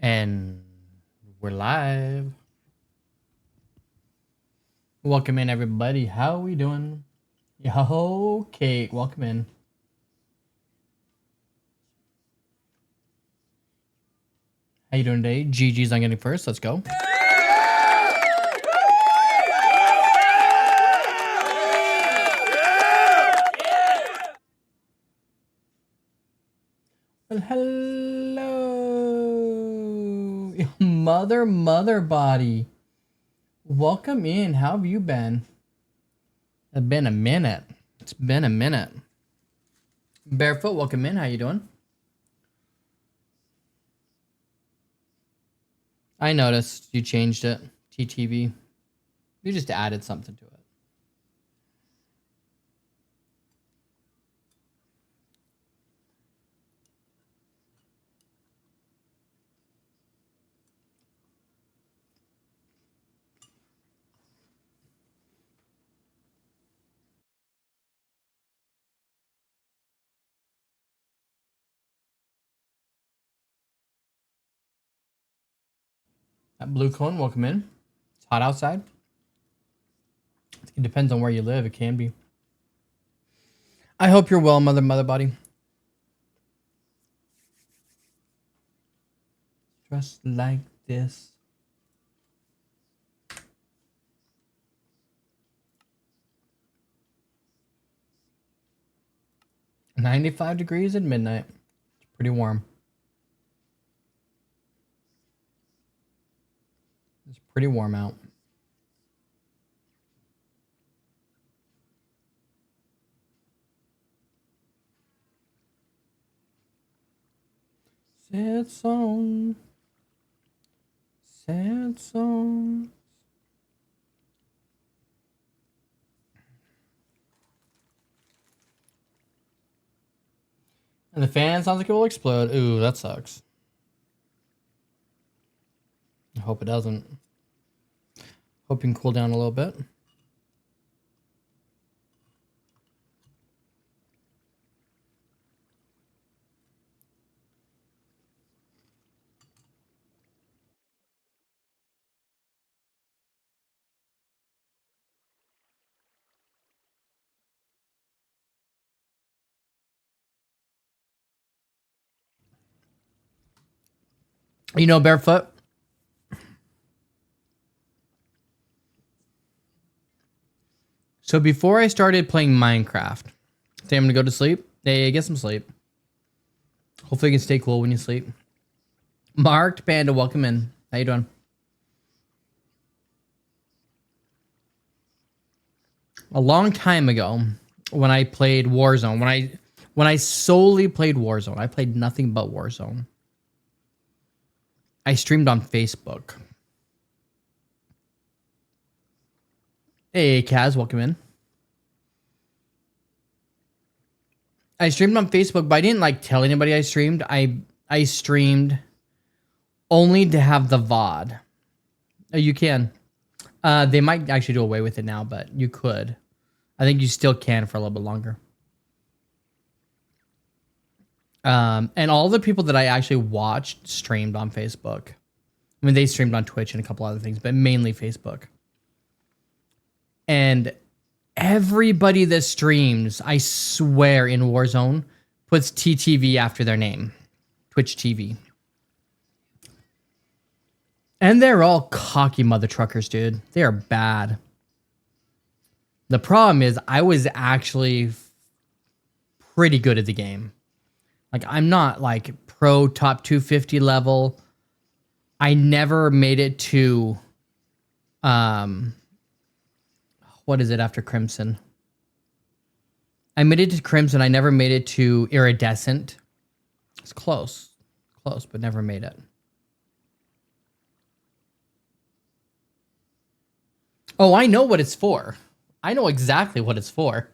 And we're live. Welcome in, everybody. How we doing? Yo, Kate, welcome in. How you doing today? GG's on getting first. Let's go. Well, hello, mother body. Welcome in. How have you been? It's been a minute. It's been a minute. Barefoot, welcome in. How you doing? I noticed you changed it. TTV. You just added something to it. That blue cone, welcome in. It's hot outside. It depends on where you live. It can be. I hope you're well, mother body. Just like this. $95 degrees at midnight. It's pretty warm. It's pretty warm out. Sad song. Sad song. And the fan sounds like it will explode. Ooh, that sucks. I hope it doesn't. Hope you can cool down a little bit. You know, Barefoot. So before I started playing Minecraft, say I'm gonna go to sleep. Hey, get some sleep. Hopefully you can stay cool when you sleep. Marked Panda, welcome in. How you doing? A long time ago, when I played Warzone, when I solely played Warzone, I played nothing but Warzone. I streamed on Facebook. Hey, Kaz, welcome in. I streamed on Facebook, but I didn't like tell anybody I streamed. I streamed only to have the VOD. You can. They might actually do away with it now, but you could. I think you still can for a little bit longer. And all the people that I actually watched streamed on Facebook. I mean, they streamed on Twitch and a couple other things, but mainly Facebook. And everybody that streams, I swear, in Warzone, puts TTV after their name. Twitch TV. And they're all cocky mother truckers, dude. They are bad. The problem is I was actually pretty good at the game. Like, I'm not like pro top 250 level. I never made it to what is it after Crimson? I made it to Crimson. I never made it to Iridescent. It's close. Close, but never made it. Oh, I know what it's for. I know exactly what it's for.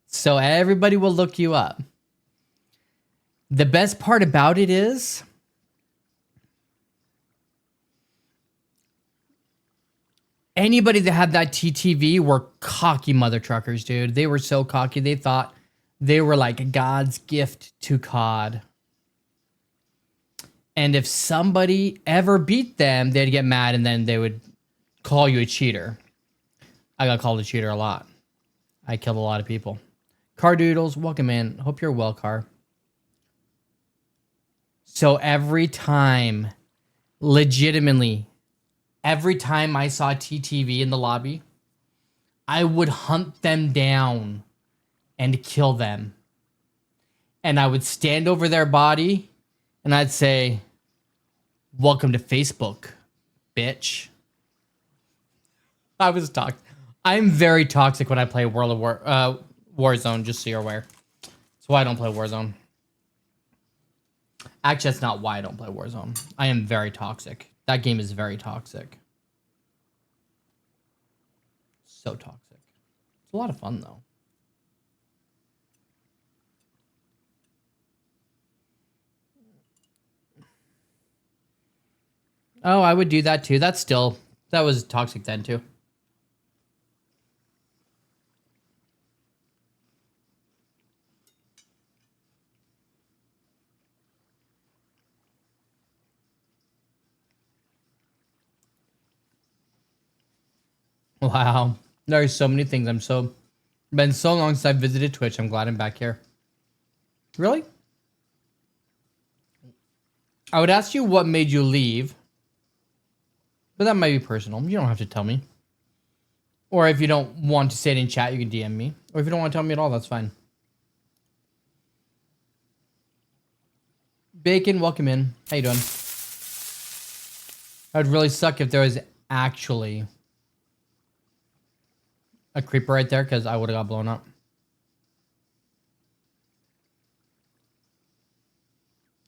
So everybody will look you up. The best part about it is anybody that had that TTV were cocky mother truckers, dude. They were so cocky. They thought they were like God's gift to COD. And if somebody ever beat them, they'd get mad and then they would call you a cheater. I got called a cheater a lot. I killed a lot of people. Car Doodles, welcome in. Hope you're well, Car. So every time, legitimately, every time I saw TTV in the lobby, I would hunt them down and kill them. And I would stand over their body and I'd say, welcome to Facebook, bitch. I was toxic. I'm very toxic when I play World of Warzone, just so you're aware. That's why I don't play Warzone. Actually, that's not why I don't play Warzone. I am very toxic. That game is very toxic. So toxic. It's a lot of fun, though. Oh, I would do that too. That was toxic then too. Wow. There's so many things. Been so long since I visited Twitch. I'm glad I'm back here. Really? I would ask you what made you leave. But that might be personal. You don't have to tell me. Or if you don't want to say it in chat, you can DM me. Or if you don't want to tell me at all, that's fine. Bacon, welcome in. How you doing? That would really suck if there was actually a creeper right there, because I would have got blown up.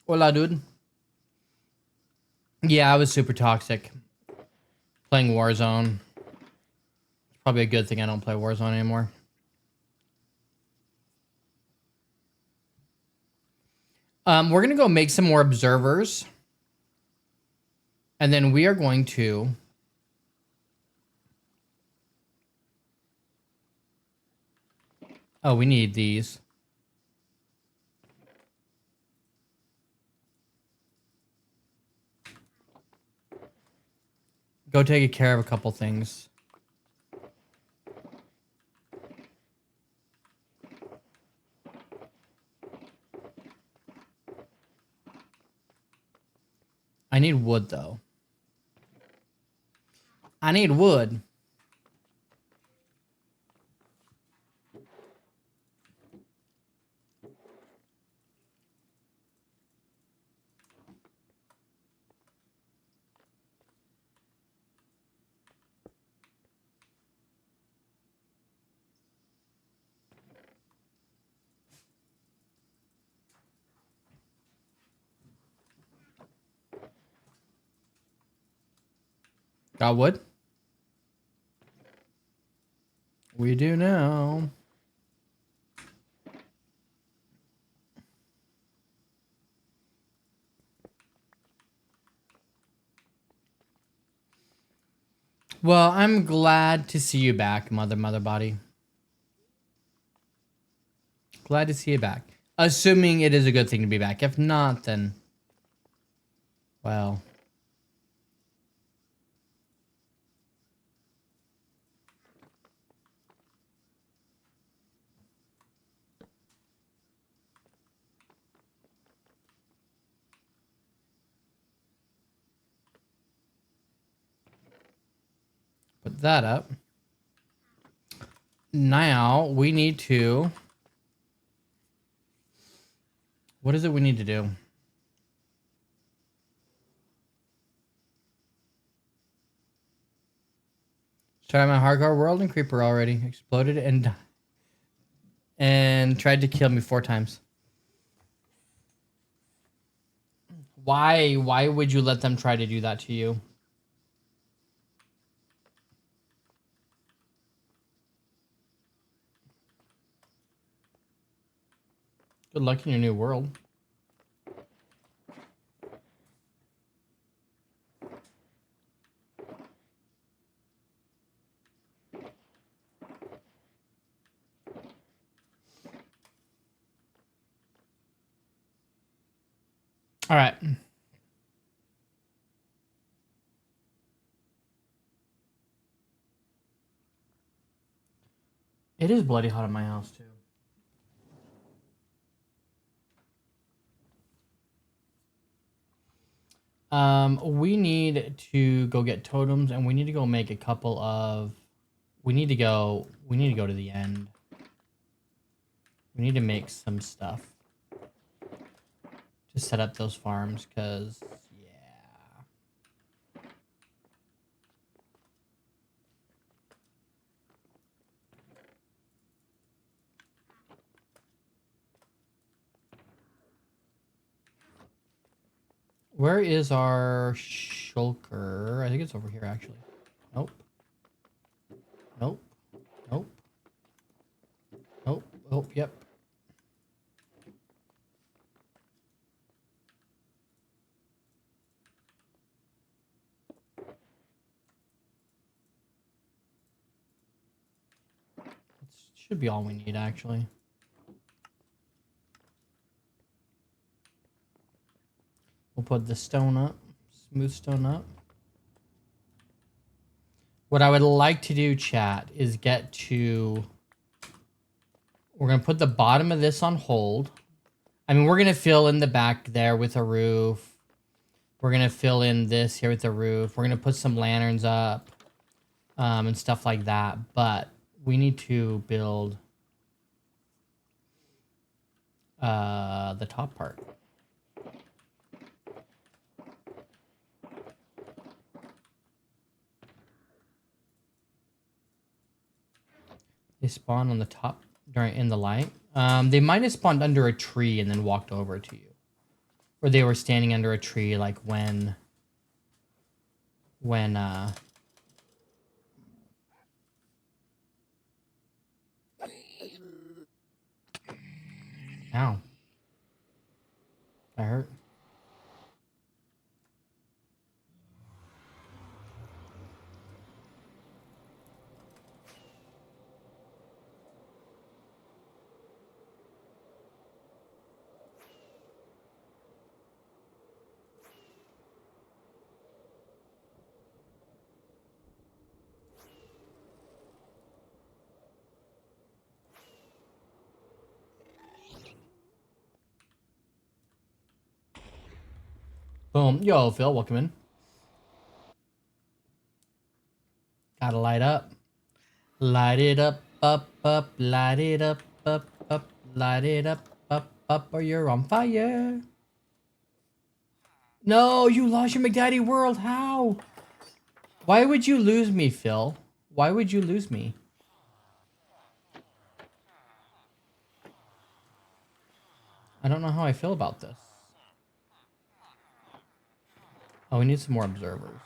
Hola, dude. Yeah, I was super toxic. Playing Warzone. It's probably a good thing I don't play Warzone anymore. We're going to go make some more observers. And then we are going to... Oh, we need these. Go take care of a couple things. I need wood, though. I need wood. Got wood? We do now. Well, I'm glad to see you back, mother body. Glad to see you back. Assuming it is a good thing to be back. If not, then... Well... Put that up. Now, we need to... What is it we need to do? Try my hardcore world and creeper already. Exploded and tried to kill me 4 times. Why would you let them try to do that to you? Good luck in your new world. All right. It is bloody hot in my house too. We need to go get totems, and we need to go make a couple of. We need to go to the end. We need to make some stuff to set up those farms, because yeah. Where is our shulker? I think it's over here, actually. Nope. Nope. Nope. Nope. Oh, yep. That should be all we need, actually. We'll put the stone up. Smooth stone up. What I would like to do, chat, is get to... We're going to put the bottom of this on hold. I mean, we're going to fill in the back there with a roof. We're going to fill in this here with a roof. We're going to put some lanterns up and stuff like that. But we need to build the top part. They spawn on the top in the light. They might have spawned under a tree and then walked over to you. Or they were standing under a tree like when Ow. That hurt. Boom. Yo, Phil, welcome in. Gotta light up. Light it up, up, light it up, light it up, or you're on fire. No, you lost your McDaddy world. How? Why would you lose me, Phil? Why would you lose me? I don't know how I feel about this. Oh, we need some more observers.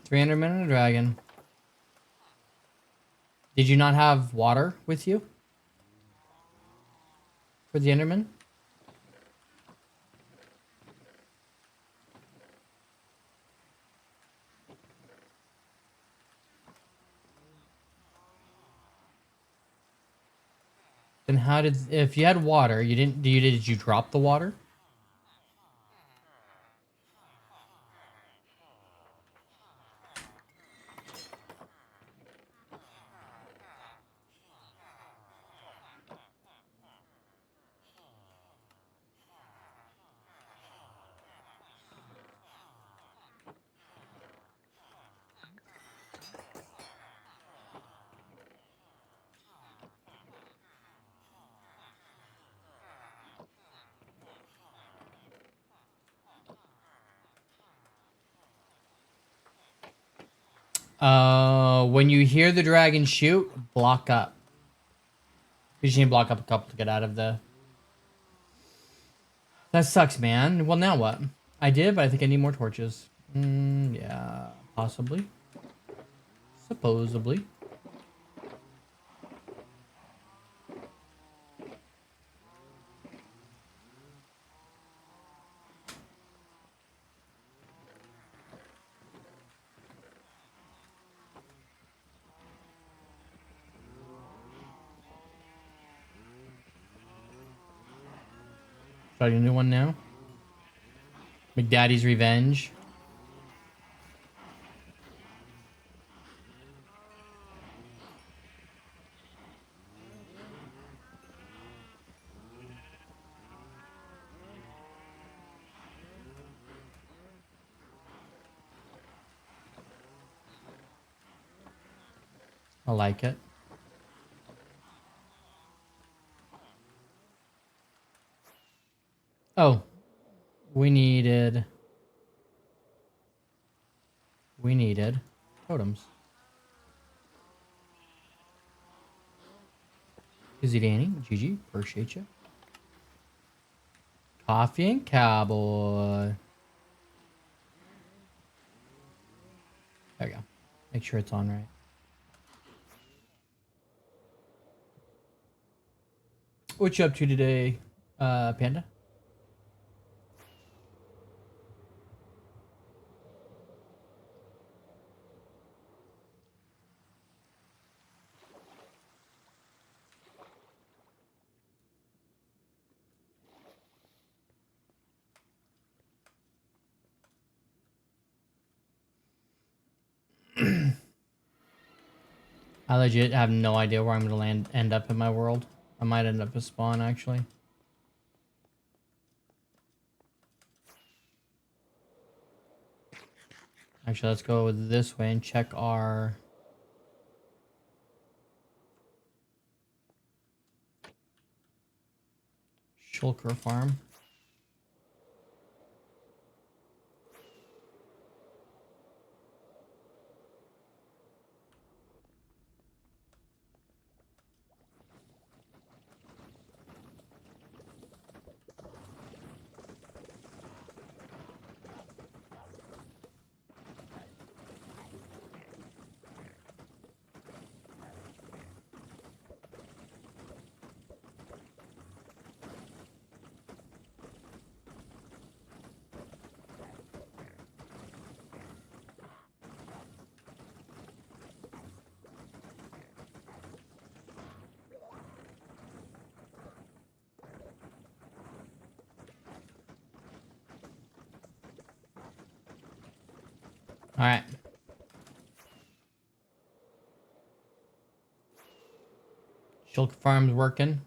$300 dragon. Did you not have water with you? For the Enderman? Then how did, if you had water, you didn't, did you drop the water? When you hear the dragon shoot, block up. You just need to block up a couple to get out of the... That sucks, man. Well, now what? I did, but I think I need more torches. Yeah, possibly. Supposedly. Starting a new one now. McDaddy's Revenge. I like it. Oh, we needed totems. Is it Danny? GG, appreciate you. Coffee and Cowboy. There we go. Make sure it's on right. What you up to today, Panda? I legit have no idea where I'm gonna end up in my world. I might end up a spawn actually. Actually, let's go this way and check our shulker farm. All right. Shulker farm's working.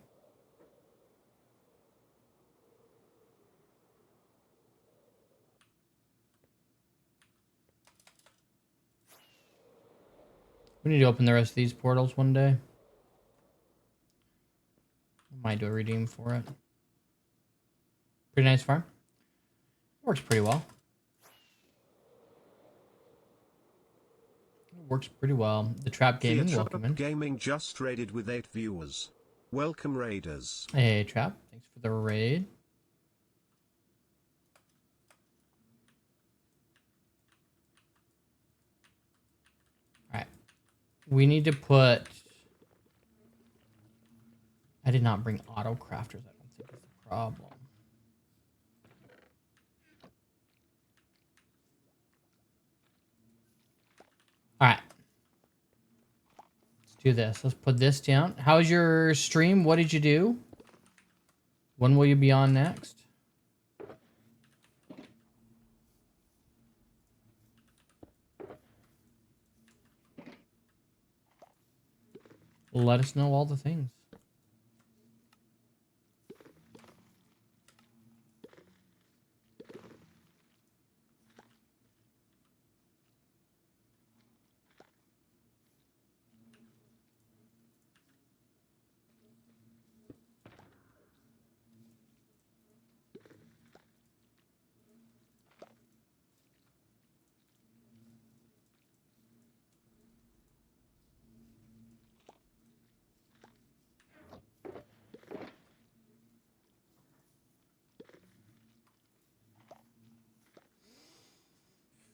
We need to open the rest of these portals one day. Might do a redeem for it. Pretty nice farm. Works pretty well. Works pretty well. The Trap Gaming, welcome in. Gaming just raided with 8 viewers. Welcome, raiders. Hey, Trap. Thanks for the raid. Alright. We need to put... I did not bring auto crafters. I don't think it's a problem. Alright. Let's do this. Let's put this down. How's your stream? What did you do? When will you be on next? Let us know all the things.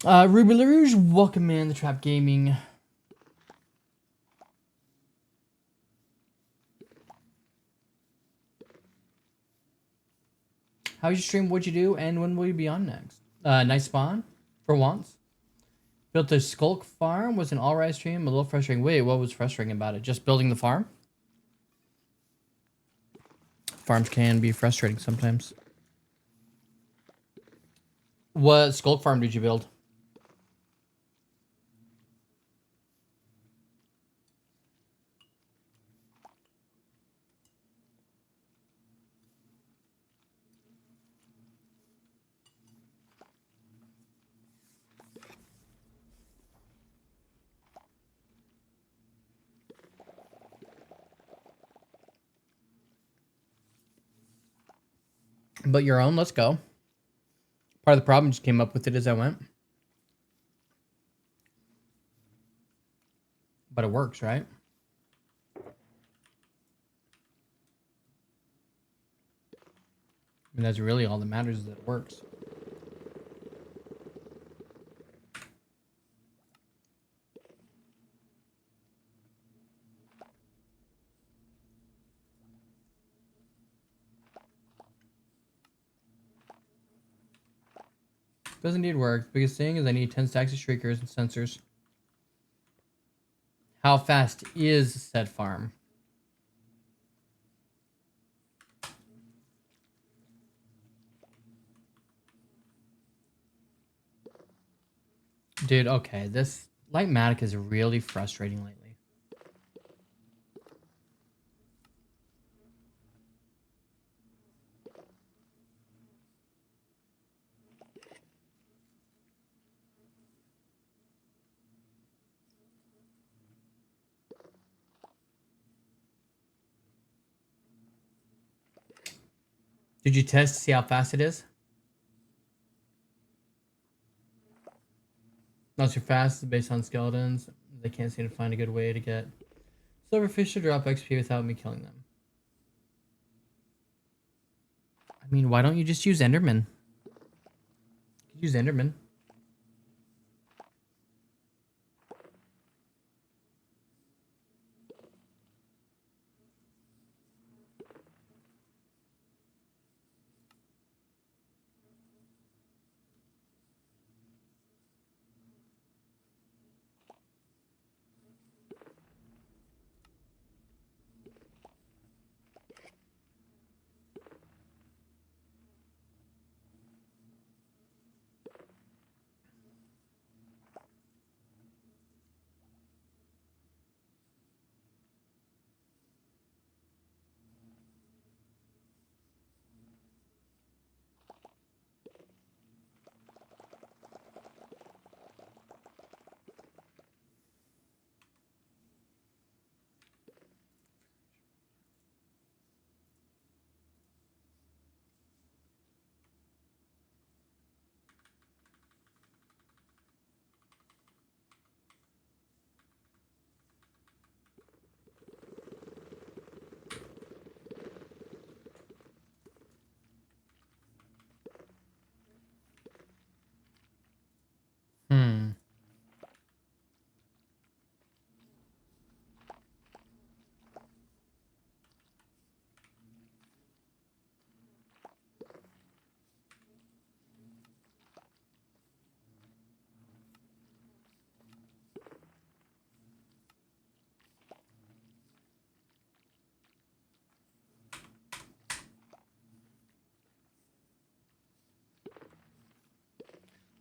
Ruby LaRouge, welcome in the Trap Gaming. How's your stream? What'd you do? And when will you be on next? Nice spawn for once. Built a Skulk farm, was an alright stream, a little frustrating. Wait, what was frustrating about it? Just building the farm? Farms can be frustrating sometimes. What skulk farm did you build? But your own, let's go. Part of the problem just came up with it as I went. But it works, right? I mean, that's really all that matters is that it works. Does indeed work. The biggest thing is I need 10 stacks of shriekers and sensors. How fast is said farm? Dude, okay. This Lightmatic is really frustrating lately. Did you test to see how fast it is? Not too fast, based on skeletons. They can't seem to find a good way to get silverfish to drop XP without me killing them. I mean, why don't you just use Enderman? Use Enderman. Hmm.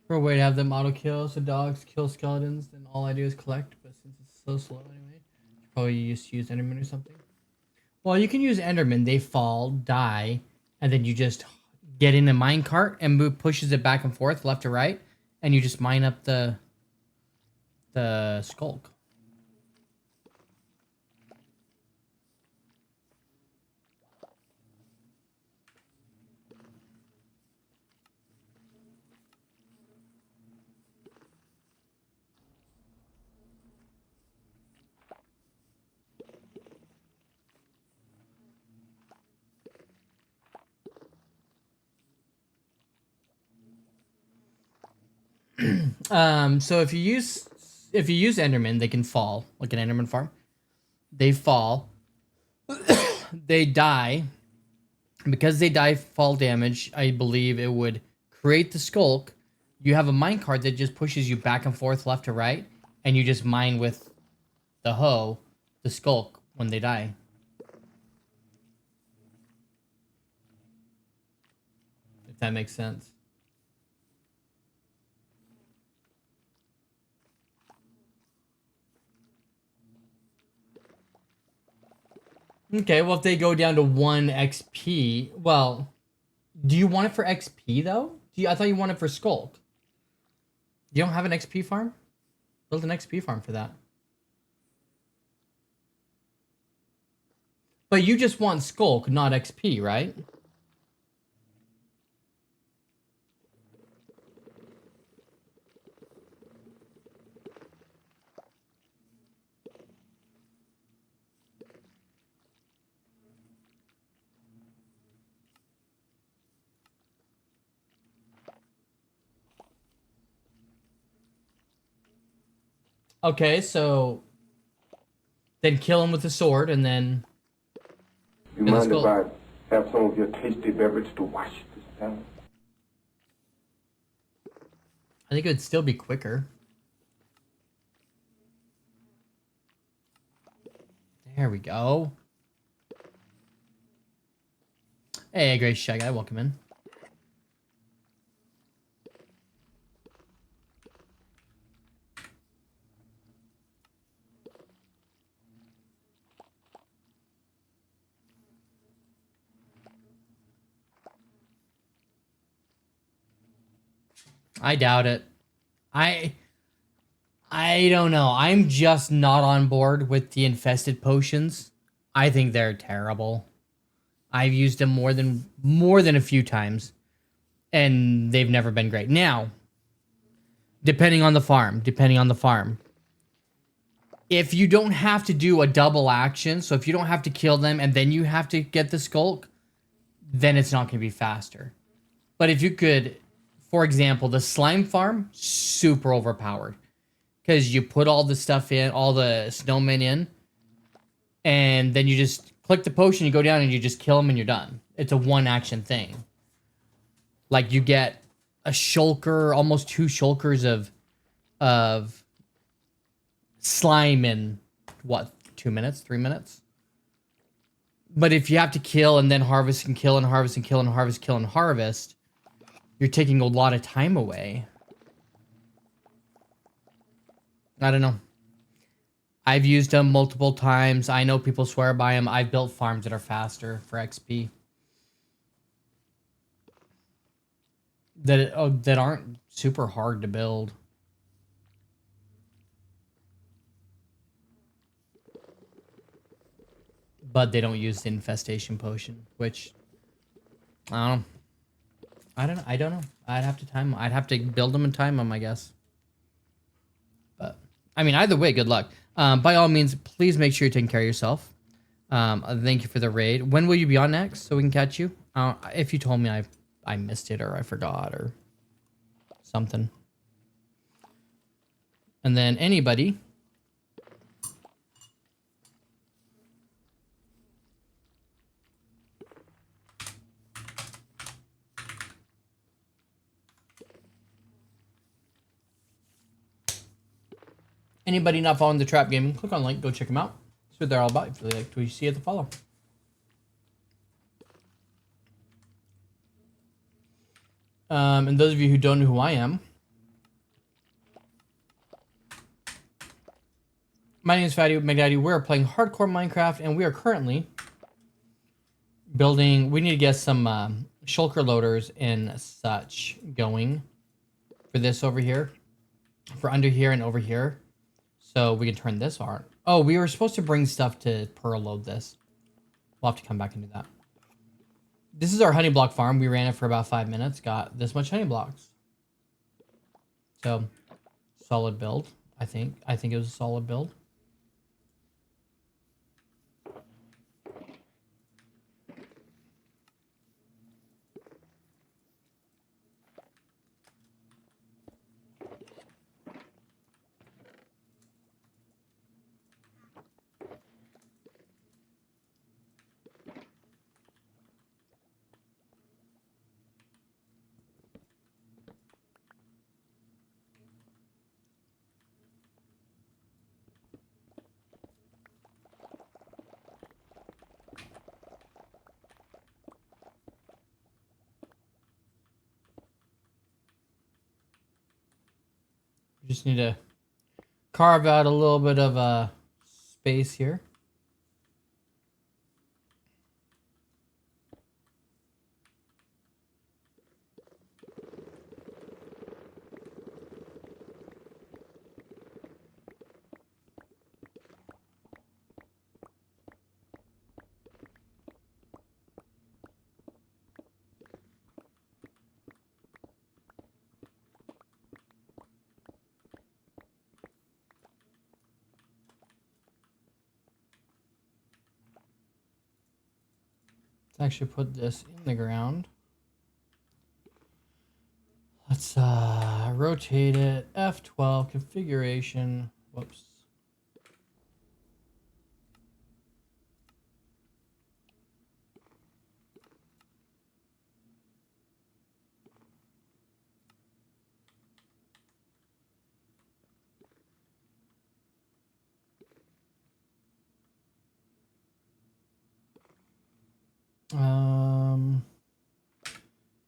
For a way to have them auto kill so dogs kill skeletons, then all I do is collect. But since it's so slow anyway, you probably used to use Enderman or something. Well, you can use Enderman. They fall, die, and then you just get in a minecart and move pushes it back and forth, left to right, and you just mine up the skulk. So if you use Enderman, they can fall like an Enderman farm. They fall, they die. Because they die fall damage, I believe it would create the skulk. You have a minecart that just pushes you back and forth, left to right, and you just mine with the hoe, the skulk when they die. If that makes sense. Okay, well, if they go down to 1 XP, well, do you want it for XP though? I thought you wanted it for Skulk. You don't have an XP farm? Build an XP farm for that. But you just want Skulk, not XP, right? Okay, so then kill him with the sword and then You get the mind if Skulk. I have some of your tasty beverage to wash this down? I think it would still be quicker. There we go. Hey, Grace Shy Guy, welcome in. I doubt it. I don't know. I'm just not on board with the infested potions. I think they're terrible. I've used them more than a few times, and they've never been great. Now, depending on the farm, if you don't have to do a double action, so if you don't have to kill them and then you have to get the Skulk, then it's not going to be faster. But if you could, for example, the slime farm, super overpowered. Because you put all the stuff in, all the snowmen in, and then you just click the potion, you go down and you just kill them and you're done. It's a one action thing. Like you get a shulker, almost 2 shulkers of slime in what, 2 minutes, 3 minutes? But if you have to kill and then harvest and kill and harvest and kill and harvest, kill and harvest, you're taking a lot of time away. I don't know. I've used them multiple times. I know people swear by them. I've built farms that are faster for XP. That aren't super hard to build. But they don't use the infestation potion, which I don't know. I don't know. I'd have to time them. I'd have to build them and time them, I guess. But I mean, either way, good luck. By all means, please make sure you're taking care of yourself. Thank you for the raid. When will you be on next so we can catch you? If you told me I missed it or I forgot or something. And then anybody. Anybody not following the Trap Gaming, click on the link, go check them out. See what they're all about. If you like what you see at the follow. And those of you who don't know who I am, my name is Fatty McDaddy. We're playing hardcore Minecraft, and we are currently building. We need to get some shulker loaders and such going for this over here, for under here and over here, so we can turn this on. Oh, we were supposed to bring stuff to pearl load this. We'll have to come back and do that. This is our honey block farm. We ran it for about 5 minutes. Got this much honey blocks. So, solid build. I think it was a solid build. Just need to carve out a little bit of space here. actually put this in the ground. Let's rotate it. F12 configuration. Whoops.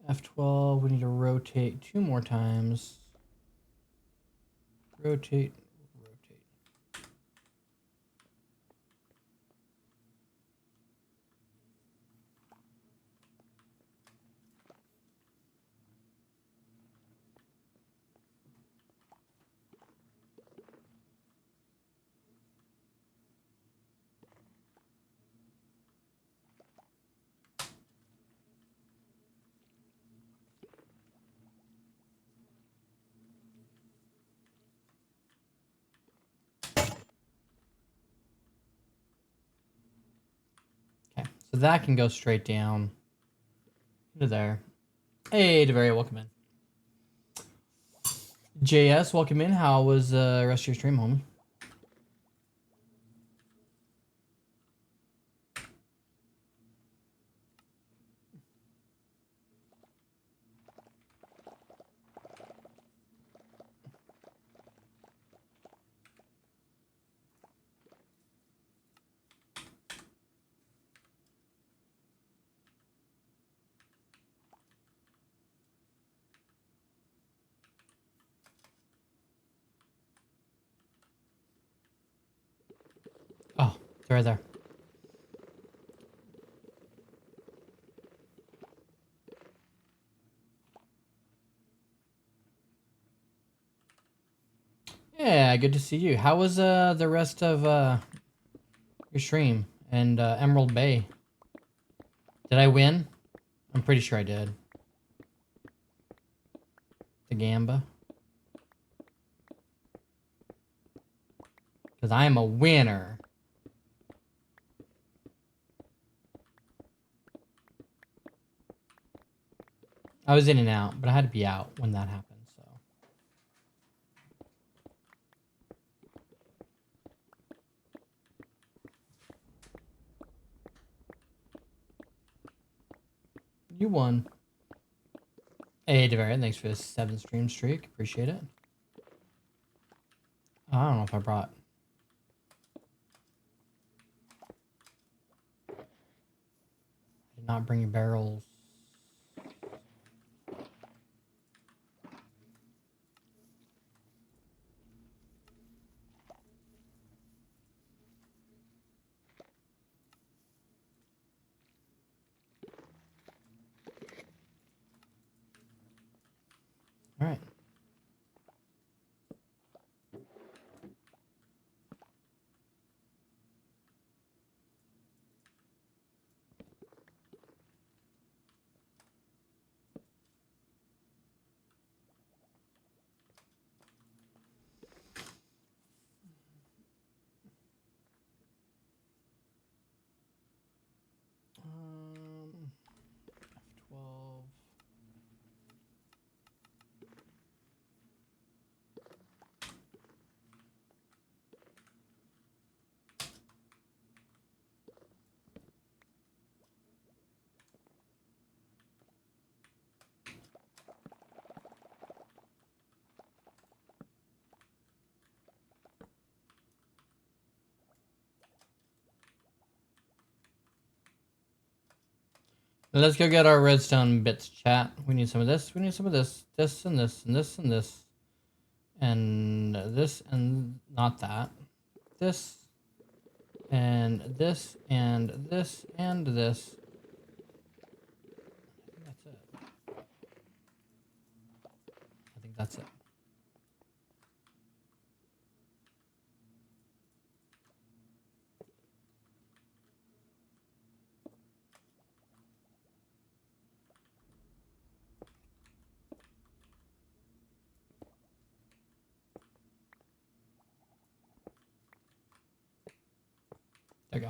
F12, we need to rotate 2 more times. Rotate, rotate. Okay, so that can go straight down into there. Hey, DeVary, welcome in. JS, welcome in. How was the rest of your stream, homie? Oh, they're right there. Yeah, good to see you. How was the rest of your stream and Emerald Bay? Did I win? I'm pretty sure I did. The Gamba. Because I am a winner. I was in and out, but I had to be out when that happened, so. You won. Hey, DeVarian, thanks for the 7 stream streak. Appreciate it. I don't know if I brought... I did not bring barrels. All right. F12. Let's go get our redstone bits, chat. We need some of this. We need some of this. This and this and this and this. And this and not that. This. And this and this and this. I think that's it. I think that's it. There you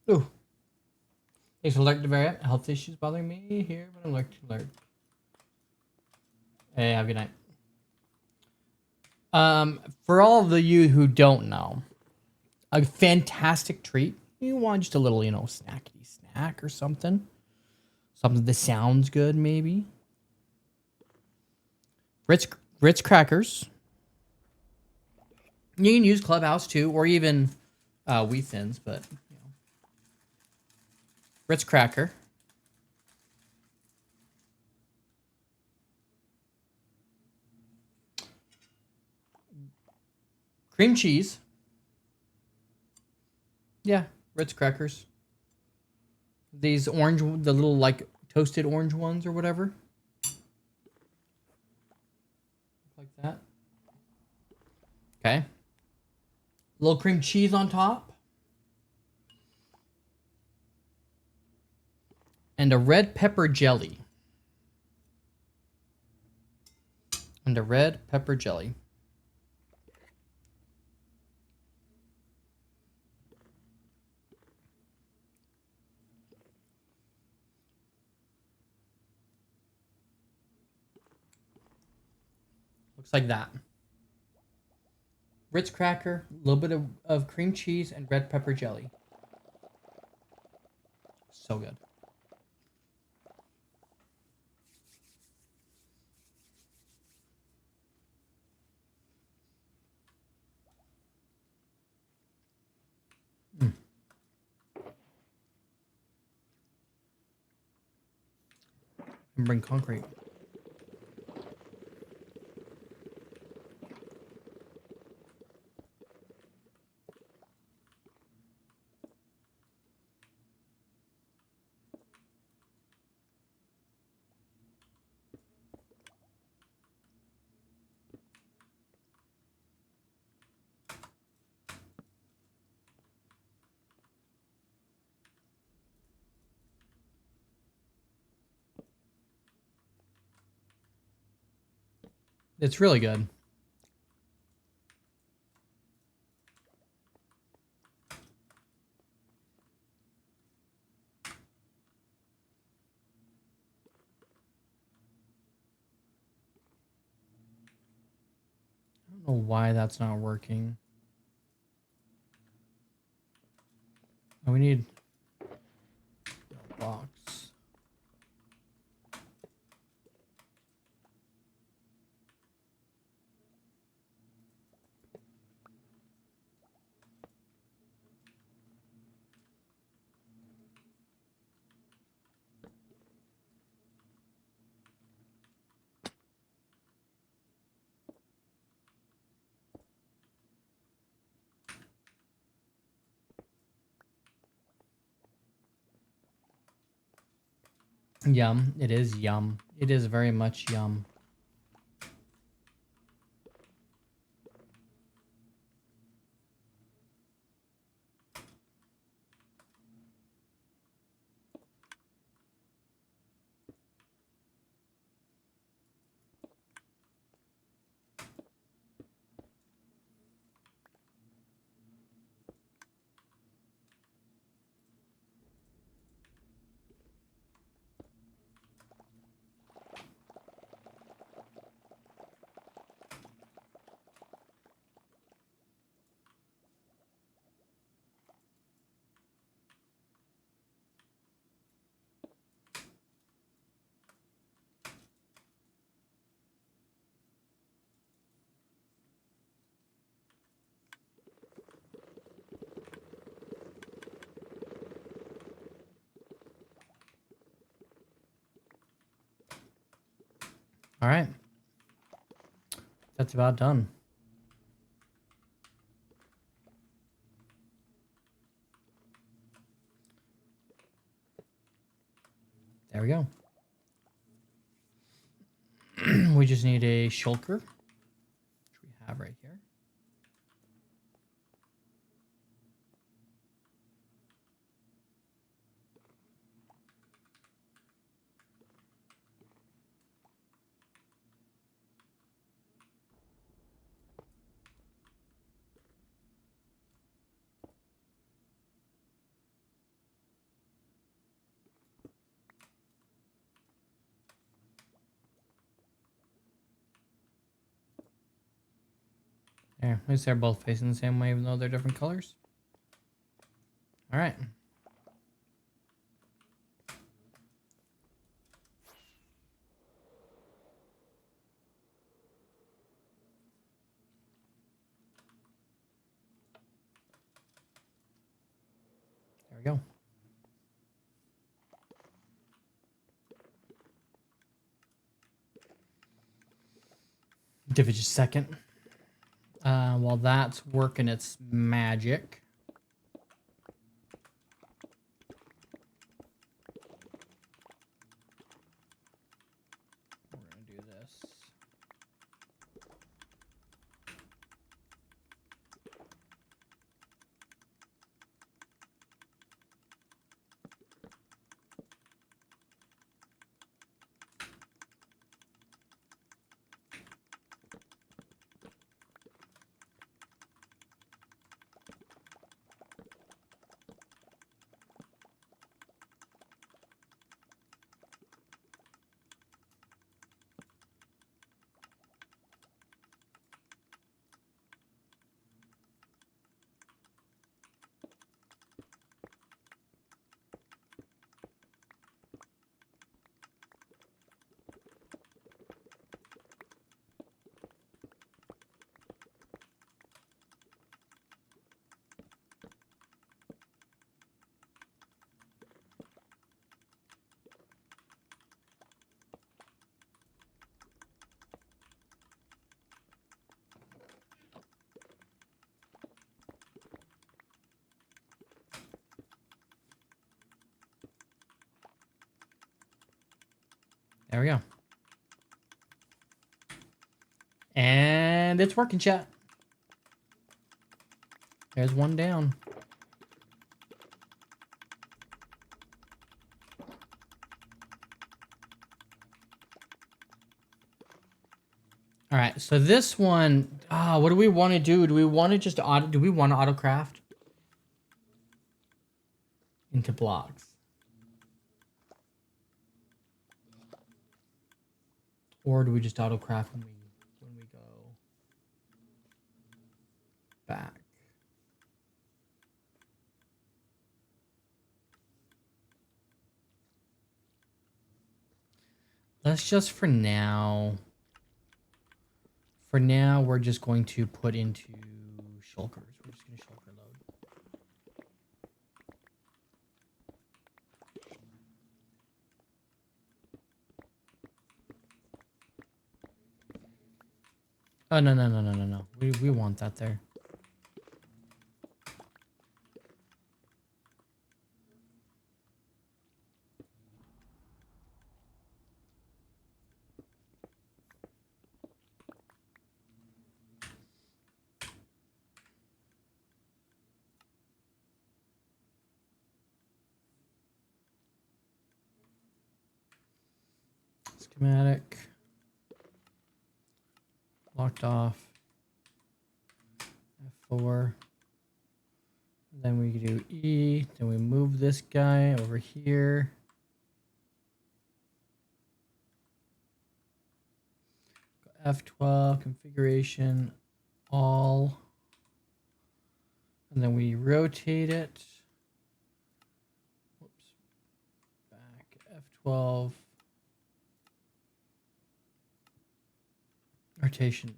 go. Ooh. Thanks for alert variant. Health issues bothering me here, but alert. Hey, have a good night. For all of you who don't know, a fantastic treat. You want just a little, snackety snack or something. Something that sounds good, maybe. Ritz crackers. You can use Clubhouse too, or even Wheat Thins, but Ritz cracker. Cream cheese. Yeah, Ritz crackers. These orange, the little like toasted orange ones or whatever. Like that. Okay. Little cream cheese on top. And a red pepper jelly. Looks like that. Ritz cracker, a little bit of cream cheese, and red pepper jelly. So good. And bring concrete. It's really good. I don't know why that's not working. Oh, we need a box. Yum. It is yum. It is very much yum. All right. That's about done. There we go. We just need a shulker, which we have right here. There, at least they're both facing the same way, even though they're different colors. All right. There we go. Give it just a second. While that's working its magic. We're going to do this. There we go. And it's working, chat. There's one down. All right, so this one, what do we want to do? Do we want to just do we want to autocraft into blocks? Or do we just autocraft when we go back? Let's just for now, we're just going to put into shulkers. We're just going to shulker load. Oh, no. We want that there. Schematic. Locked off. F4. Then we do E. Then we move this guy over here. F12 configuration all. And then we rotate it. Whoops. Back F12. Rotation done.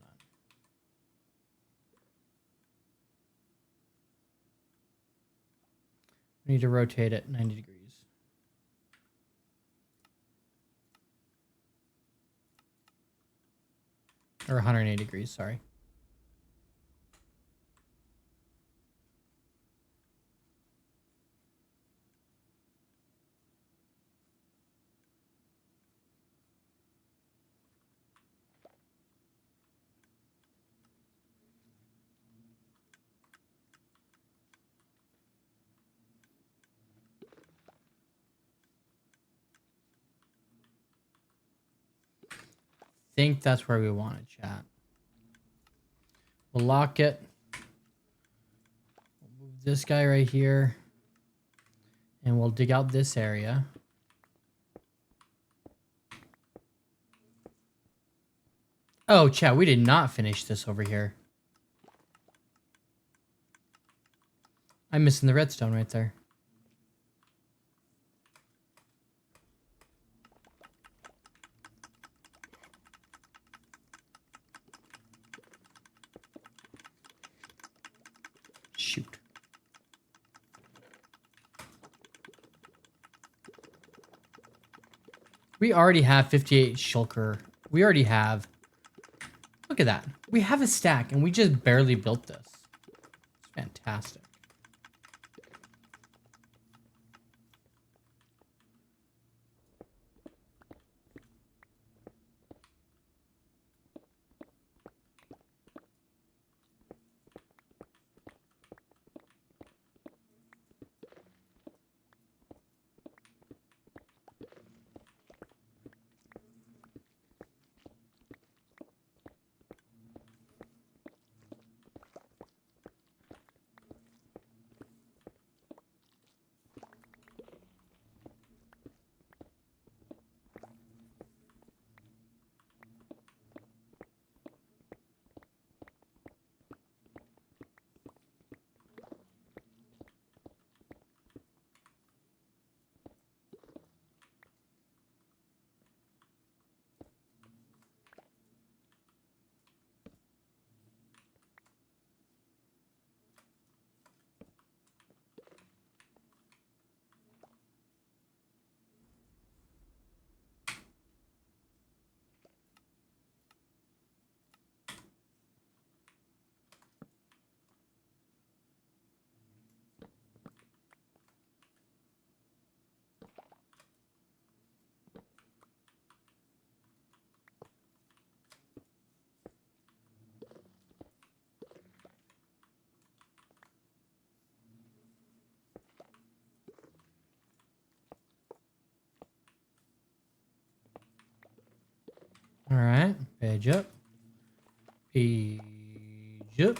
We need to rotate it 90 degrees. Or 180 degrees, sorry. Think that's where we want to chat. We'll lock it. We'll move this guy right here. And we'll dig out this area. Oh, chat, we did not finish this over here. I'm missing the redstone right there. Shoot. We already have 58 shulker. We already have... Look at that. We have a stack and we just barely built this. It's fantastic. All right, page up. Page up.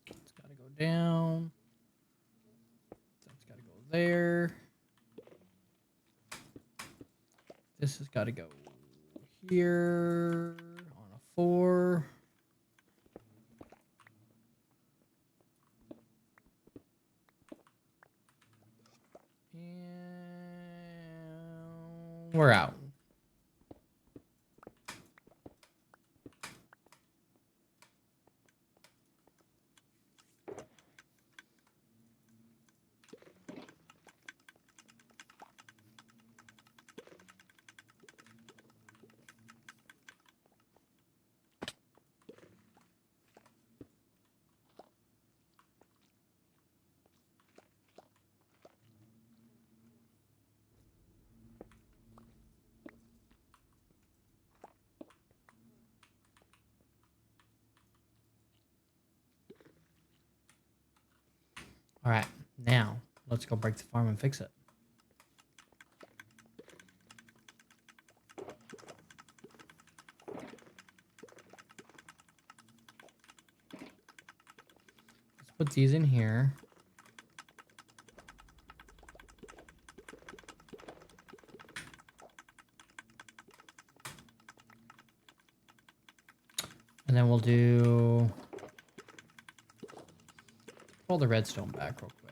It's got to go down. That's got to go there. This has got to go here on a 4. And we're out. All right, now let's go break the farm and fix it. these in here. And then we'll do pull the redstone back real quick.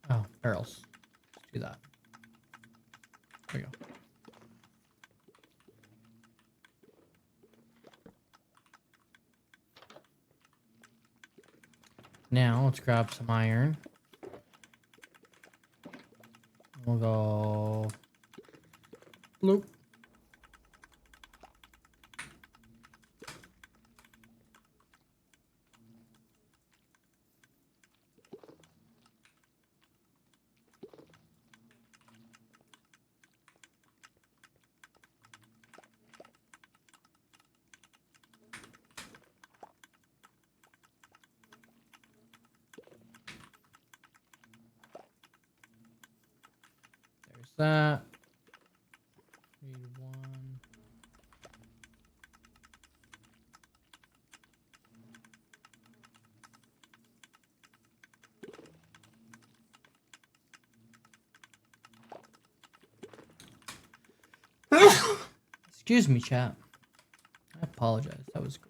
Oh, barrels. Let's do that. There we go. Now let's grab some iron. We'll go bloop. There's that. Need one. Excuse me, chat. I apologize. That was gross.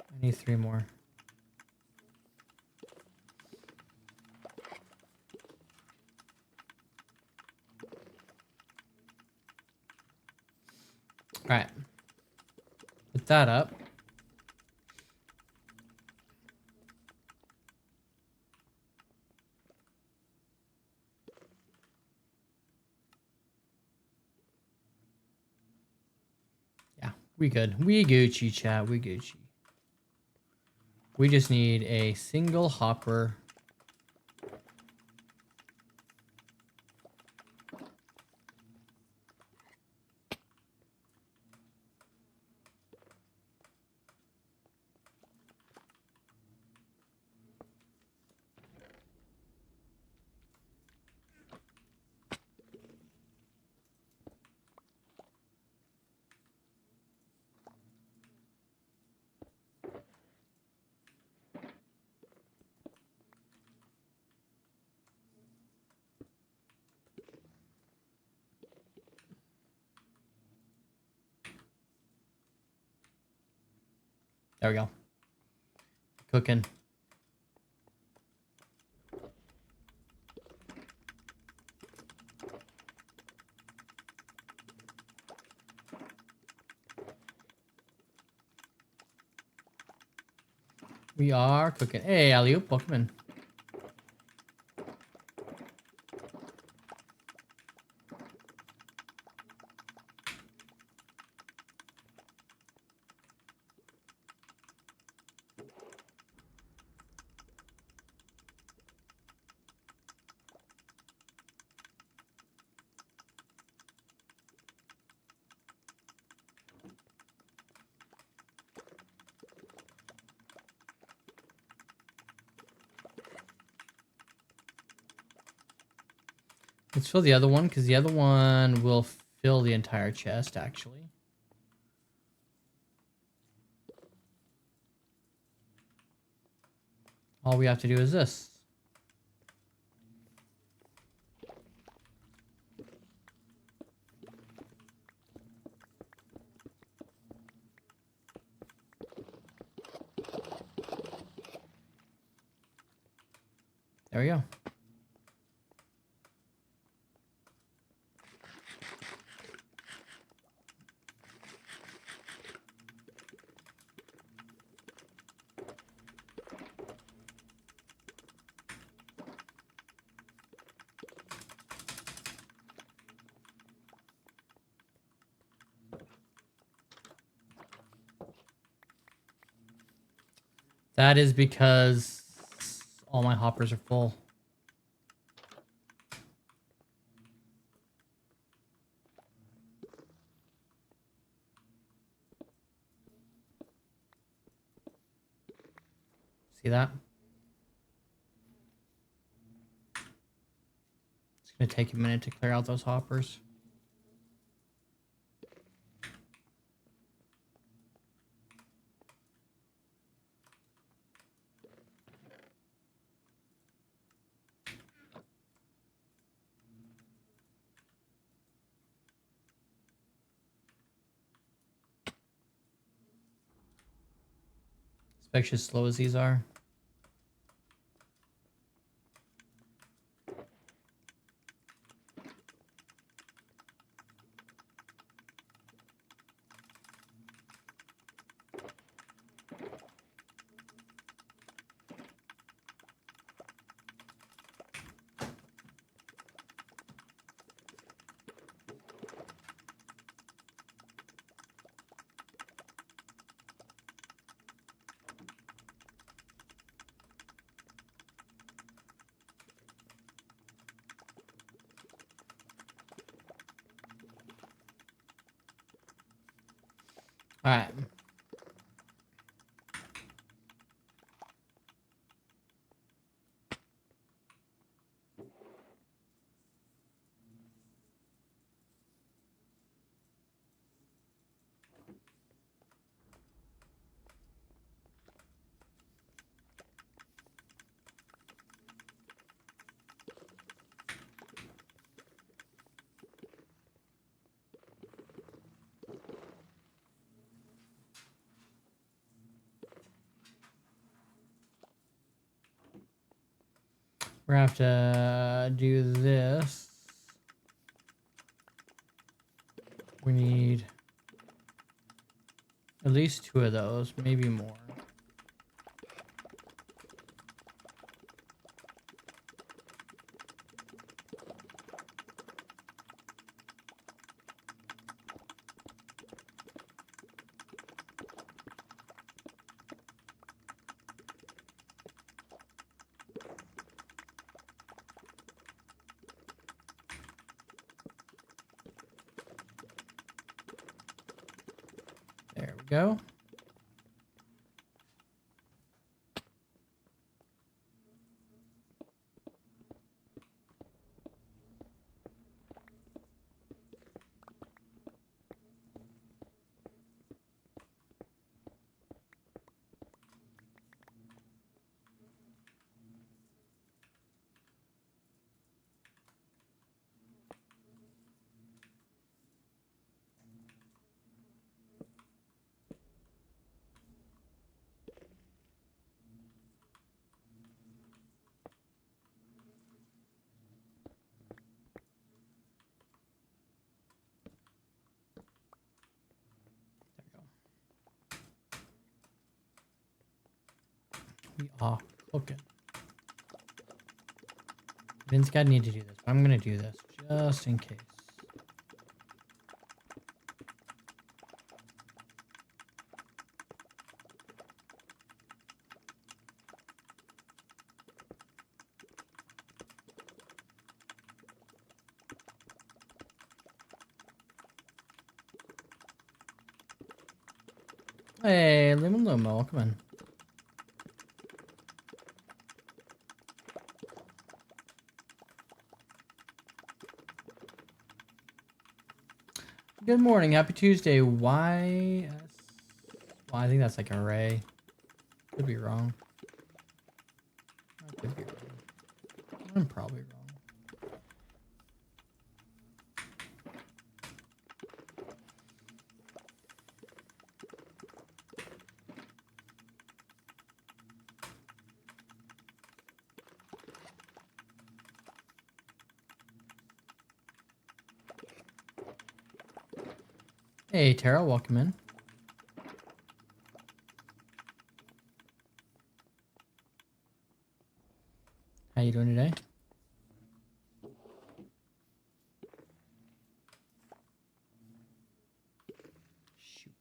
I need 3 more. All right. Put that up. Yeah, we good. We Gucci, chat. We Gucci. We just need a single hopper. There we go. Cooking. We are cooking. Hey, alley-oop, welcome in. Let's fill the other one, because the other one will fill the entire chest, actually. All we have to do is this. There we go. That is because all my hoppers are full. See that? It's going to take a minute to clear out those hoppers. Especially as slow as these are. All right. We're gonna have to do this. We need at least 2 of those, maybe more. There we go. We are cooking. I didn't think I'd need to do this, but I'm gonna do this just in case. Hey, Lemon Lomo, welcome in. Good morning, happy Tuesday. YS. Well, I think that's like an array. Could be wrong. I could be wrong. I'm probably wrong. Hey, Tara, welcome in. How you doing today? Shoot.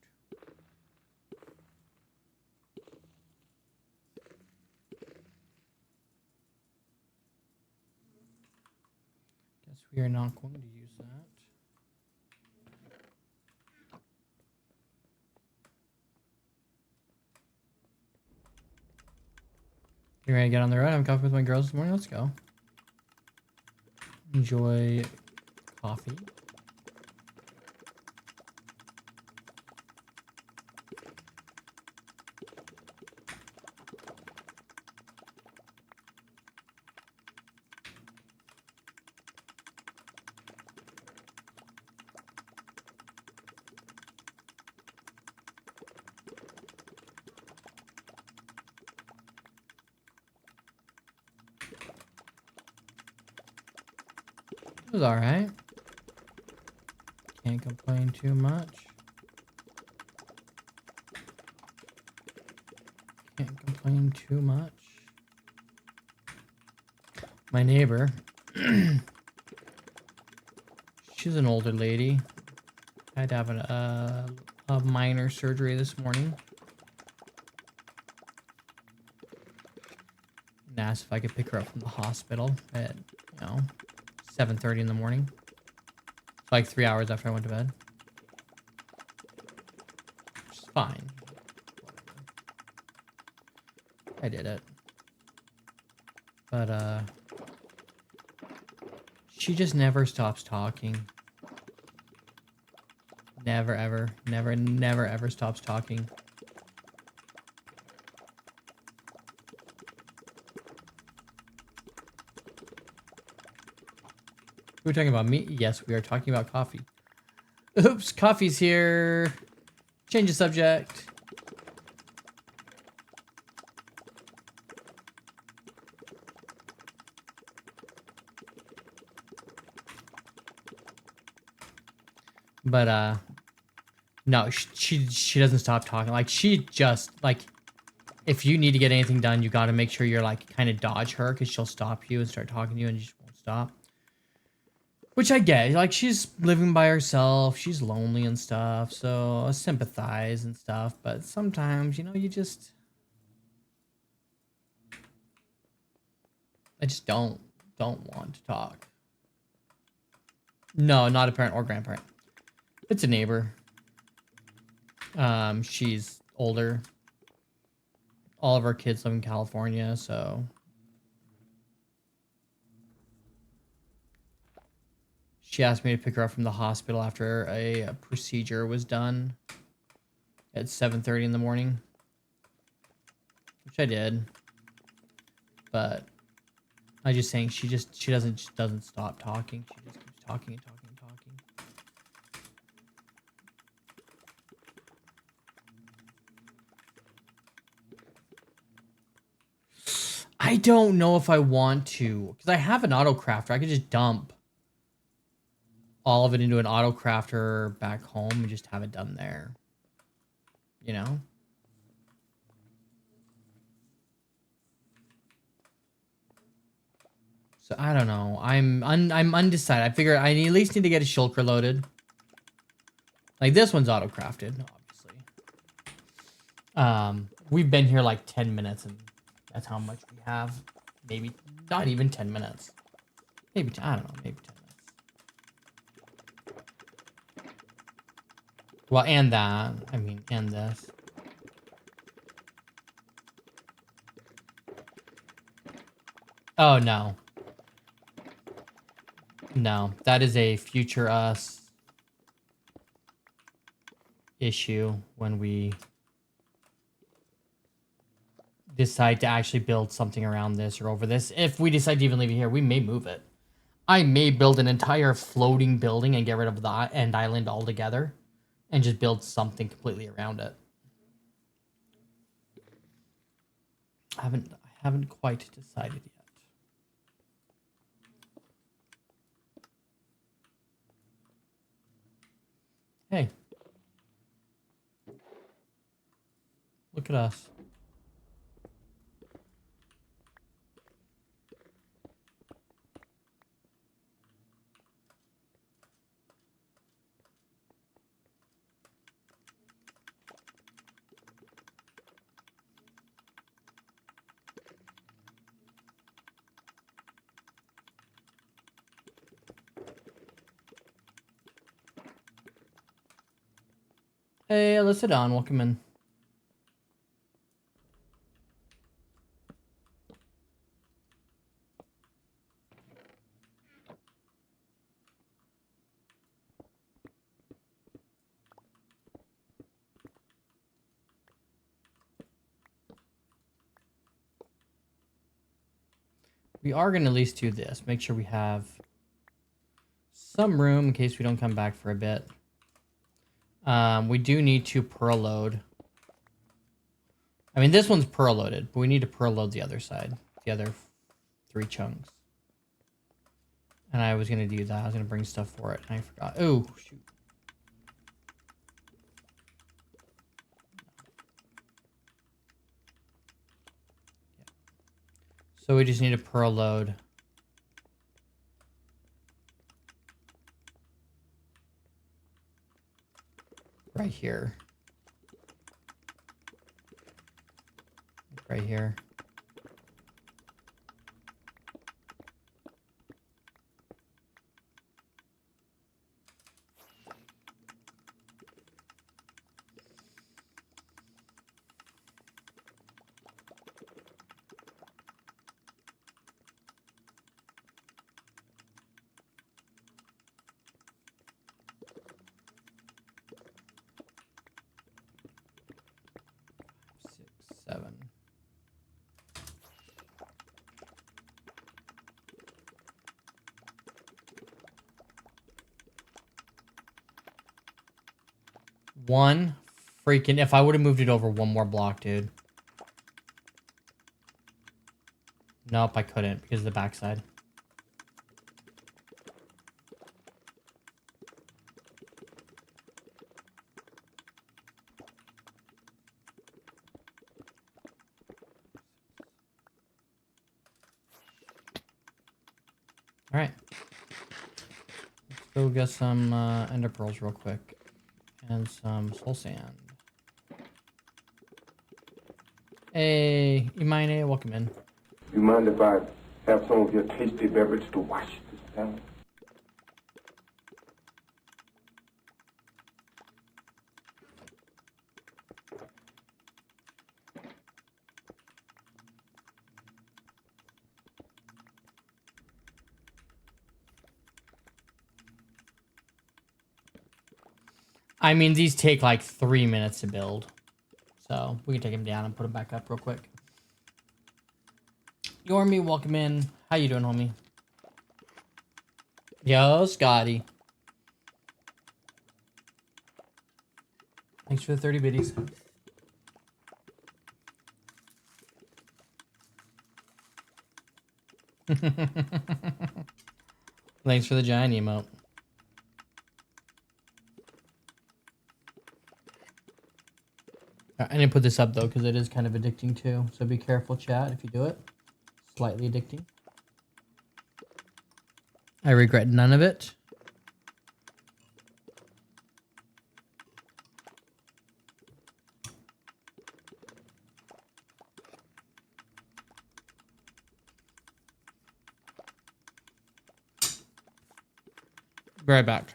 We are not going to use that. You ready to get on the road? I'm coffee with my girls this morning. Let's go. Enjoy coffee. It was alright. Can't complain too much. Can't complain too much. My neighbor, she's an older lady. I had to have a minor surgery this morning. And asked if I could pick her up from the hospital at, 7:30 in the morning. Like 3 hours after I went to bed. Which is fine. I did it. But, she just never stops talking. Never, ever. Never, ever stops talking. We're talking about me? Yes, we are talking about coffee. Oops, coffee's here. Change the subject. But, no, she doesn't stop talking. Like, she just, like, if you need to get anything done, you got to make sure you're, like, kind of dodge her because she'll stop you and start talking to you and you just won't stop. Which I get. Like, she's living by herself. She's lonely and stuff. So I sympathize and stuff. But sometimes, you just... I just don't want to talk. No, not a parent or grandparent. It's a neighbor. She's older. All of our kids live in California, so... She asked me to pick her up from the hospital after a procedure was done at 7:30 in the morning, which I did. But I just saying she doesn't stop talking. She just keeps talking and talking and talking. I don't know if I want to, because I have an auto crafter. I could just dump all of it into an auto crafter back home and just have it done there. So I don't know. I'm undecided. I figure I at least need to get a shulker loaded. Like this one's auto crafted, obviously. We've been here like 10 minutes and that's how much we have. Maybe not even 10 minutes. Maybe I don't know, maybe 10 minutes. Well, and that. I mean, and this. Oh, no. No, that is a future us issue when we decide to actually build something around this or over this. If we decide to even leave it here, we may move it. I may build an entire floating building and get rid of the end island altogether. And just build something completely around it. I haven't quite decided yet. Hey. Look at us. Hey, Alyssa Dawn, welcome in. We are going to at least do this. Make sure we have some room in case we don't come back for a bit. We do need to pearl load. I mean, this one's pearl loaded, but we need to pearl load the other side. The other 3 chunks. And I was going to do that. I was going to bring stuff for it, and I forgot. Oh, shoot. So we just need to pearl load. Right here. Right here. Seven. One freaking, if I would have moved it over one more block, dude. Nope, I couldn't because of the backside. All right. Let's go get some ender pearls real quick. And some soul sand. Hey, Imane, welcome in. You mind if I have some of your tasty beverage to wash this down? I mean, these take like 3 minutes to build. So we can take them down and put them back up real quick. Yormi, welcome in. How you doing, homie? Yo, Scotty. Thanks for the 30 biddies. Thanks for the giant emote. I didn't put this up though because it is kind of addicting too. So be careful, chat, if you do it. Slightly addicting. I regret none of it. Be right back.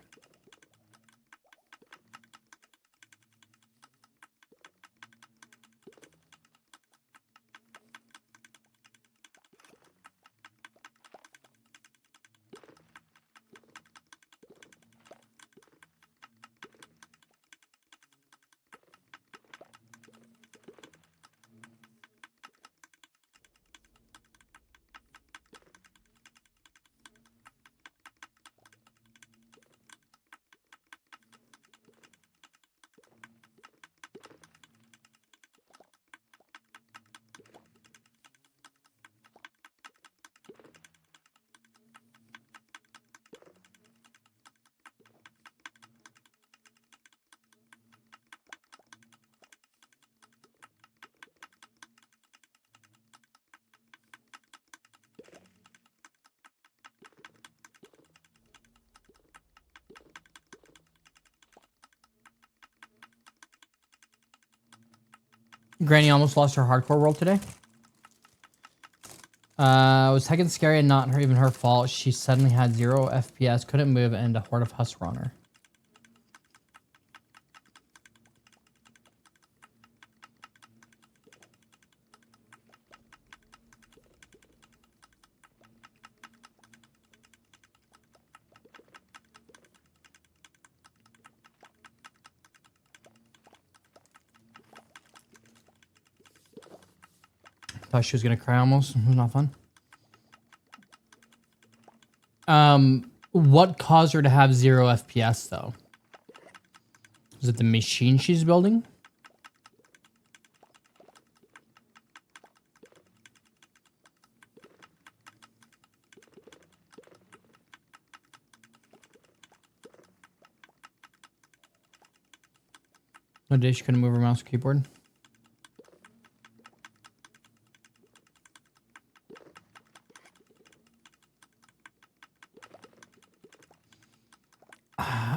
Granny almost lost her hardcore world today. It was heckin' scary and not even her fault. She suddenly had 0 FPS, couldn't move, and a horde of husks were on her. Thought she was gonna cry almost. It was not fun. What caused her to have 0 FPS though? Is it the machine she's building? No day she couldn't move her mouse or keyboard.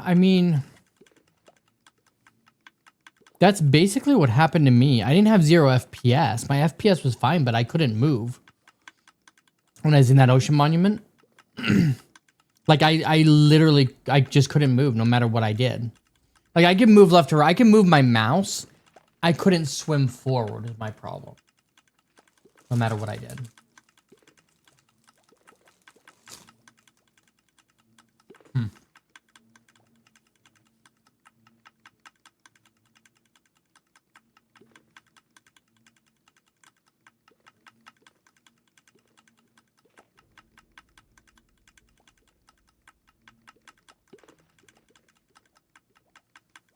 I mean, that's basically what happened to me. I didn't have 0 FPS. My FPS was fine, but I couldn't move when I was in that ocean monument. Like I literally, I just couldn't move no matter what I did. Like I could move left to right. I can move my mouse. I couldn't swim forward is my problem. No matter what I did.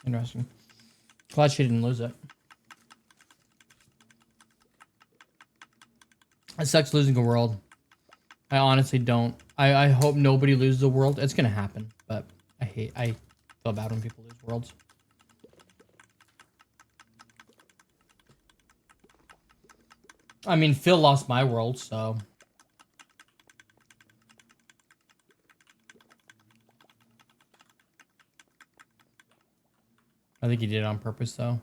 Interesting. Glad she didn't lose it. It sucks losing a world. I honestly don't. I hope nobody loses a world. It's gonna happen, but I feel bad when people lose worlds. I mean, Phil lost my world, so. I think he did it on purpose, though.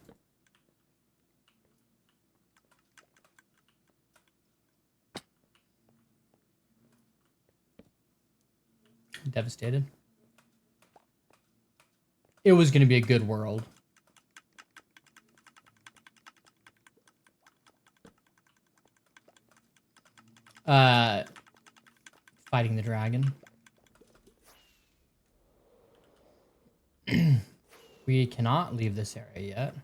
Devastated. It was going to be a good world. Fighting the dragon. We cannot leave this area yet.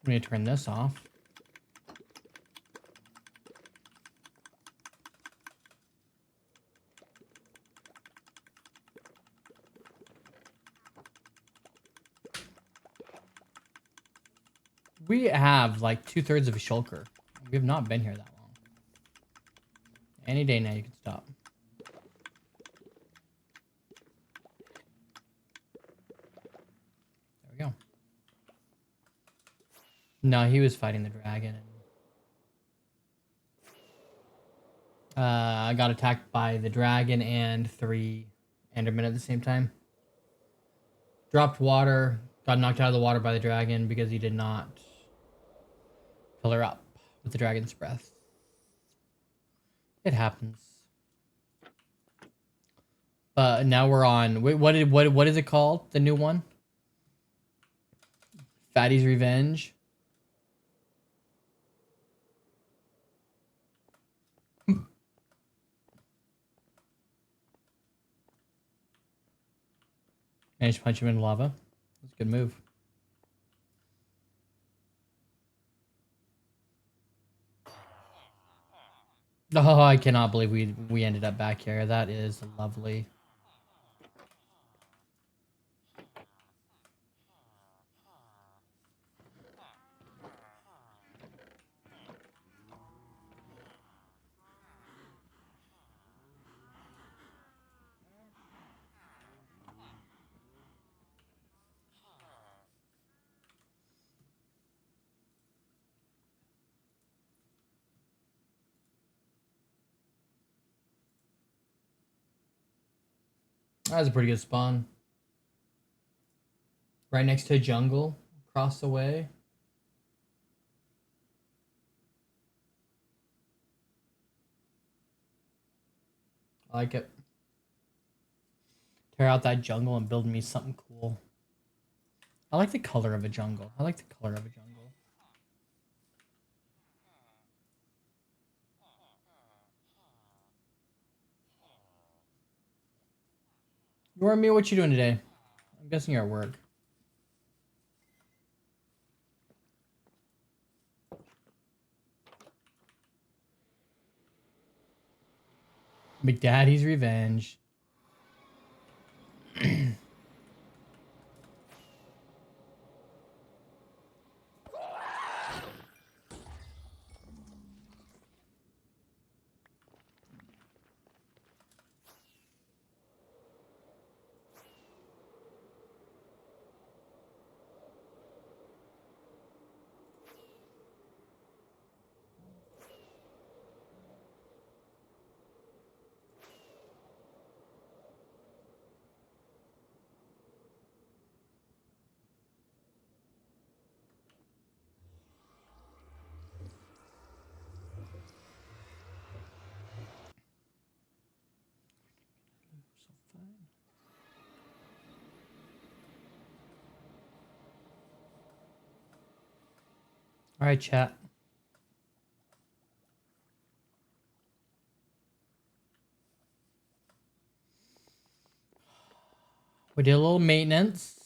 We need to turn this off. We have like 2/3 of a shulker. We have not been here that long. Any day now you can stop. There we go. No, he was fighting the dragon. I got attacked by the dragon and 3 Endermen at the same time. Dropped water. Got knocked out of the water by the dragon because he did not fill her up with the dragon's breath. It happens. But now we're on. Wait, what is it called? The new one? Fatty's Revenge. Managed to punch him in lava. That's a good move. Oh, I cannot believe we ended up back here. That is lovely. That was a pretty good spawn. Right next to a jungle, across the way. I like it. Tear out that jungle and build me something cool. I like the color of a jungle. I like the color of a jungle. You are me. What you doing today? I'm guessing you're at work. McDaddy's revenge. All right, chat. We did a little maintenance.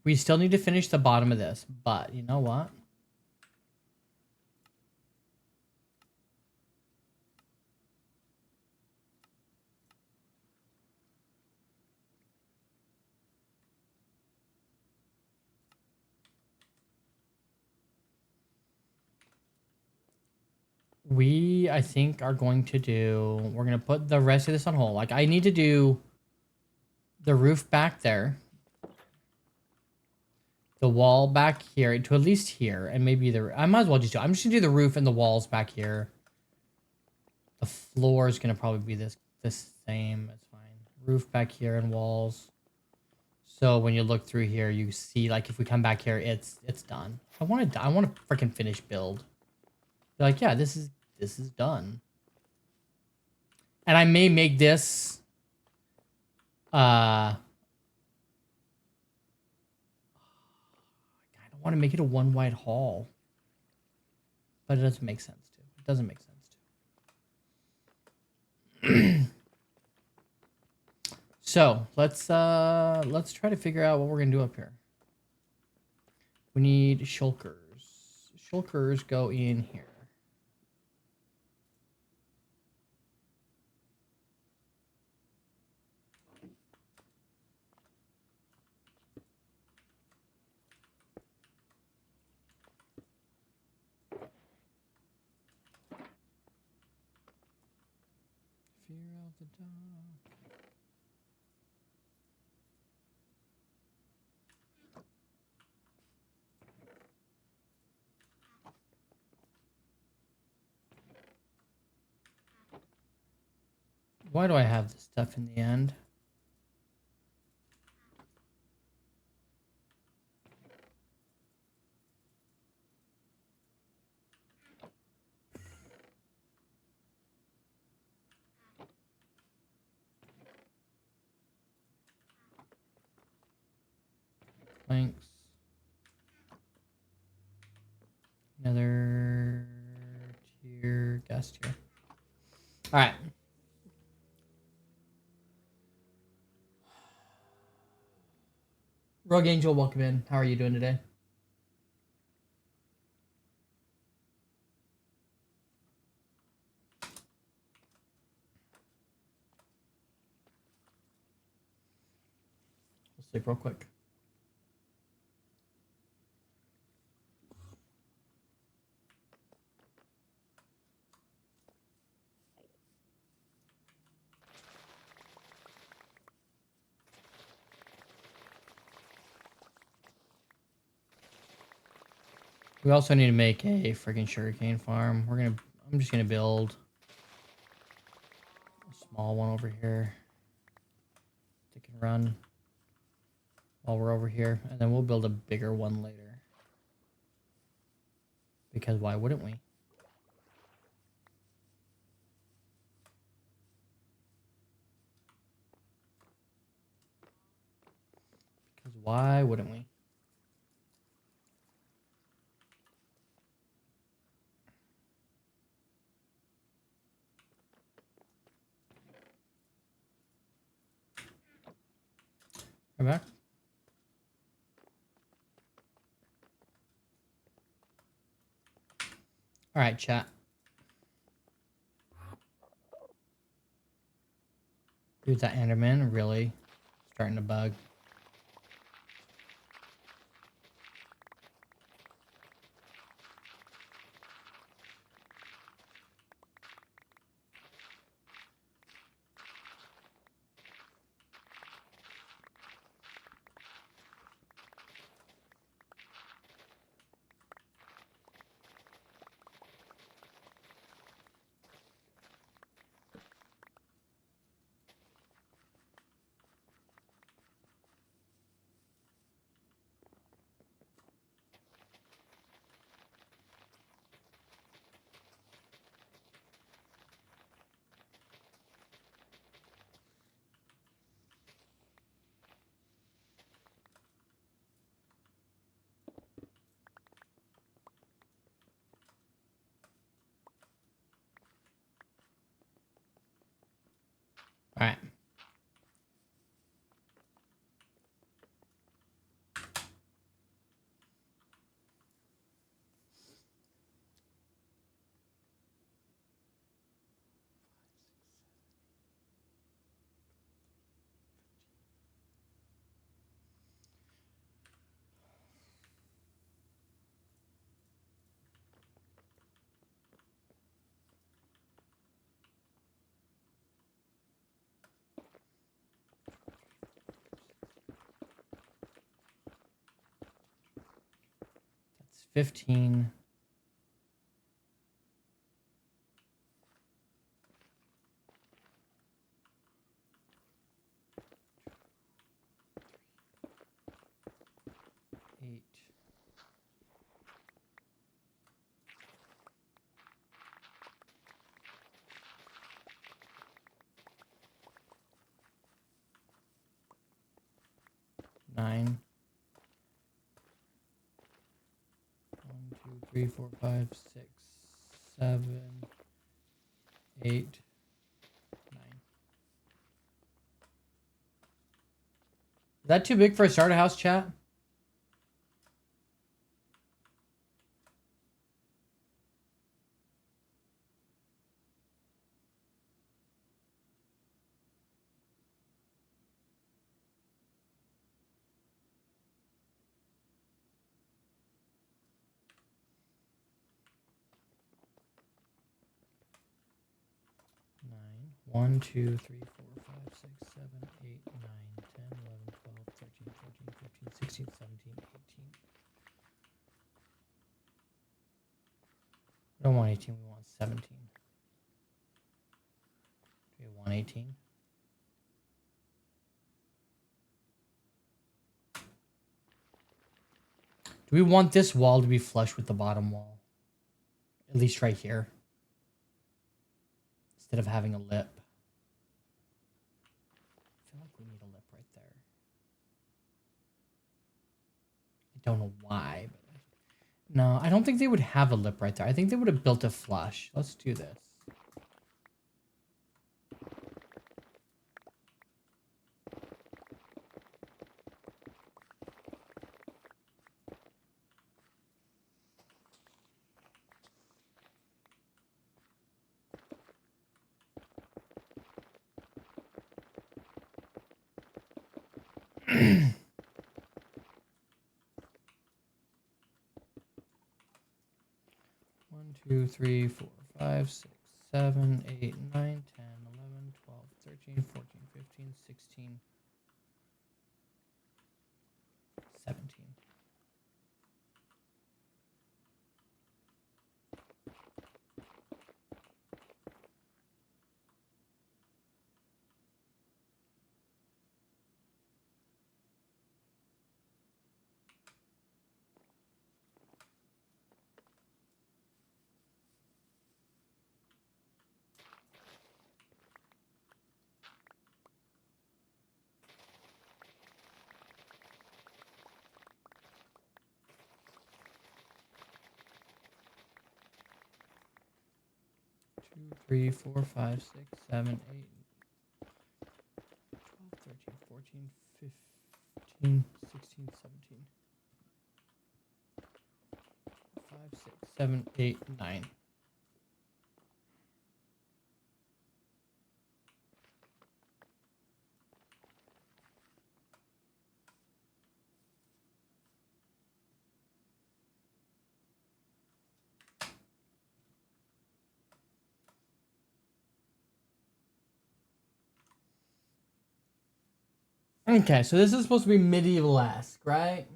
We still need to finish the bottom of this, but you know what? We, I think, are going to do... We're going to put the rest of this on hold. Like, I need to do the roof back there. The wall back here to at least here. And maybe the... I might as well just do... I'm just going to do the roof and the walls back here. The floor is going to probably be this same. That's fine. Roof back here and walls. So when you look through here, you see, like, if we come back here, it's done. I want to freaking finish build. Be like, yeah, this is done. And I may make this I don't want to make it a one wide hall. But it doesn't make sense to. It doesn't make sense to. So let's try to figure out what we're gonna do up here. We need shulkers. Shulkers go in here. Fear of the dark. Why do I have this stuff in the end? Planks. Another tier, gas tier. All right. Rogue Angel, welcome in. How are you doing today? We'll sleep real quick. We also need to make a freaking sugarcane farm. I'm just gonna build a small one over here. That can run while we're over here, and then we'll build a bigger one later. Because why wouldn't we? Because why wouldn't we? Come back. All right, chat. Dude, that Enderman really starting to bug. All right. That's 15. Eight. 9. 1, 2, 3, 4, 5, 6, 7, 8, 9. Is that too big for a starter house, chat? Nine. 1, 2, 3, 4, 5, 6, 7, 8, 9, 10, 11, 12, 13, 14, 15, 16, 17, 18. We don't want 18, we want 17. Do we want 18? Do we want this wall to be flush with the bottom wall? At least right here. Instead of having a lip. I feel like we need a lip right there. I don't know why, but no, I don't think they would have a lip right there. I think they would have built a flush. Let's do this. One, 2, 3, 4, 5, 6, 7, 8, 9, 10, 11, 12, 13, 14, 15, 16, 17. Two, 3, 4, 5, 6, 7, 8, 12, 13, 14, 15, 16, 17. 5, 6, 7, 8, 9. Okay, so this is supposed to be medieval-esque, right?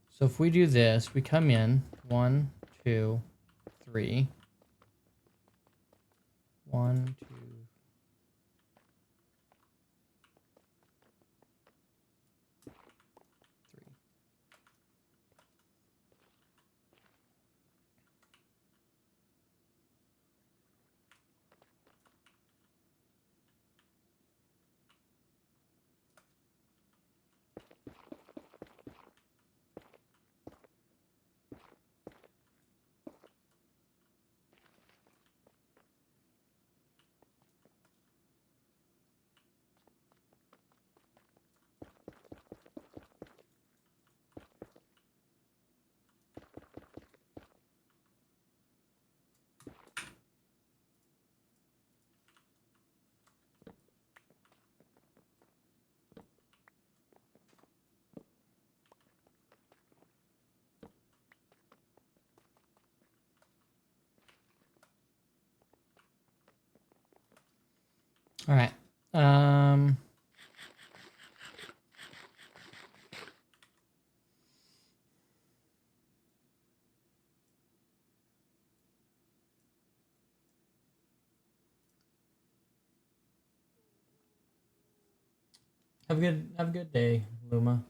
So if we do this, we come in 1, 2, 3. 1, 2, 3. All right. Have a good day, Luma.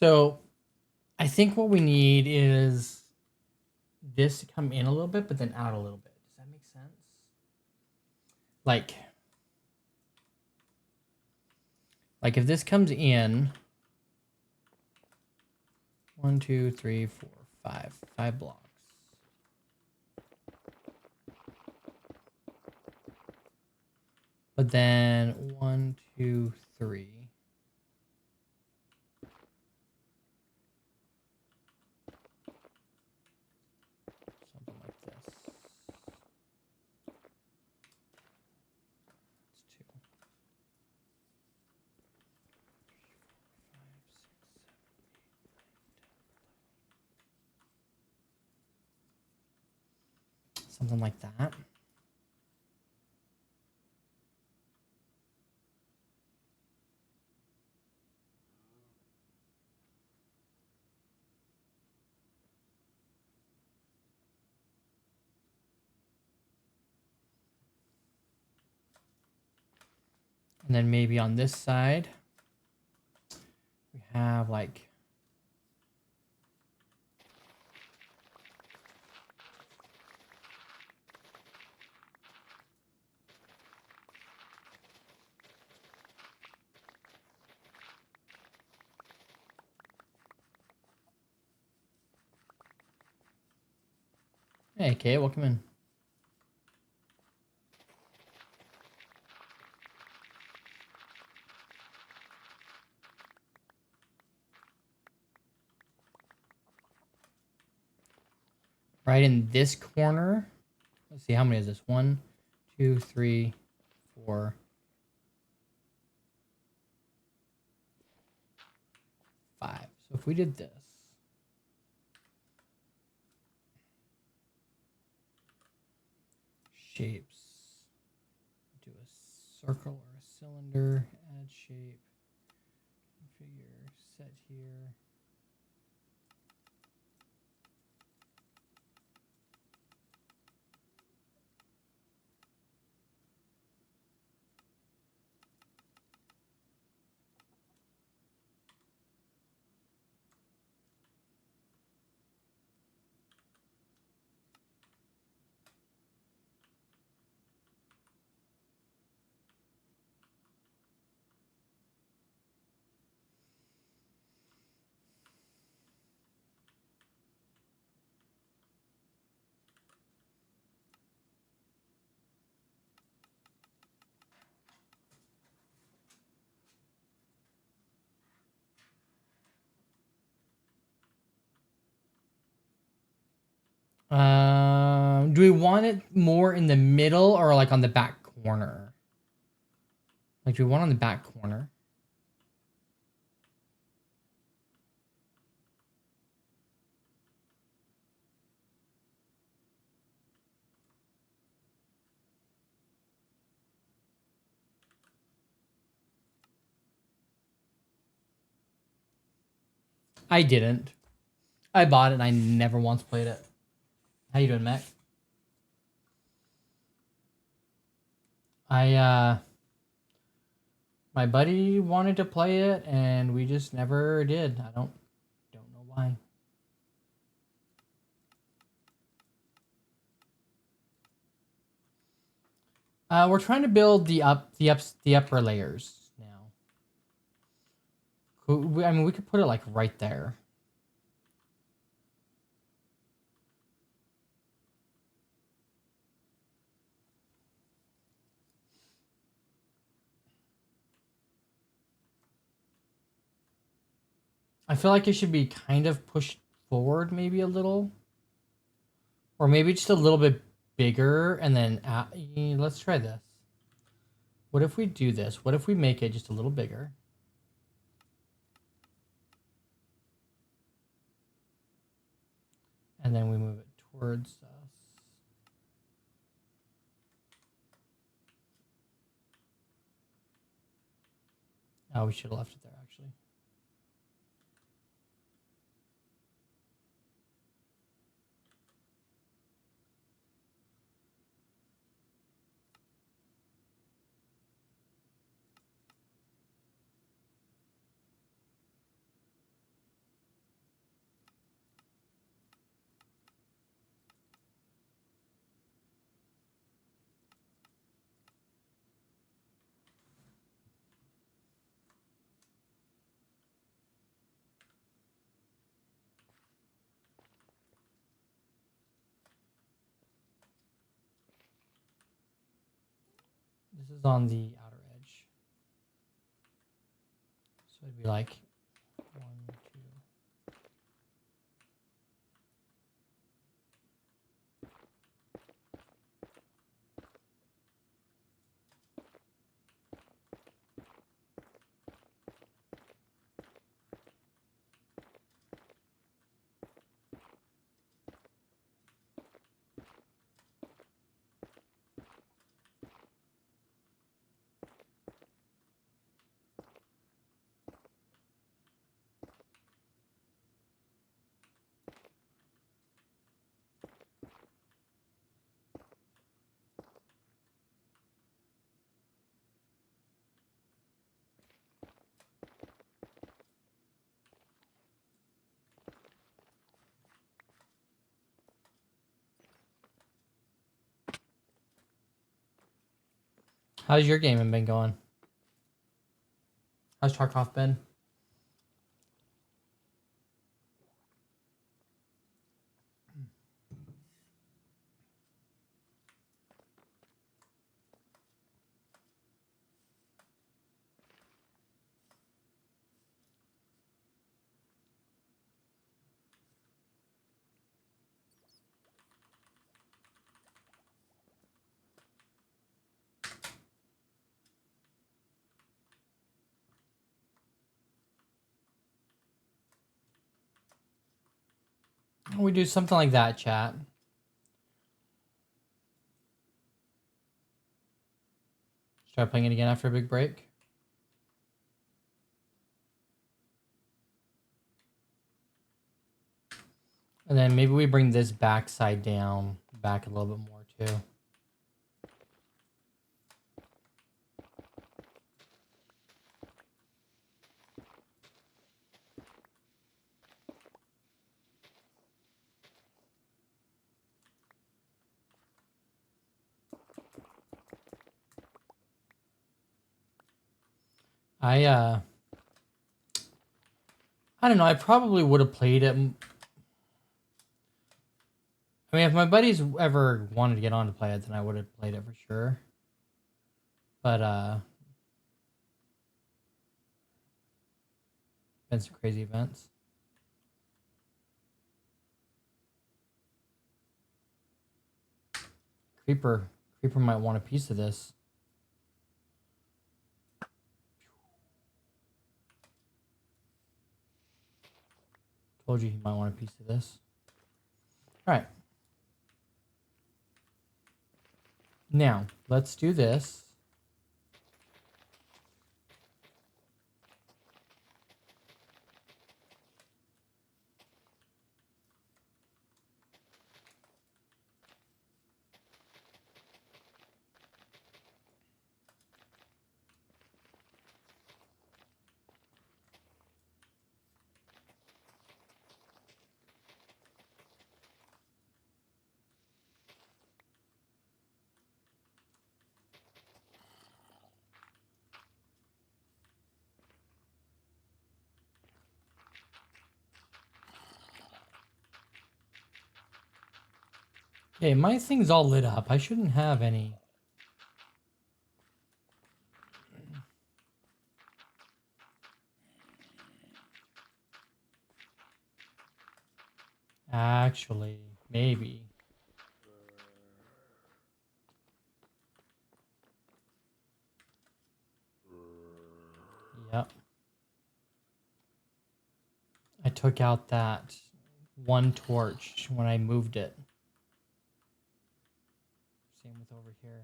So I think what we need is this to come in a little bit, but then out a little bit. Does that make sense? Like if this comes in 1, 2, 3, 4, 5 blocks. But then 1, 2, 3. Something like this. It's 2. 5, 6, 7, 8, 9, 10, 11. Something like that. And then maybe on this side, we have like hey, Kate, welcome in. Right in this corner. Let's see, how many is this? 1, 2, 3, 4, 5. So if we did this, shapes, do a circle or a cylinder, add shape, configure, set here. Do we want it more in the middle or like on the back corner? Like, do we want it on the back corner? I didn't. I bought it and I never once played it. How you doing, Mac? My buddy wanted to play it and we just never did. I don't know why. We're trying to build the upper layers now. I mean, we could put it like right there. I feel like it should be kind of pushed forward maybe a little. Or maybe just a little bit bigger and then let's try this. What if we do this? What if we make it just a little bigger? And then we move it towards us. Oh, we should have left it there actually. This is on the outer edge. So it'd be like 1, 2. How's your gaming been going? How's Tarkov been? We do something like that, chat. Start playing it again after a big break. And then maybe we bring this back side down back a little bit more too. I don't know. I probably would have played it. I mean, if my buddies ever wanted to get on to play it, then I would have played it for sure. But been some crazy events. Creeper might want a piece of this. Told you he might want a piece of this. All right. Now, let's do this. Okay, my thing's all lit up. I shouldn't have any. Actually, maybe. Yep. I took out that one torch when I moved it. Same with over here.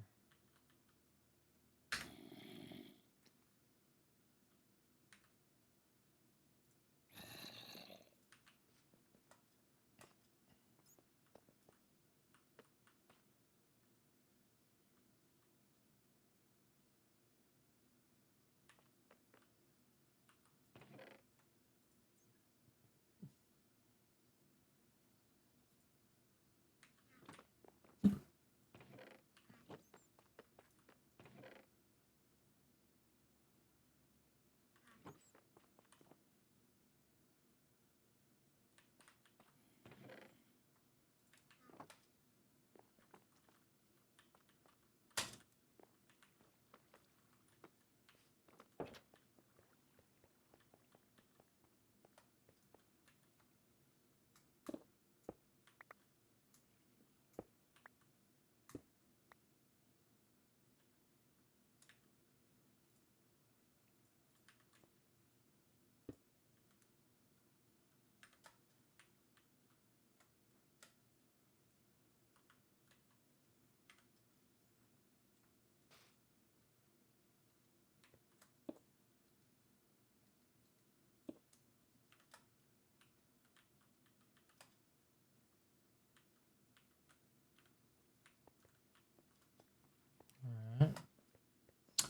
All right.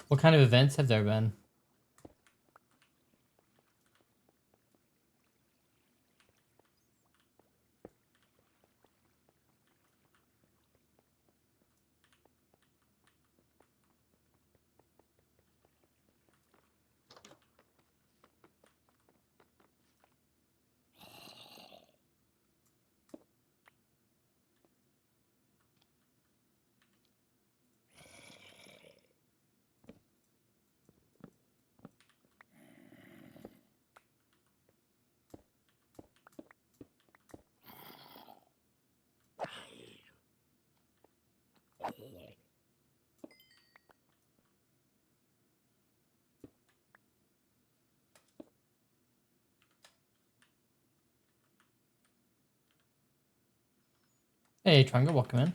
What kind of events have there been? Hey, Triangle, welcome in.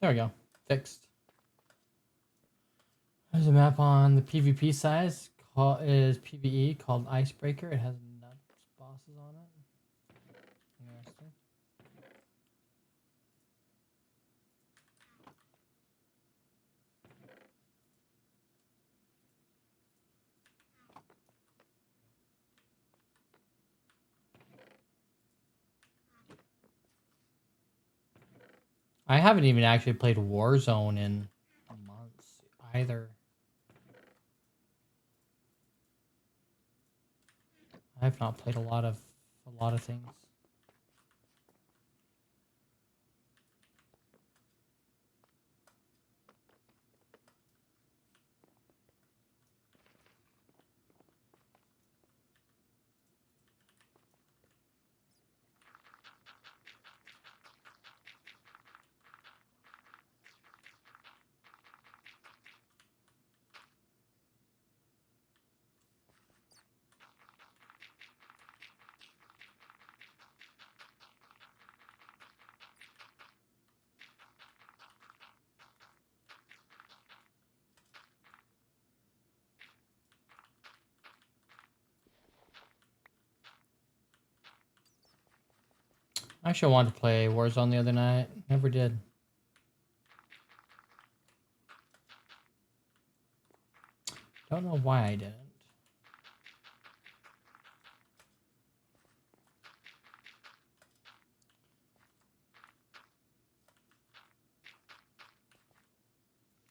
There we go. Fixed. There's a map on the PvP side. Is PvE called Icebreaker. It has nuts bosses on it. Interesting. I haven't even actually played Warzone in months either. I've not played a lot of things. I actually wanted to play Warzone the other night. Never did. Don't know why I didn't.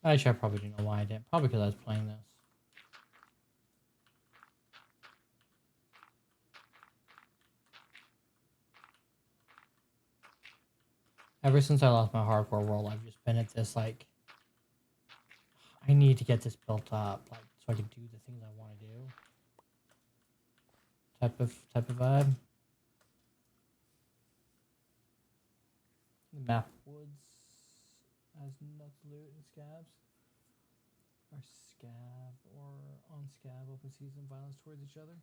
Actually, I probably do know why I didn't. Probably because I was playing this. Ever since I lost my hardcore world, I've just been at this like, I need to get this built up, like so I can do the things I want to do. Type of vibe. The map woods has nuts loot and scabs. Or scab or on scab open season violence towards each other.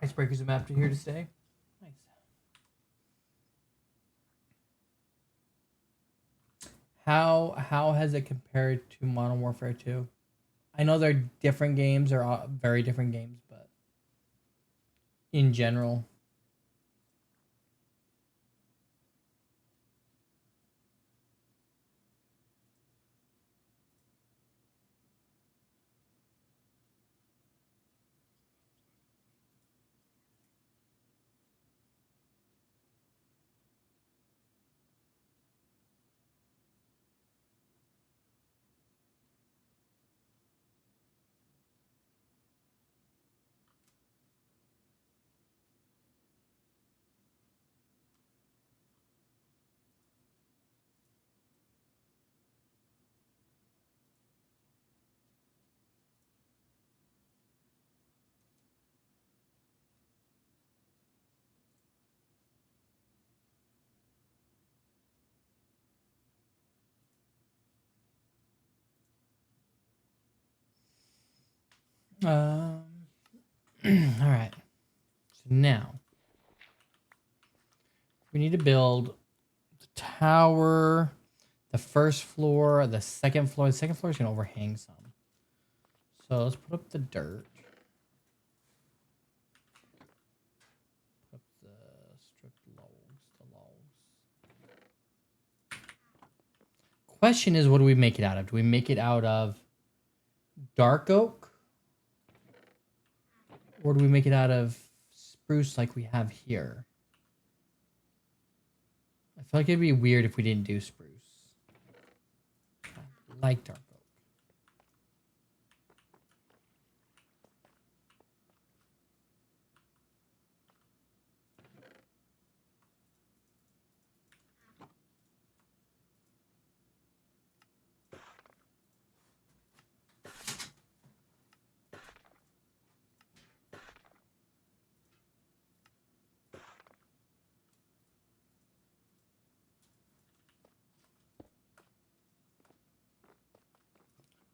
Icebreakers map to here to stay. Nice. How has it compared to Modern Warfare 2? I know they're different games, they're very different games, but in general. All right. So now we need to build the tower, the first floor, the second floor. The second floor is gonna overhang some. So let's put up the dirt. Put up the stripped logs. Question is, what do we make it out of? Do we make it out of dark oak? Or do we make it out of spruce like we have here? I feel like it'd be weird if we didn't do spruce. I like dark oak.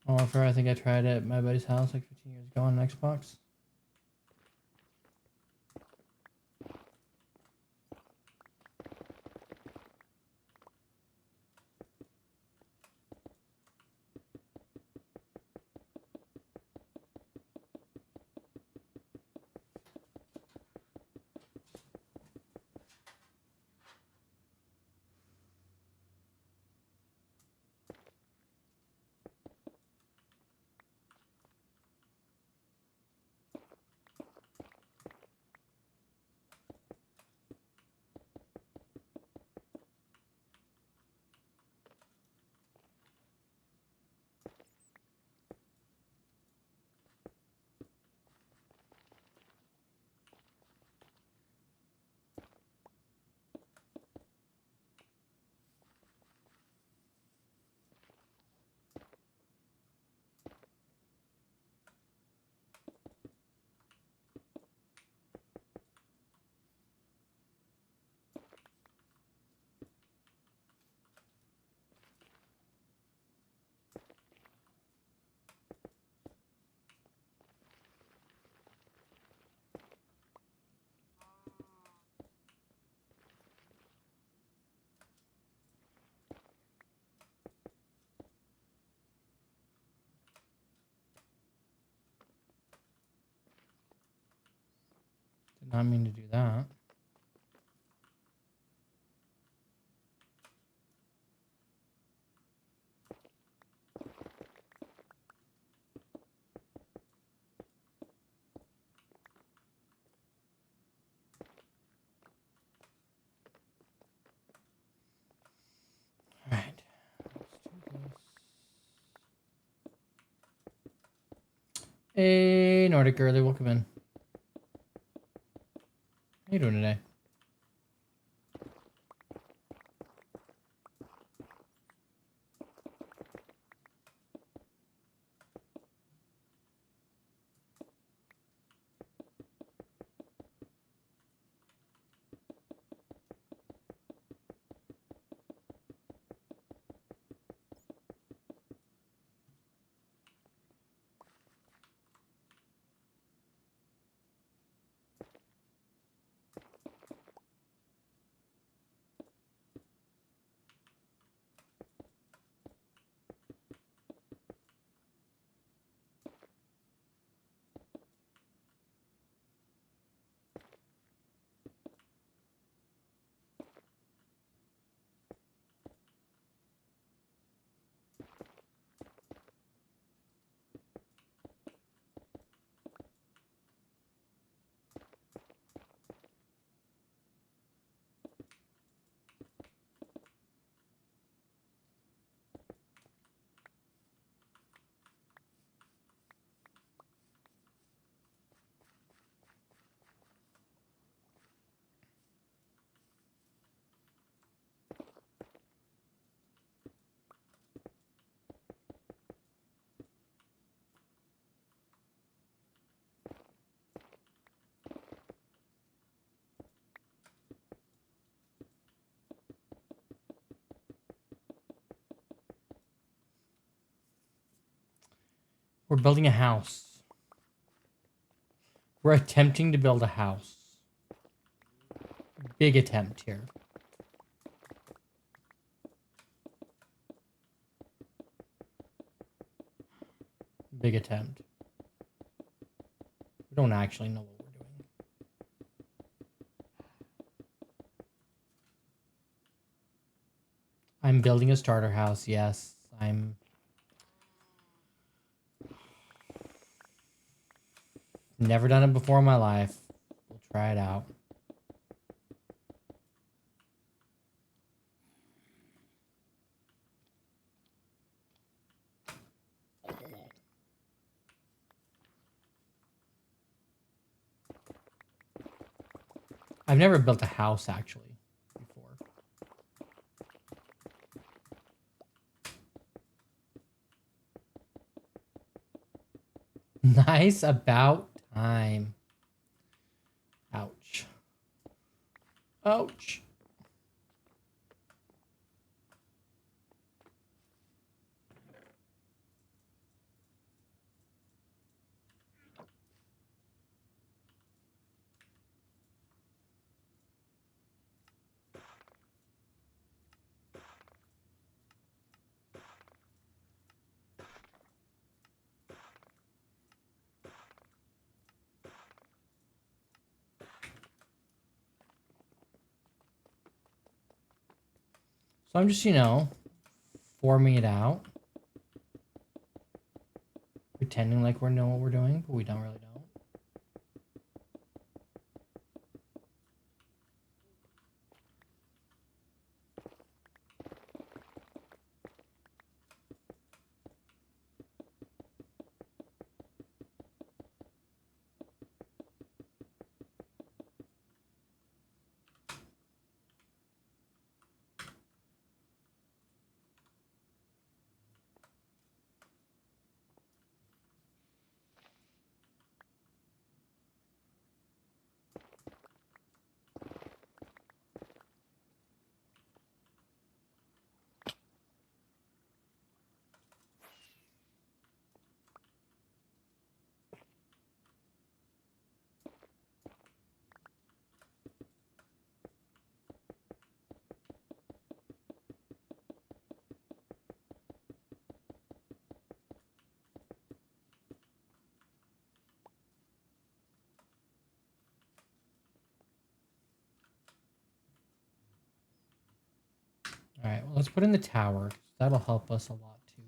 Warfare, I think I tried it at my buddy's house like 15 years ago on an Xbox. not mean to do that. All right. Let's do this. Hey, Nordic Girly, welcome in. How you doing today? We're building a house. We're attempting to build a house. Big attempt here. Big attempt. We don't actually know what we're doing. I'm building a starter house, yes. I'm... Never done it before in my life. We'll try it out. I've never built a house, actually, before. Nice, about time. Ouch. Ouch. So I'm just, you know, forming it out. Pretending like we know what we're doing, but we don't really know. Let's put in the tower. That'll help us a lot too.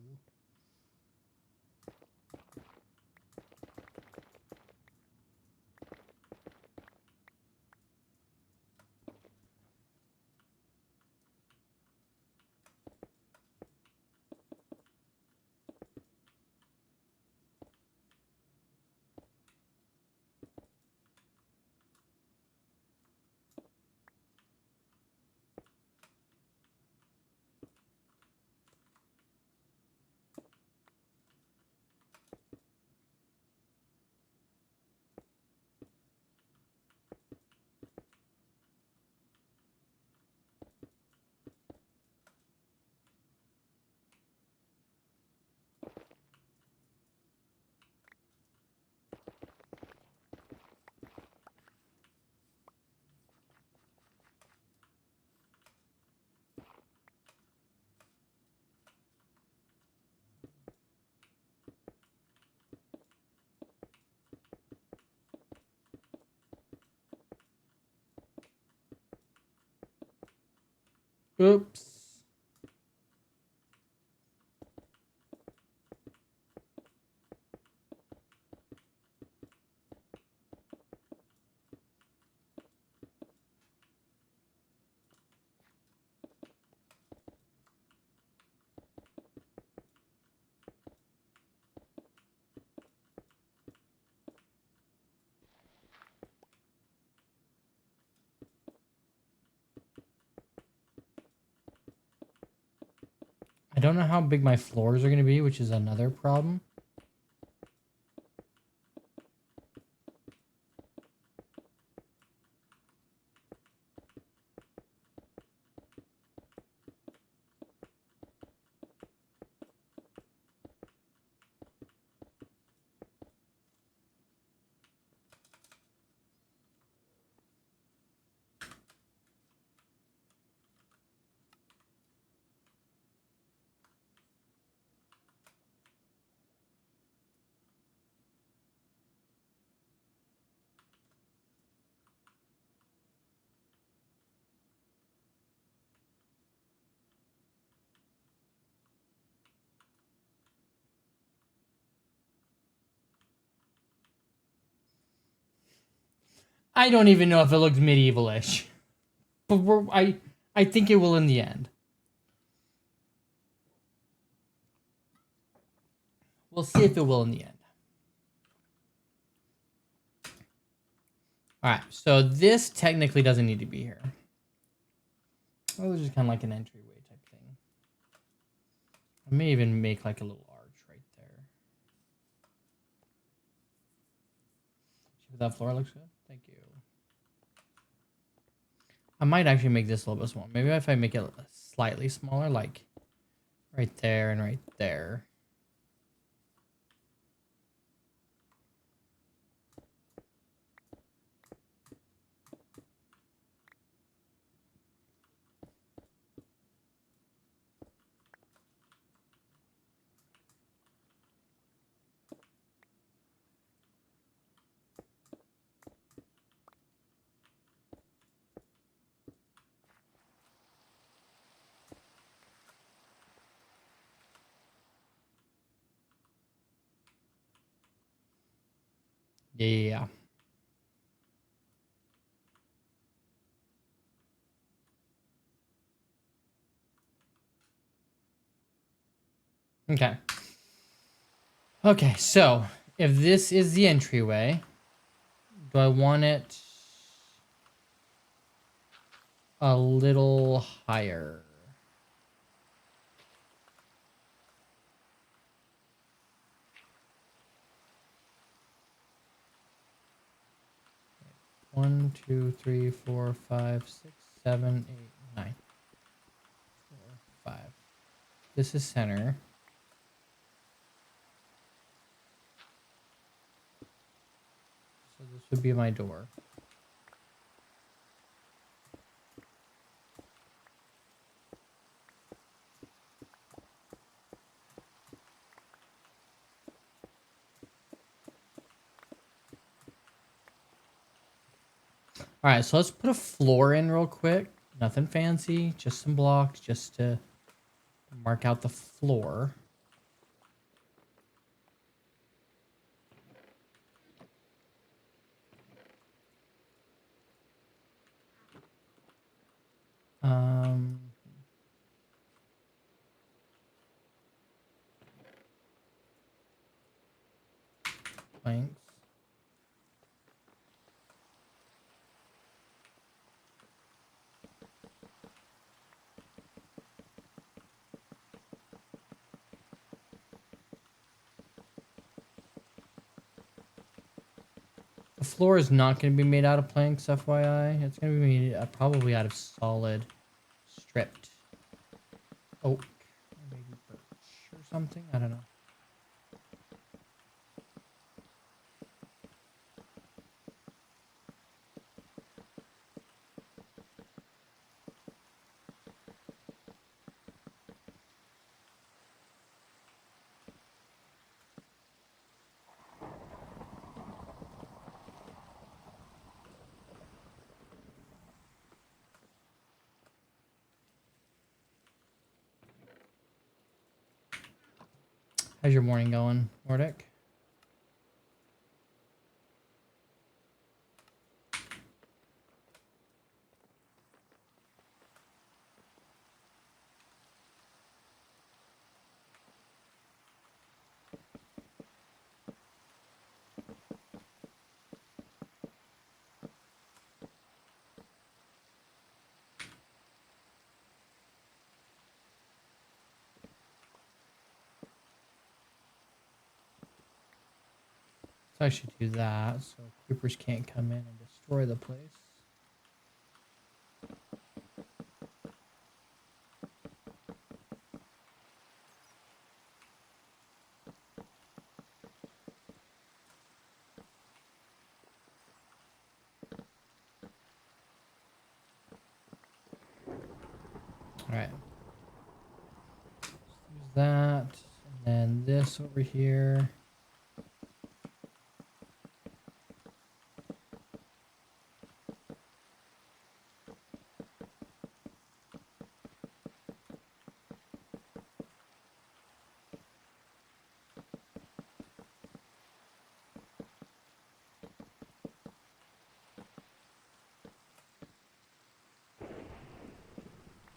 Oops. I don't know how big my floors are going to be, which is another problem. I don't even know if it looks medieval-ish, but I think it will in the end. We'll see if it will in the end. All right, so this technically doesn't need to be here. Oh, it's just kind of like an entryway type thing. I may even make like a little arch right there. See if that floor looks good. Thank you. I might actually make this a little bit smaller. Maybe if I make it slightly smaller, like right there and right there. Yeah. Okay. Okay, so if this is the entryway, do I want it a little higher? One, two, three, four, five, six, seven, 8, 9. 4, 5. This is center. So this would be my door. All right, so let's put a floor in real quick. Nothing fancy, just some blocks, just to Mark out the floor. Planks. The floor is not going to be made out of planks, FYI. It's going to be made probably out of solid stripped oak. Or maybe birch or something. I don't know. How's your morning going, Nordic? So I should do that so creepers can't come in and destroy the place. All right. Use that, and then this over here.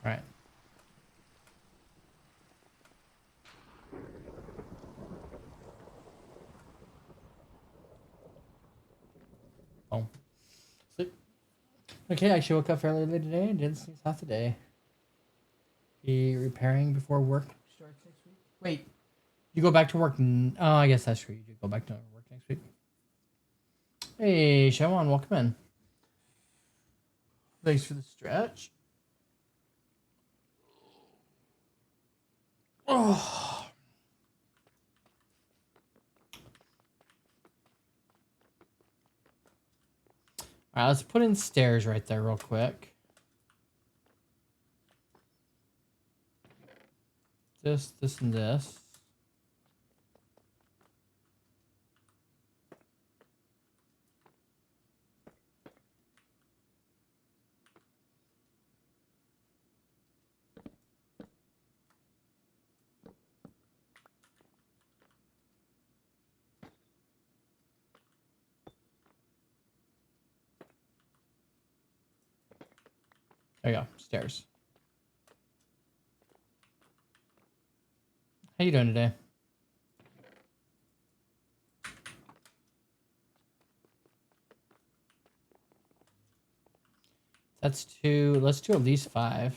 All right. Oh. Sleep. Okay, I actually woke up fairly late today and didn't sneeze half the day. Be repairing before work starts next week. Wait, you go back to work? Oh, I guess that's true. You do go back to work next week. Hey, Shawan, welcome in. Thanks for the stretch. Oh. All right, let's put in stairs right there real quick. This, and this. There you go, stairs. How you doing today? That's 2. Let's do at least 5.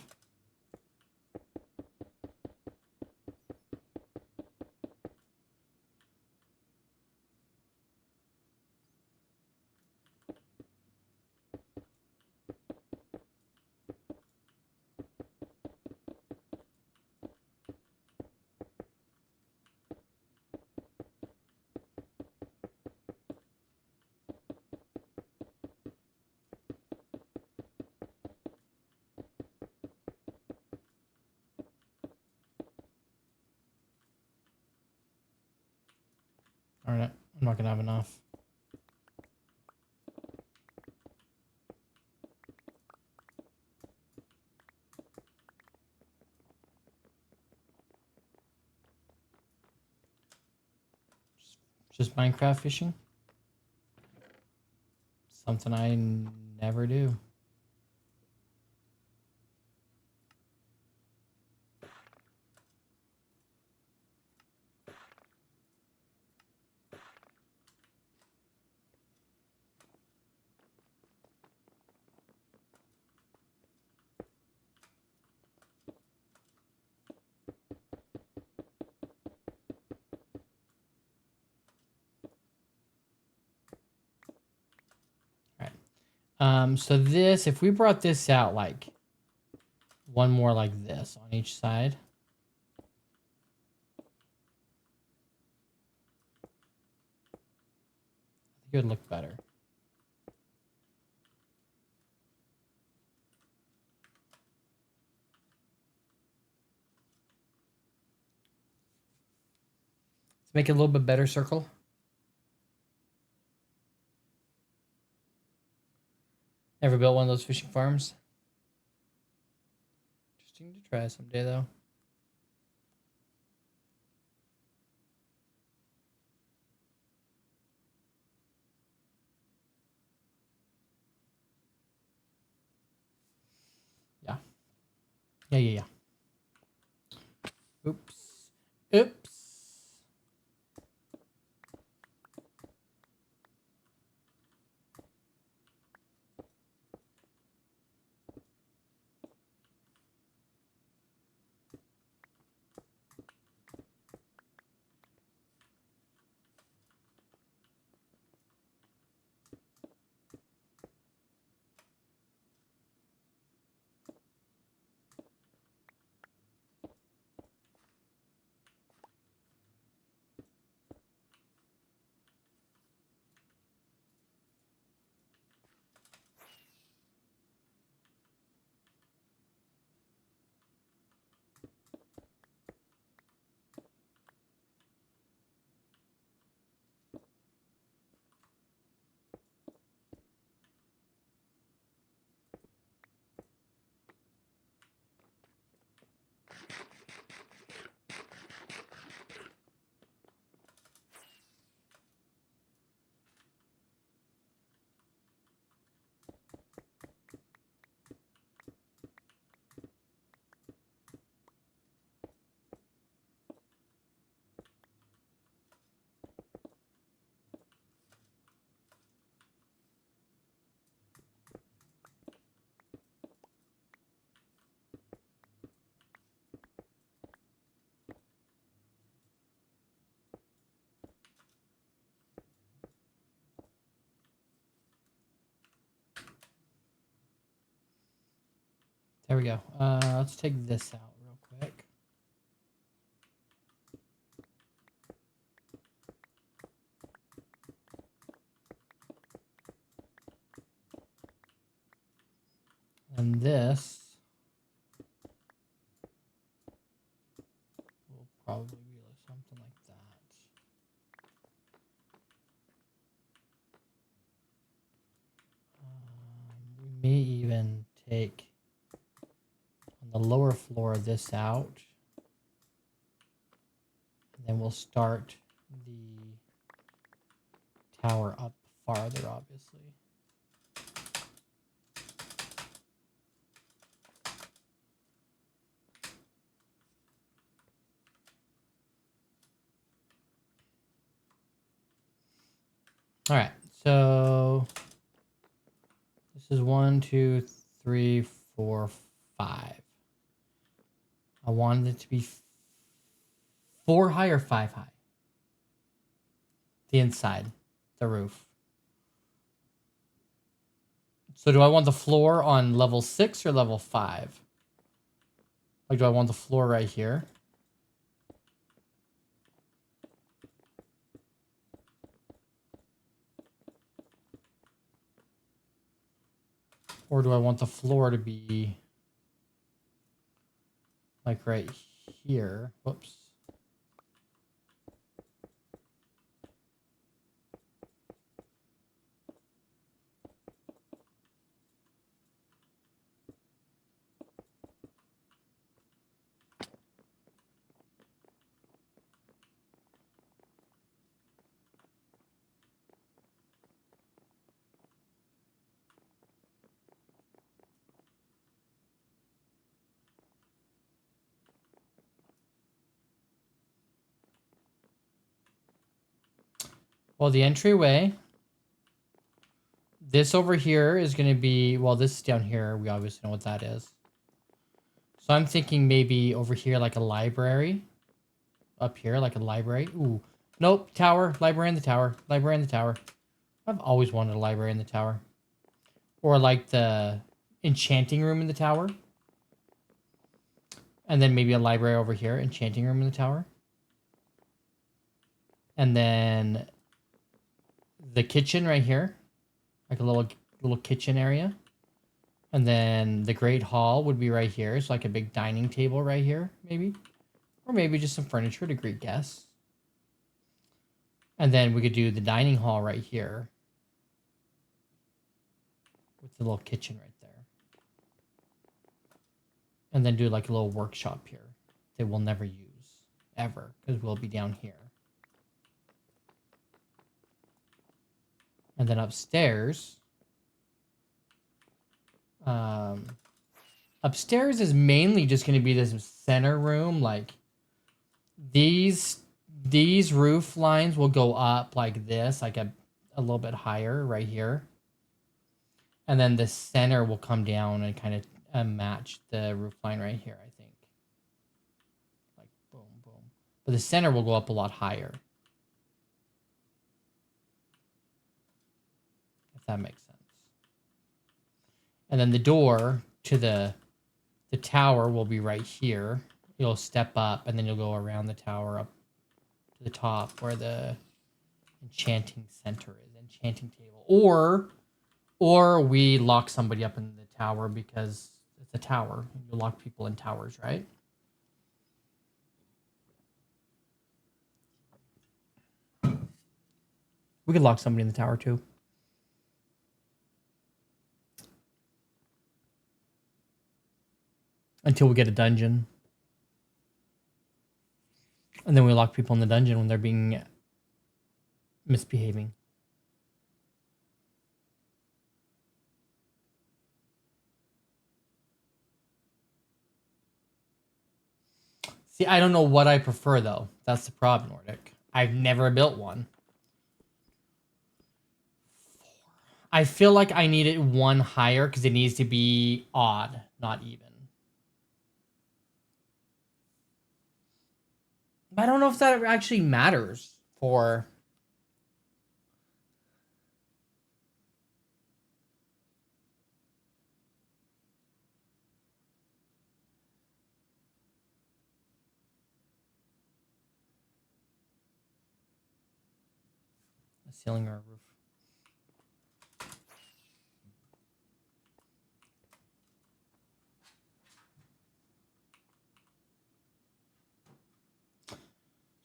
All right, I'm not gonna have enough. Just Minecraft fishing. Something I never do. So this, if we brought this out like one more like this on each side. I think it would look better. Let's make it a little bit better circle. Never built one of those fishing farms. Interesting to try someday, though. Yeah. Yeah. Oops. There we go. Let's take this out real quick. And this will probably be something like that. We may even take on the lower floor this out. And then we'll start the tower up farther, obviously. All right, so this is 1, 2, 3, 4, 5. I wanted it to be 4 high or 5 high. The inside, the roof. So do I want the floor on level 6 or level 5? Like, do I want the floor right here? Or do I want the floor to be like right here? Whoops. Well, the entryway. This over here is going to be, well, this down here, we obviously know what that is. So I'm thinking maybe over here, like a library. Up here, like a library. Ooh. Nope, tower. Library in the tower. Library in the tower. I've always wanted a library in the tower. Or like the enchanting room in the tower. And then maybe a library over here. Enchanting room in the tower. And then the kitchen right here. Like a little kitchen area. And then the great hall would be right here. It's like a big dining table right here, maybe. Or maybe just some furniture to greet guests. And then we could do the dining hall right here. With the little kitchen right there. And then do like a little workshop here. That we'll never use. Ever. Because we'll be down here. And then upstairs. Upstairs is mainly just going to be this center room. Like these roof lines will go up like this, like a little bit higher right here. And then the center will come down and kind of match the roof line right here, I think. Like boom, boom. But the center will go up a lot higher. If that makes sense. And then the door to the tower will be right here. You'll step up and then you'll go around the tower up to the top where the enchanting center is, enchanting table. Or we lock somebody up in the tower because it's a tower. You lock people in towers, right? We could lock somebody in the tower too. Until we get a dungeon. And then we lock people in the dungeon when they're being misbehaving. See, I don't know what I prefer though. That's the problem, Nordic. I've never built one. I feel like I need it one higher because it needs to be odd, not even. But I don't know if that actually matters for... a ceiling or a roof.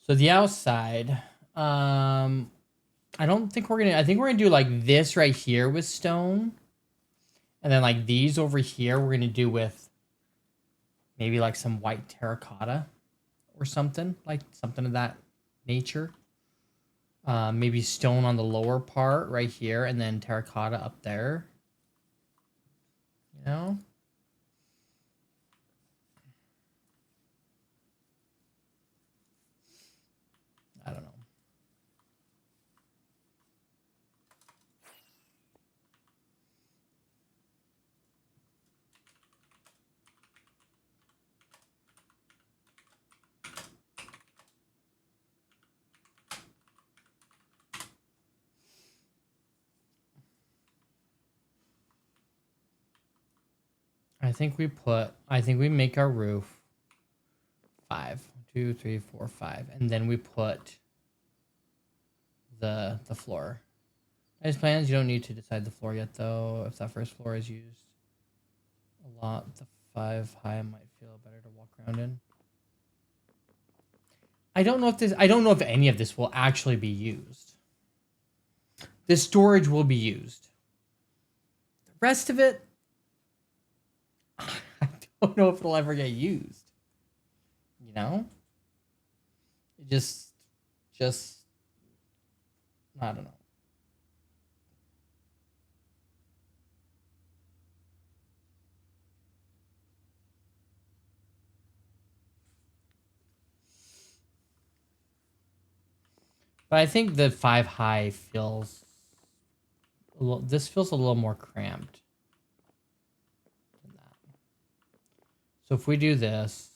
So the outside, I don't think we're gonna, I think we're gonna do like this right here with stone. And then like these over here, we're gonna do with maybe like some white terracotta or something, like something of that nature. Maybe stone on the lower part right here and then terracotta up there. You know? I don't know. I think we make our roof 5. 2, 3, 4, 5. And then we put the floor. Nice plans. You don't need to decide the floor yet, though. If that first floor is used a lot, the 5 high might feel better to walk around in. I don't know if any of this will actually be used. The storage will be used. The rest of it, I don't know if it'll ever get used. You know? Just, I don't know. But I think the 5 high feels a little, this feels a little more cramped than that. So if we do this,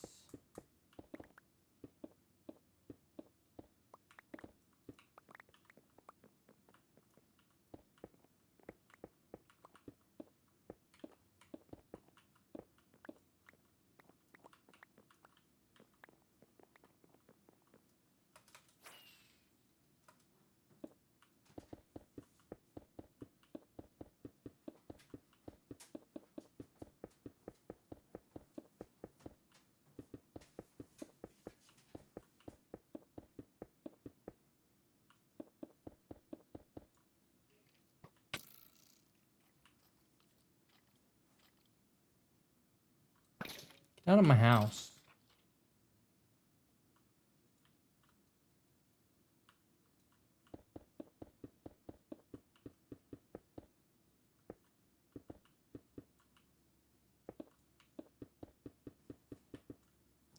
get out of my house.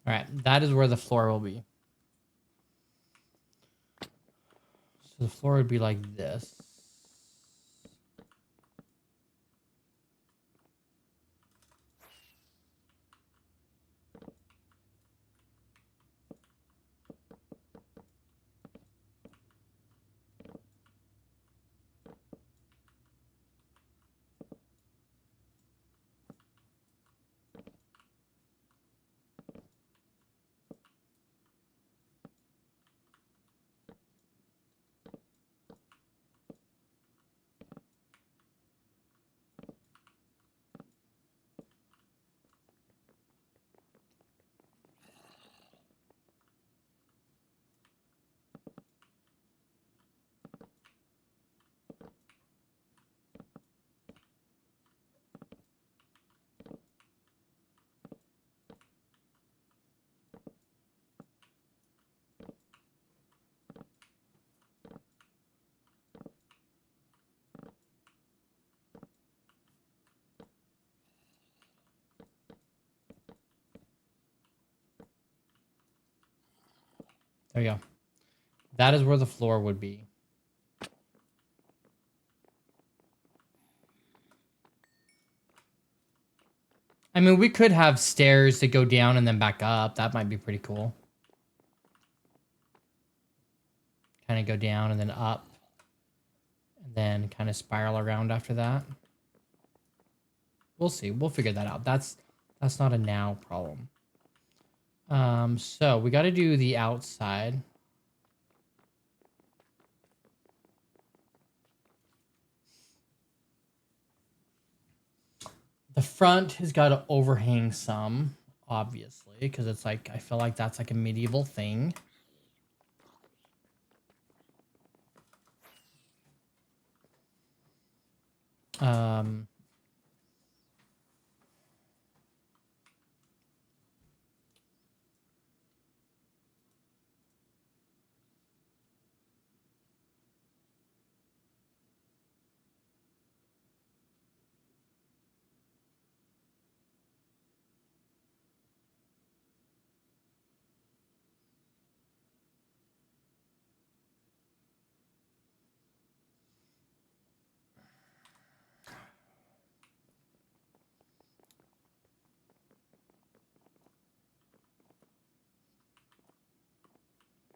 All right, that is where the floor will be. So the floor would be like this. There you go. That is where the floor would be. I mean, we could have stairs that go down and then back up. That might be pretty cool. Kind of go down and then up. And then kind of spiral around after that. We'll see. We'll figure that out. That's not a now problem. So we got to do the outside. The front has got to overhang some, obviously, because it's like, I feel like that's like a medieval thing.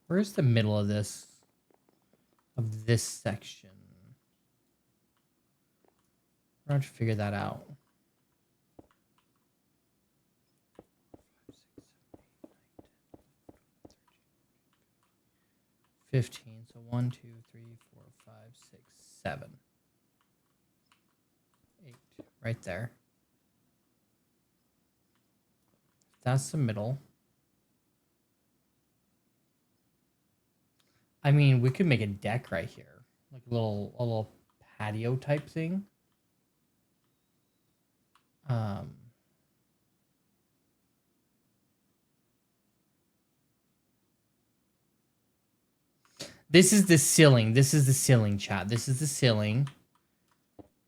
Where's the middle of this section? We're going to have to figure that out. 15. So 1, 2, 3, 4, 5, 6, 7, 8. Right there. That's the middle. I mean, we could make a deck right here, like a little patio type thing. This is the ceiling. This is the ceiling, chat. This is the ceiling.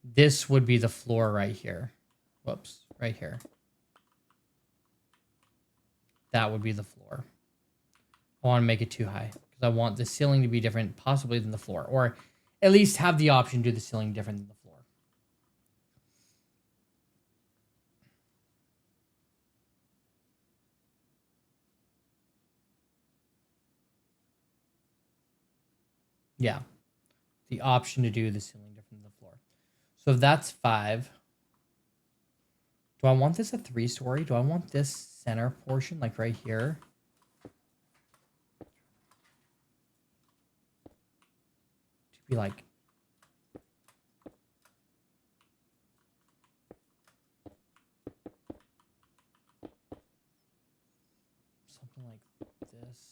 This would be the floor right here. Whoops, right here. That would be the floor. I want to make it too high because because I want the ceiling to be different, possibly than the floor, or at least have the option to do the ceiling different than the floor. Yeah, the option to do the ceiling different than the floor. So that's 5. Do I want this a 3-story? Do I want this center portion, like right here, to be like something like this?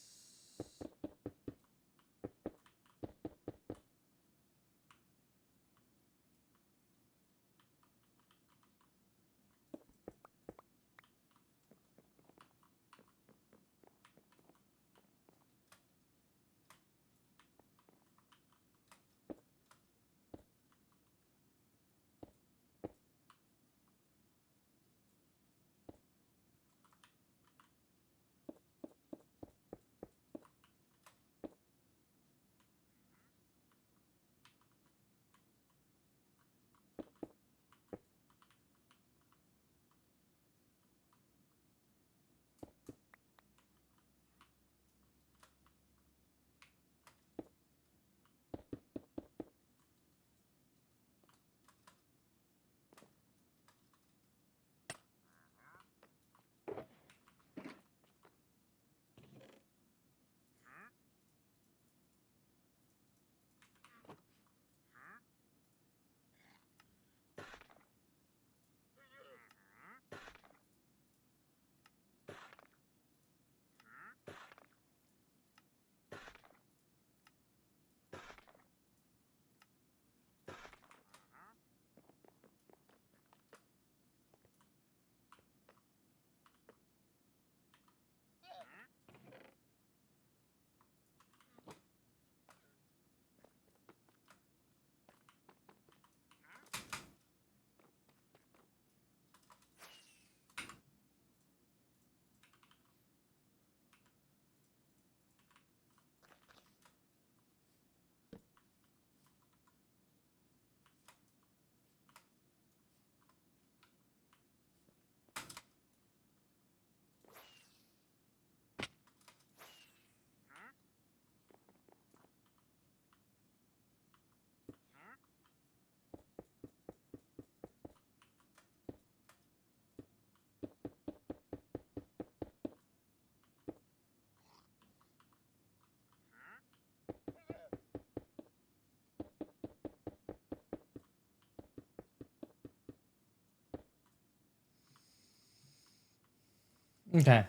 Okay.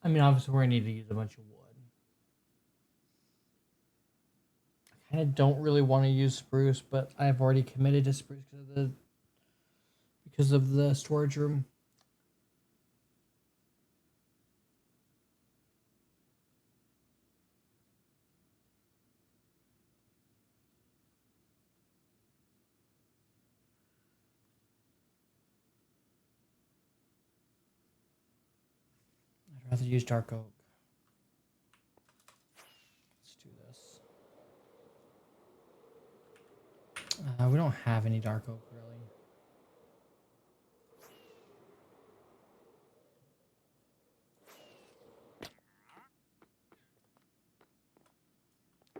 I mean, obviously, we're gonna need to use a bunch of wood. I kind of don't really want to use spruce, but I've already committed to spruce because of the storage room. I'd rather use dark oak. Let's do this. We don't have any dark oak, really.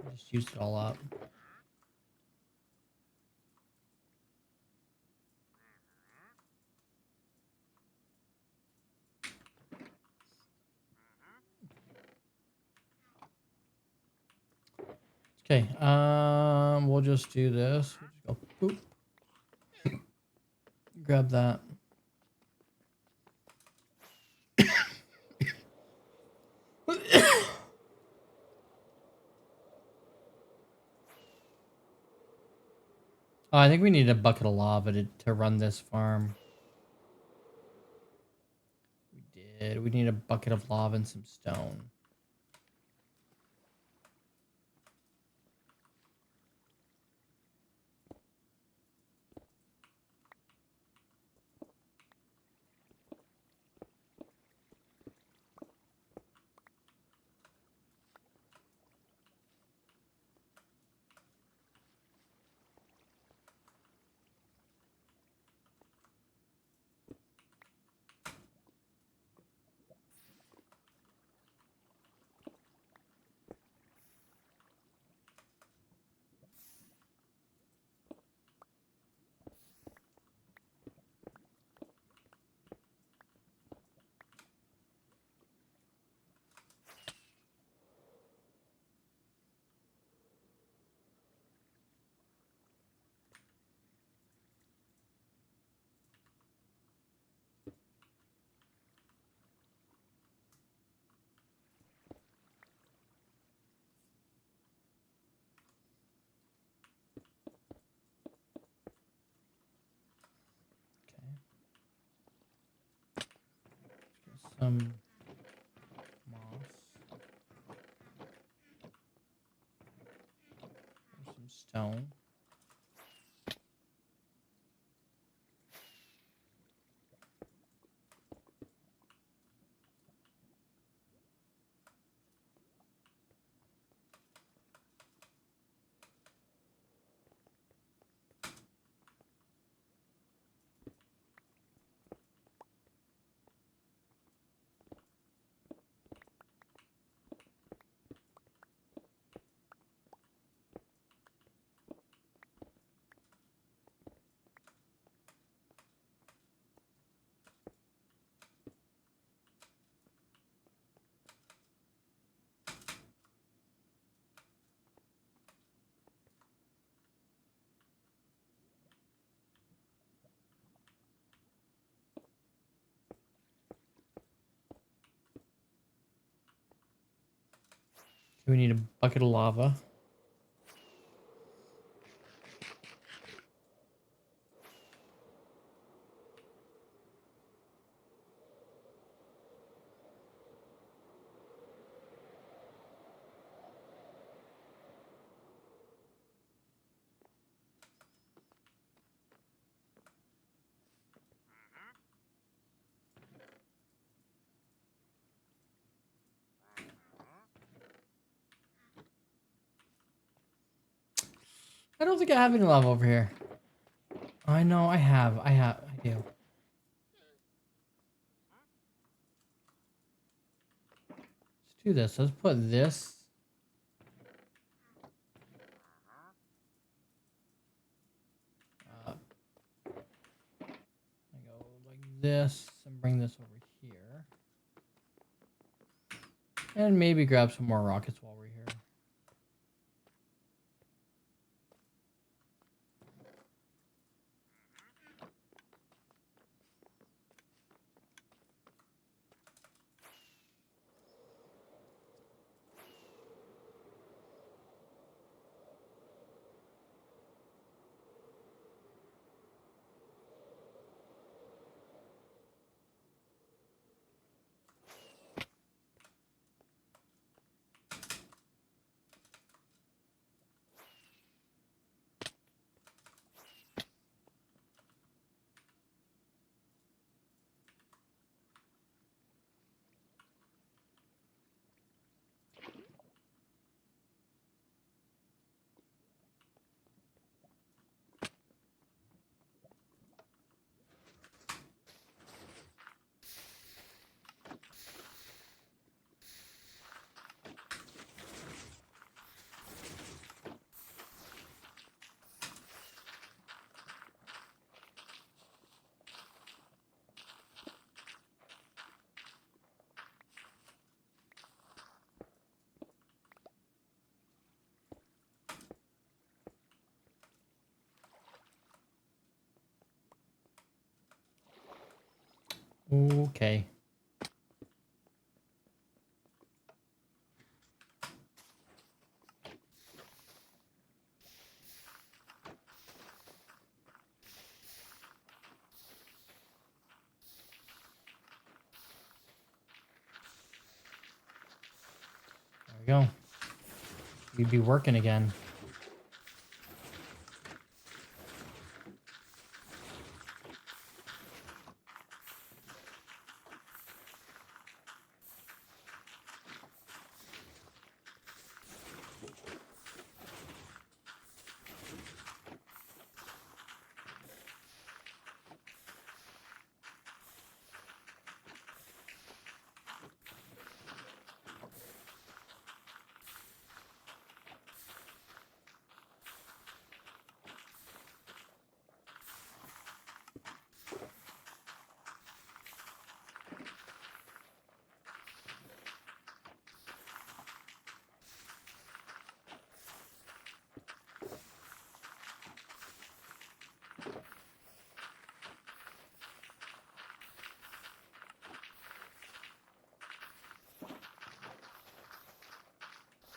I just used it all up. Okay, we'll just do this. We'll just go boop. Grab that. Oh, I think we need a bucket of lava to run this farm. We did. We need a bucket of lava and some stone. some moss. Some stone. We need a bucket of lava. I don't think I have any lava over here. I know I have. I do. Let's do this. Let's put this. I go like this and bring this over here. And maybe grab some more rockets while we're here. Okay. There we go. We'd be working again.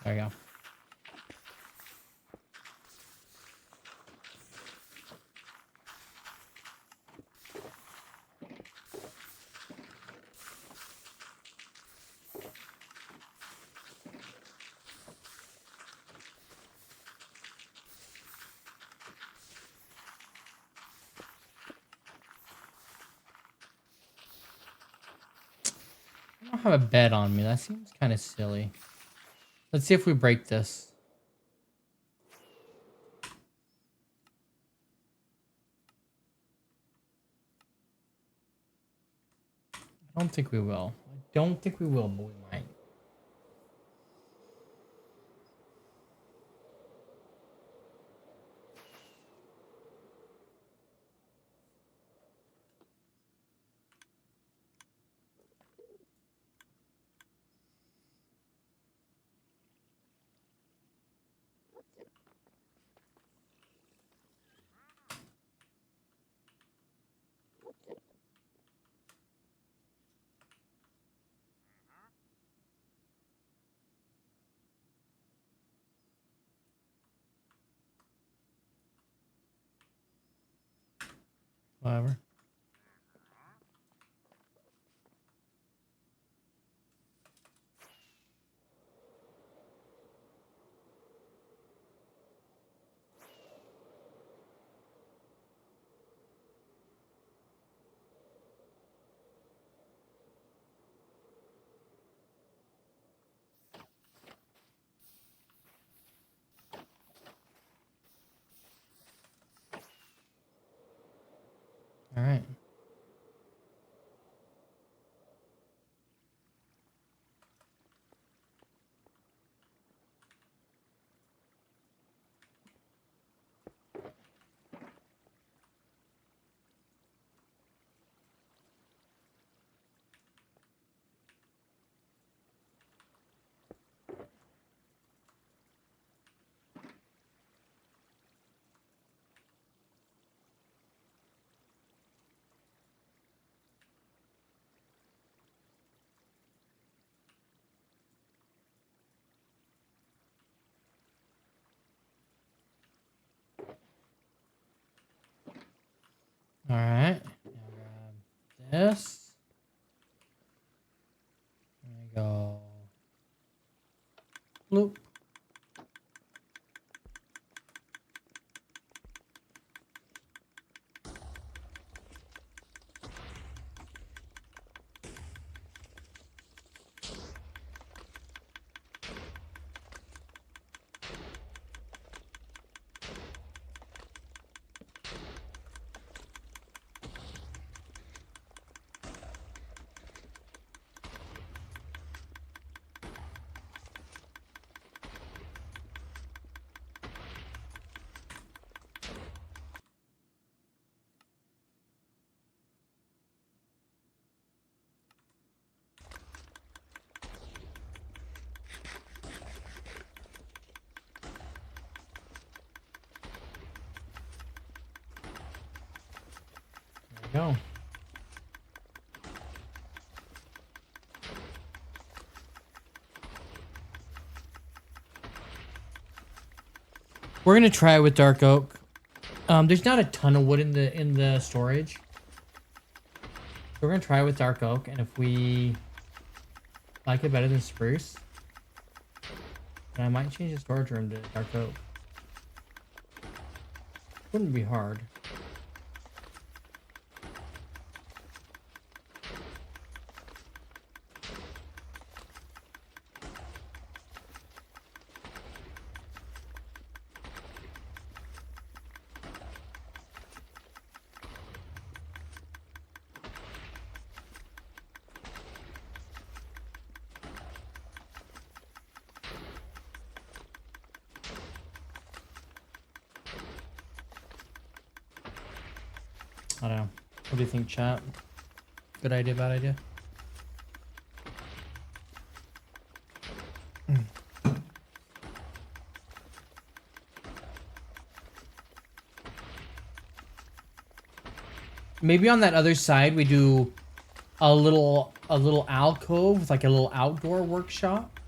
There we go. have a bed on me. That seems kind of silly. Let's see if we break this. I don't think we will. I don't think we will, but we might. Whatever. All right. All right. Now grab this. There we go. Loop. There we go. We're gonna try it with dark oak. There's not a ton of wood in the storage. So we're gonna try it with dark oak, and if we like it better than spruce, then I might change the storage room to dark oak. Wouldn't be hard. I don't know. What do you think, chat? Good idea, bad idea? Maybe on that other side we do a little alcove with like a little outdoor workshop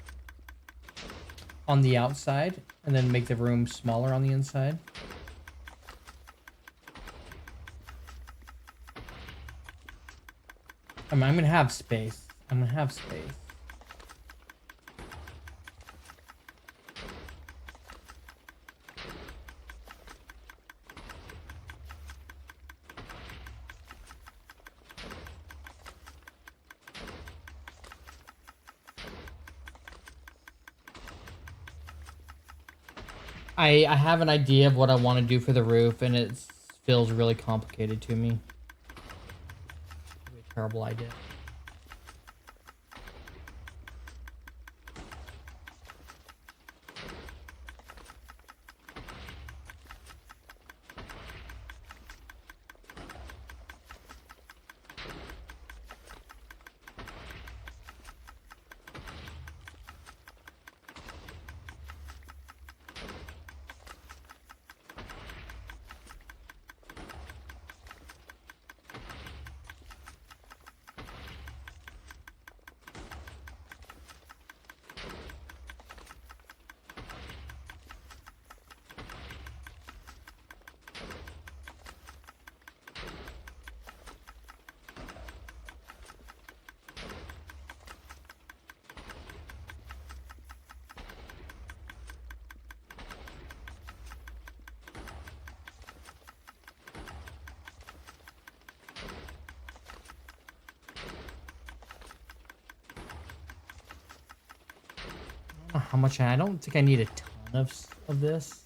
on the outside, and then make the room smaller on the inside. I mean, I'm gonna have space. I'm gonna have space. I have an idea of what I want to do for the roof, and it feels really complicated to me. Maybe a terrible idea. I don't know how much I don't think I need a ton of this.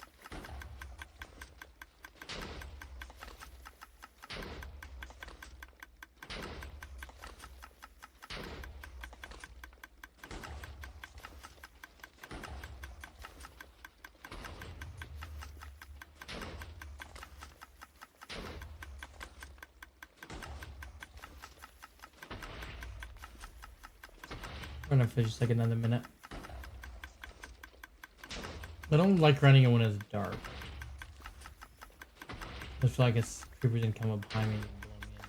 I'm gonna finish like another minute. I don't like running it when it's dark. I feel like it's creepers gonna come up behind me and blow me up.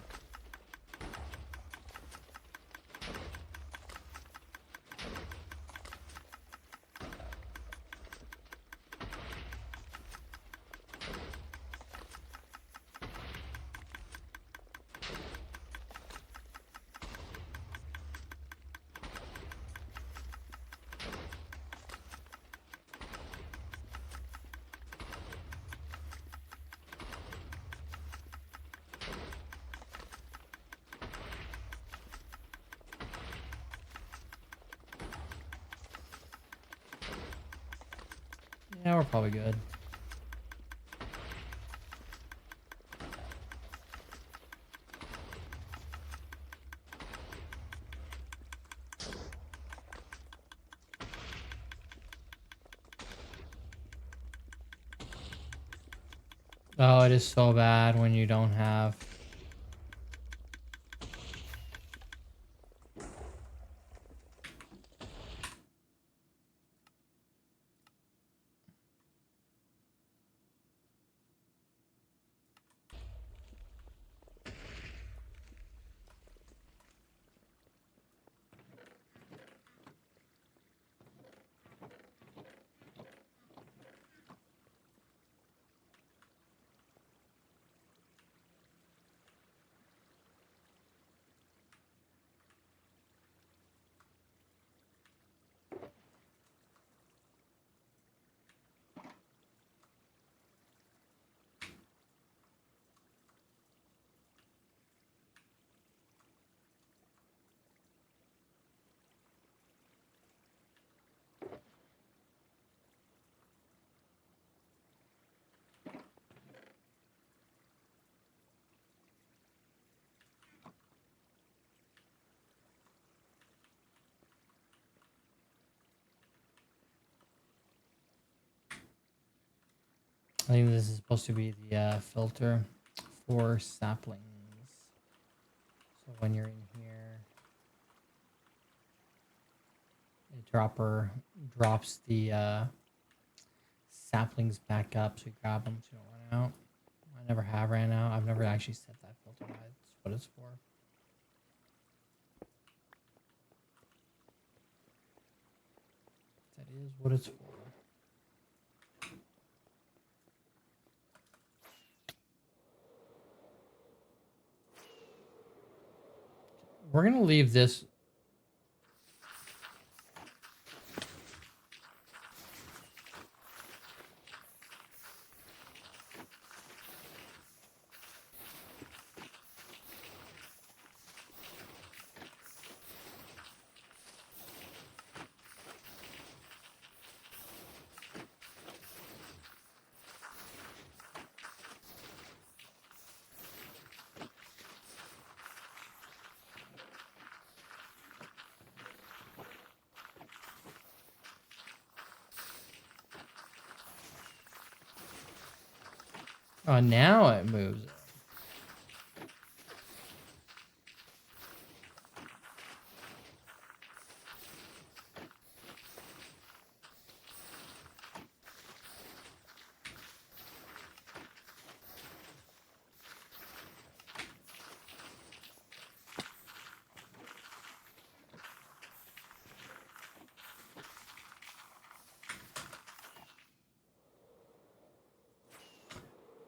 Yeah, we're probably good. Oh, it is so bad when you don't have. I think this is supposed to be the filter for saplings. So when you're in here, the dropper drops the saplings back up, so you grab them so you don't run out. I never have ran out. I've never actually set that filter. That's what it's for. That is what it's for. We're gonna leave this. Oh, now it moves.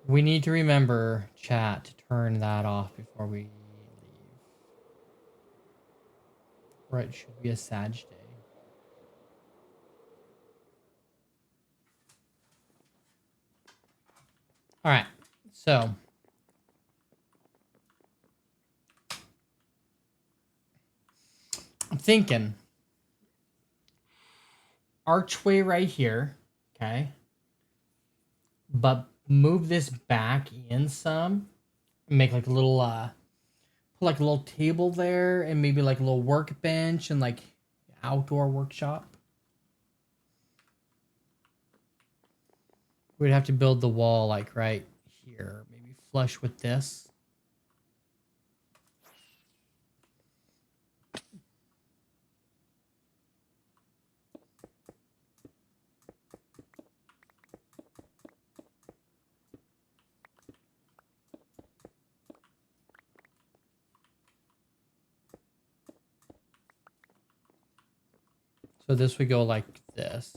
We need to remember, chat, to turn that off before we leave. Or it should be a Sag day. All right, so I'm thinking archway right here, okay? But move this back in some, make like a little put like a little table there and maybe like a little workbench and like outdoor workshop. We'd have to build the wall like right here, maybe flush with this. So this would go like this.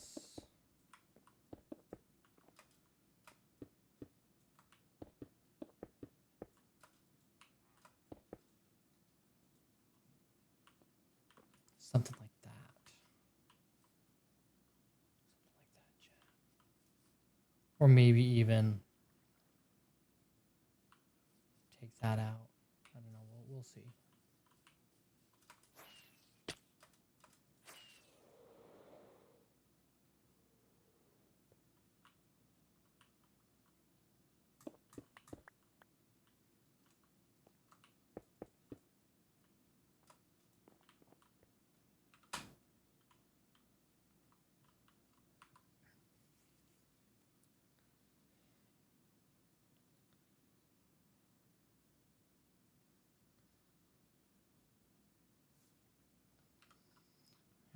Something like that. Or maybe even take that out. I don't know. We'll see.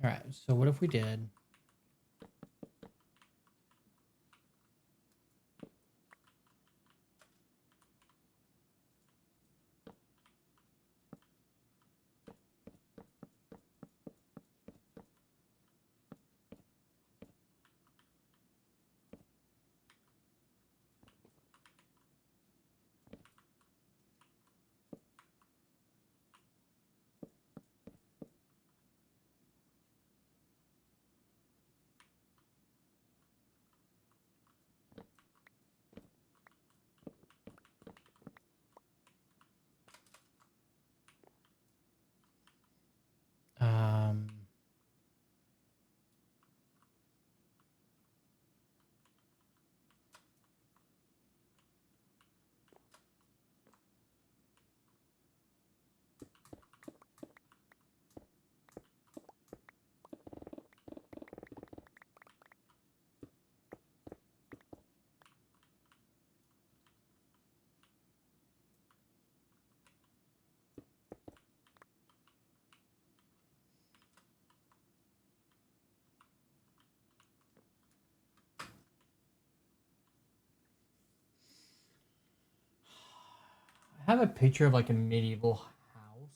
All right. So what if we did? Um, I have a picture of like a medieval house.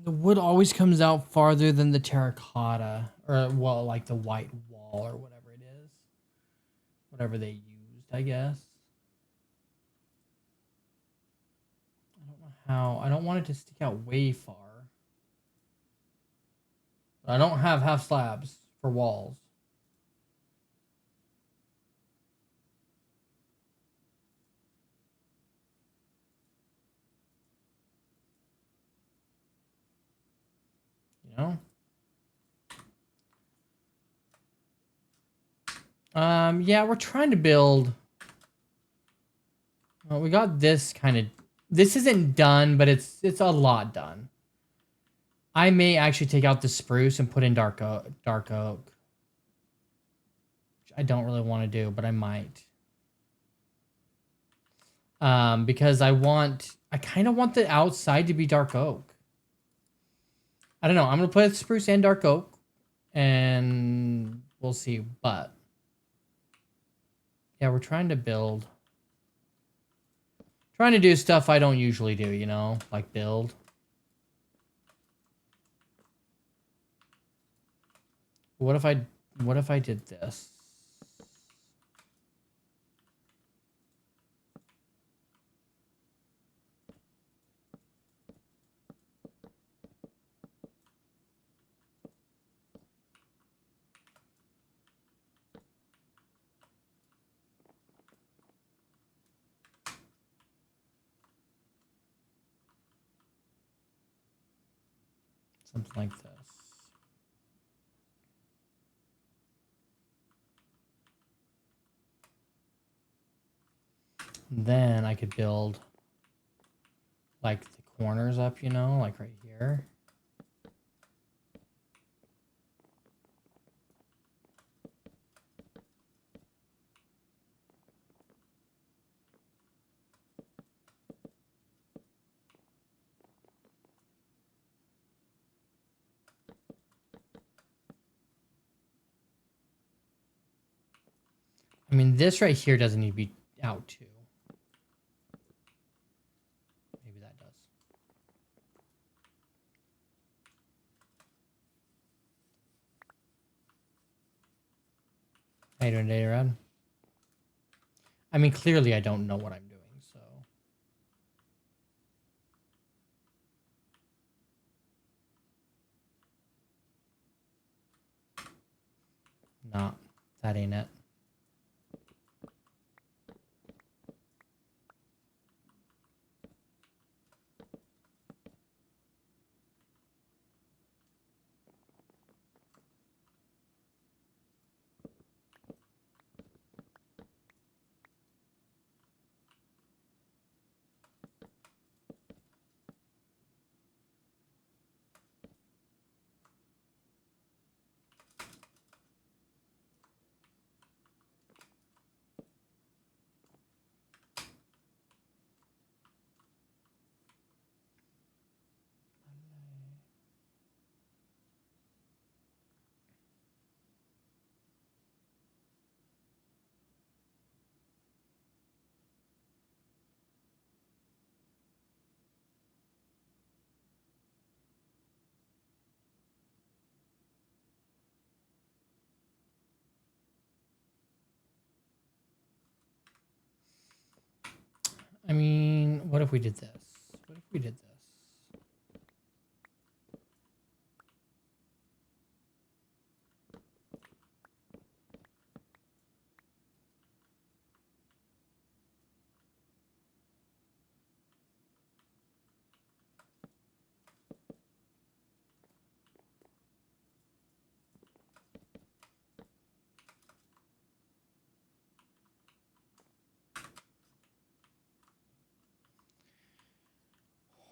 The wood always comes out farther than the terracotta, or well, like the white wall or whatever it is. Whatever they used, I guess. I don't know how. I don't want it to stick out way far. I don't have half slabs for walls. You know? Yeah, we're trying to build. Well, we got this kind of. This isn't done, but it's a lot done. I may actually take out the spruce and put in dark oak. Which I don't really want to do, but I might. Because I kind of want the outside to be dark oak. I don't know. I'm going to put spruce and dark oak. And we'll see. But yeah, we're trying to build. Trying to do stuff I don't usually do, you know? Like build. What if I did this? Something like this. Then I could build like the corners up, you know, like right here. I mean, this right here doesn't need to be out too. Maybe that does. How you doing today, Rod? I mean, clearly I don't know what I'm doing, so. Nah, that ain't it. I mean, what if we did this? What if we did this?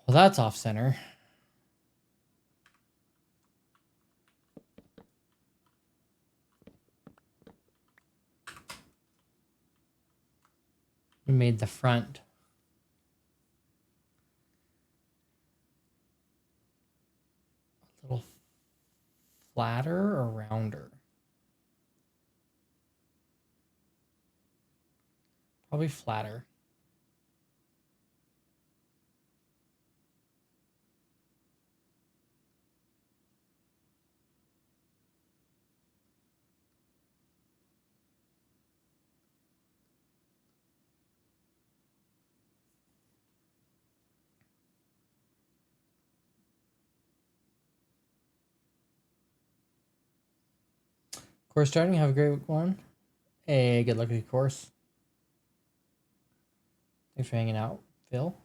Well, that's off center. We made the front a little flatter or rounder. Probably flatter. Course starting, have a great one. Hey, good luck with your course. Thanks for hanging out, Phil.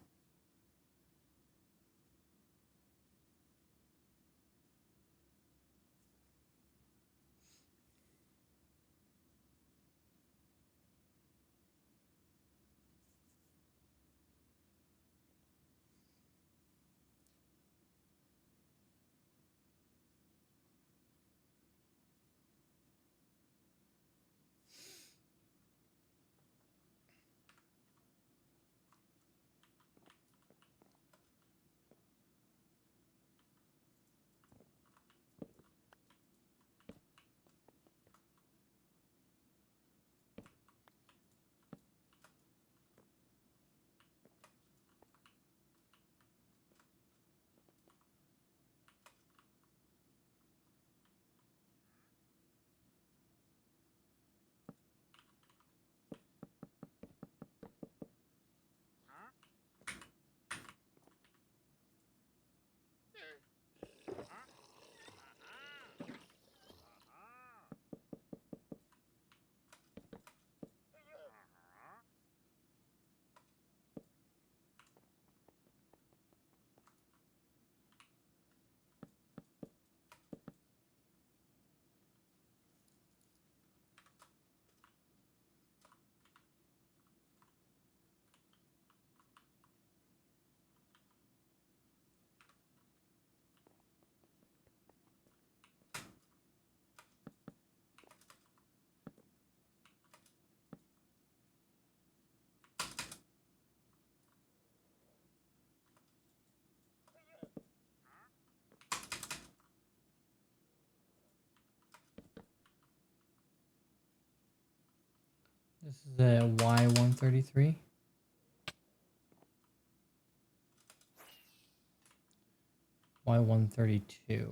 This is a Y133. Y132.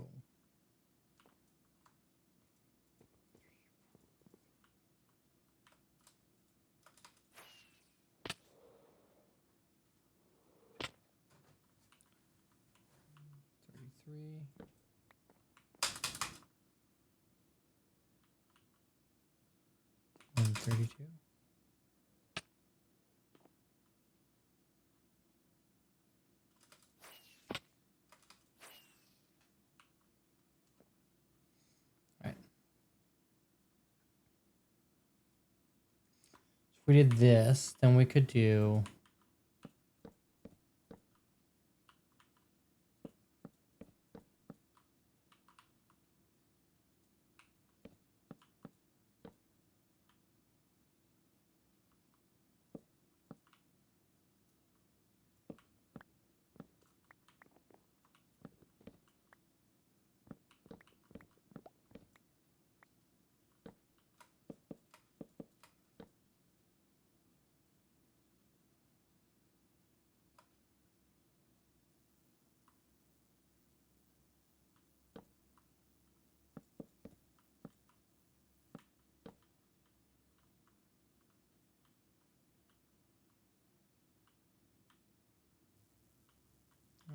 $132. Right. So if we did this, then we could do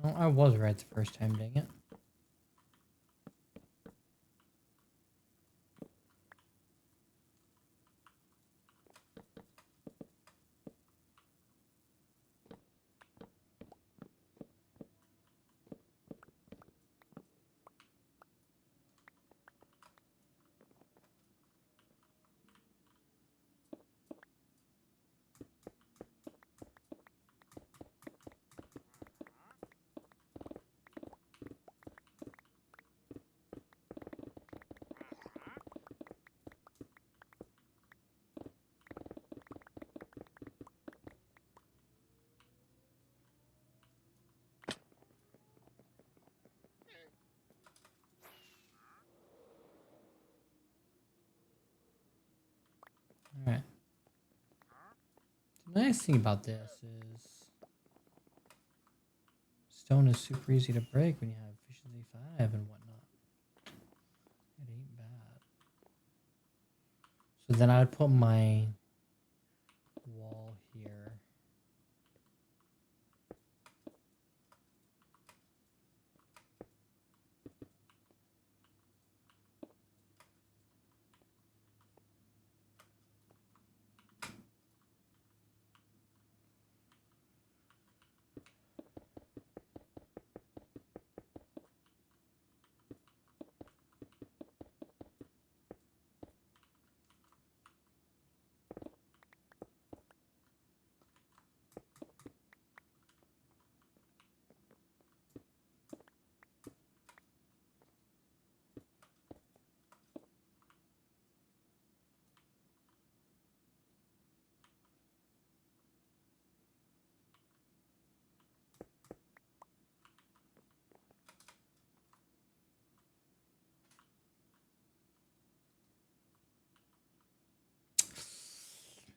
oh, I was right the first time, dang it. All right. The nice thing about this is stone is super easy to break when you have efficiency 5 and whatnot. It ain't bad. So then I would put my wall here.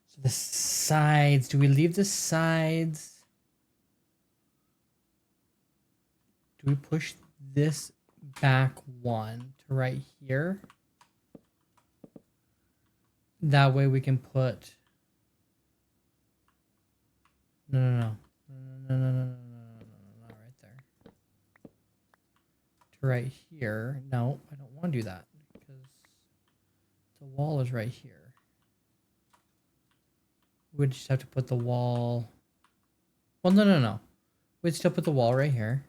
So the sides, do we leave the sides? Do we push this back one to right here? That way we can put... No, not right there. To right here. No, I don't want to do that because the wall is right here. We'd just have to put the wall... Well, no. We'd still put the wall right here.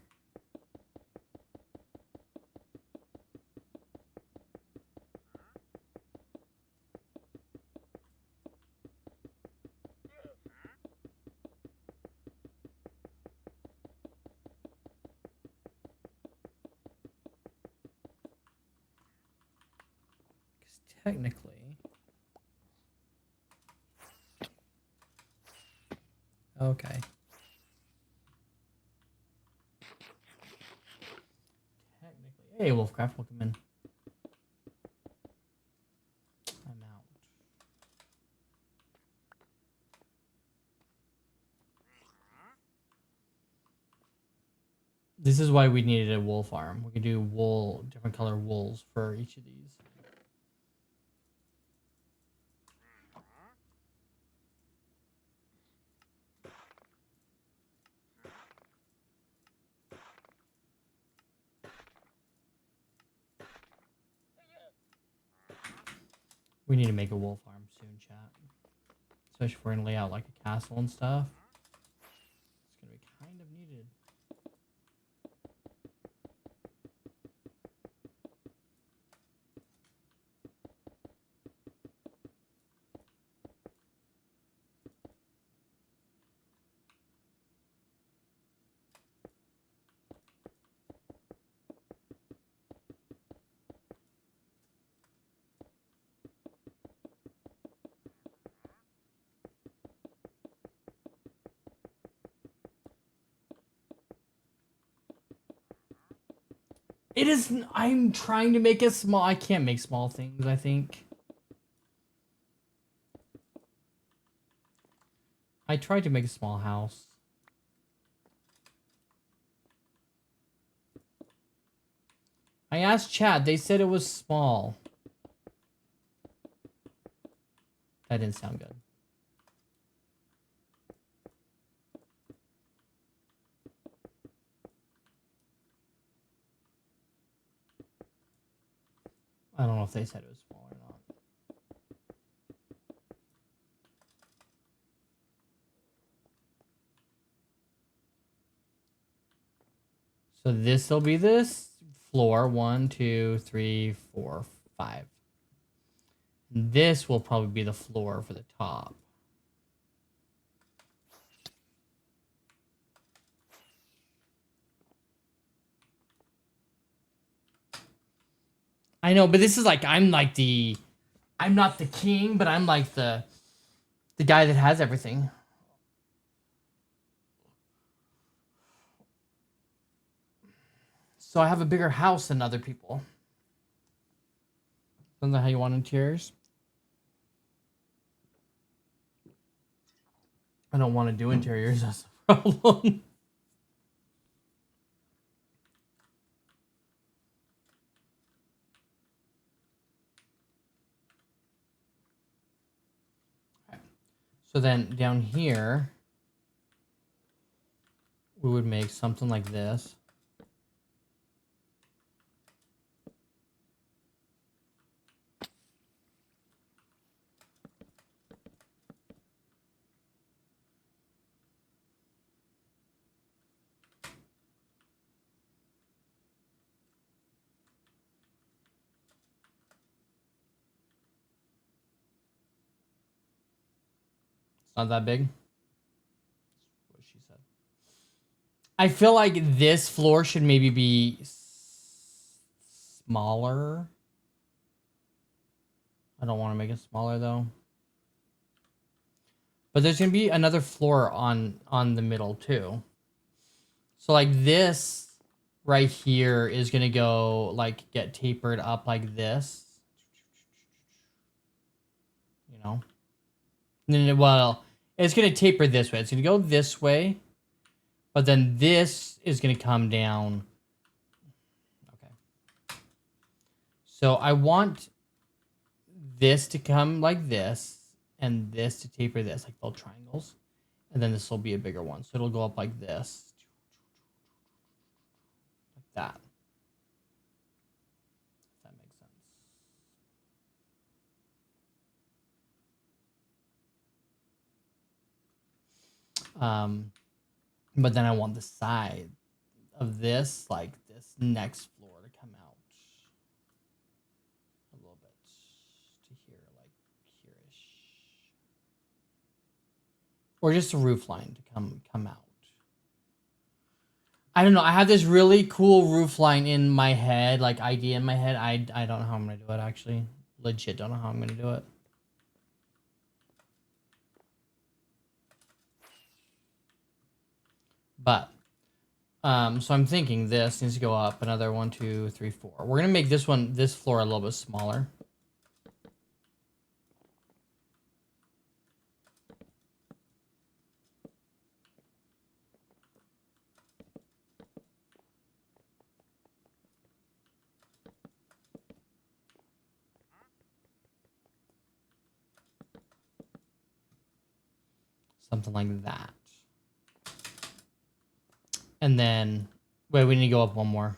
Because technically... Okay. Technically... Hey, Wolfcraft, welcome in. I'm out. This is why we needed a wool farm. We could do wool, different color wools for each of these. We need to make a wool farm soon, chat. Especially if we're gonna lay out like a castle and stuff. It's gonna be kind of needed. It is. I'm trying to make it small. I can't make small things, I think. I tried to make a small house. I asked chat. They said it was small. That didn't sound good. I don't know if they said it was small or not. So this will be this floor. 1, 2, 3, 4, 5. And this will probably be the floor for the top. I know, but this is like I'm not the king, but I'm like the guy that has everything. So I have a bigger house than other people. Isn't that how you want interiors? I don't want to do interiors, that's the problem. Okay. So then down here, we would make something like this. It's not that big. That's what she said. I feel like this floor should maybe be smaller. I don't want to make it smaller though. But there's going to be another floor on the middle too. So like this right here is going to go like get tapered up like this. You know? And then, well, it's going to taper this way. It's going to go this way. But then this is going to come down. Okay. So I want this to come like this. And this to taper this, like little triangles. And then this will be a bigger one. So it'll go up like this. Like that. If that makes sense. But then I want the side of this, like this next floor to come out a little bit to here, like here-ish. Or just a roof line to come out. I don't know. I have this really cool roof line in my head, like idea in my head. I don't know how I'm going to do it, actually. Legit don't know how I'm going to do it. But, so I'm thinking this needs to go up another 1, 2, 3, 4. We're going to make this floor a little bit smaller. Something like that. And then, wait, we need to go up one more.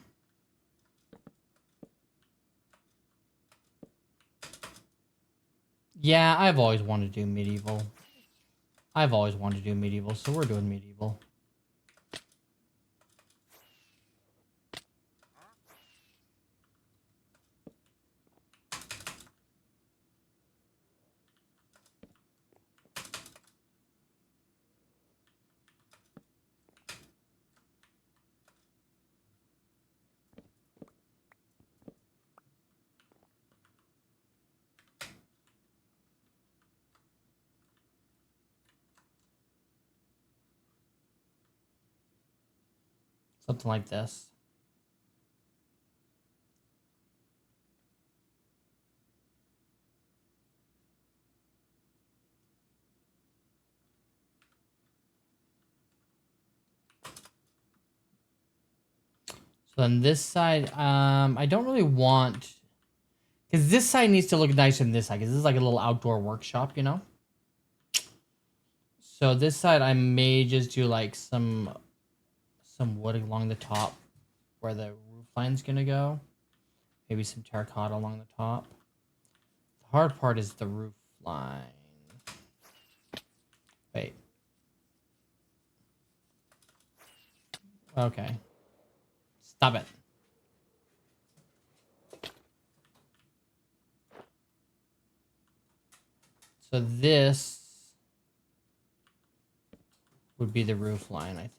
Yeah, I've always wanted to do medieval. So we're doing medieval. Something like this. So on this side, I don't really want, because this side needs to look nicer than this side, because this is like a little outdoor workshop, you know? So this side, I may just do like some wood along the top where the roof line's gonna go. Maybe some terracotta along the top. The hard part is the roof line. Wait. Okay. Stop it. So this would be the roof line, I think.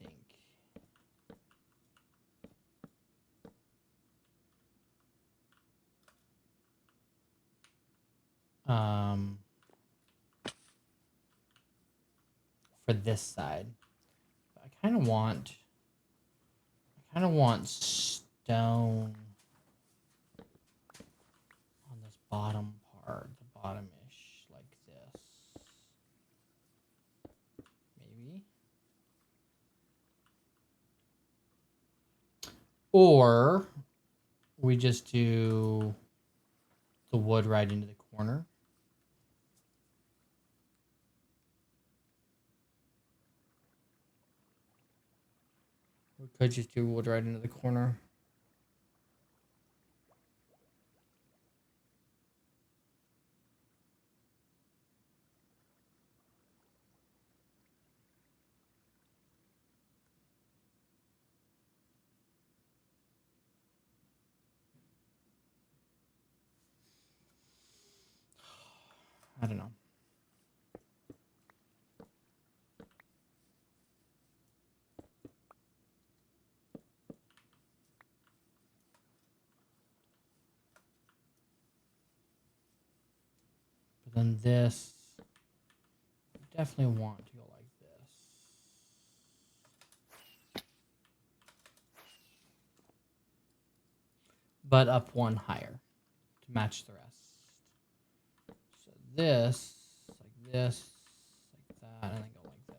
For this side. I kind of want stone on this bottom part, the bottom-ish, like this. Maybe. Or we just do the wood right into the corner. We could just do wood right into the corner. I don't know. But then this, definitely want to go like this. But up one higher to match the rest. So this, like that, and then go like this.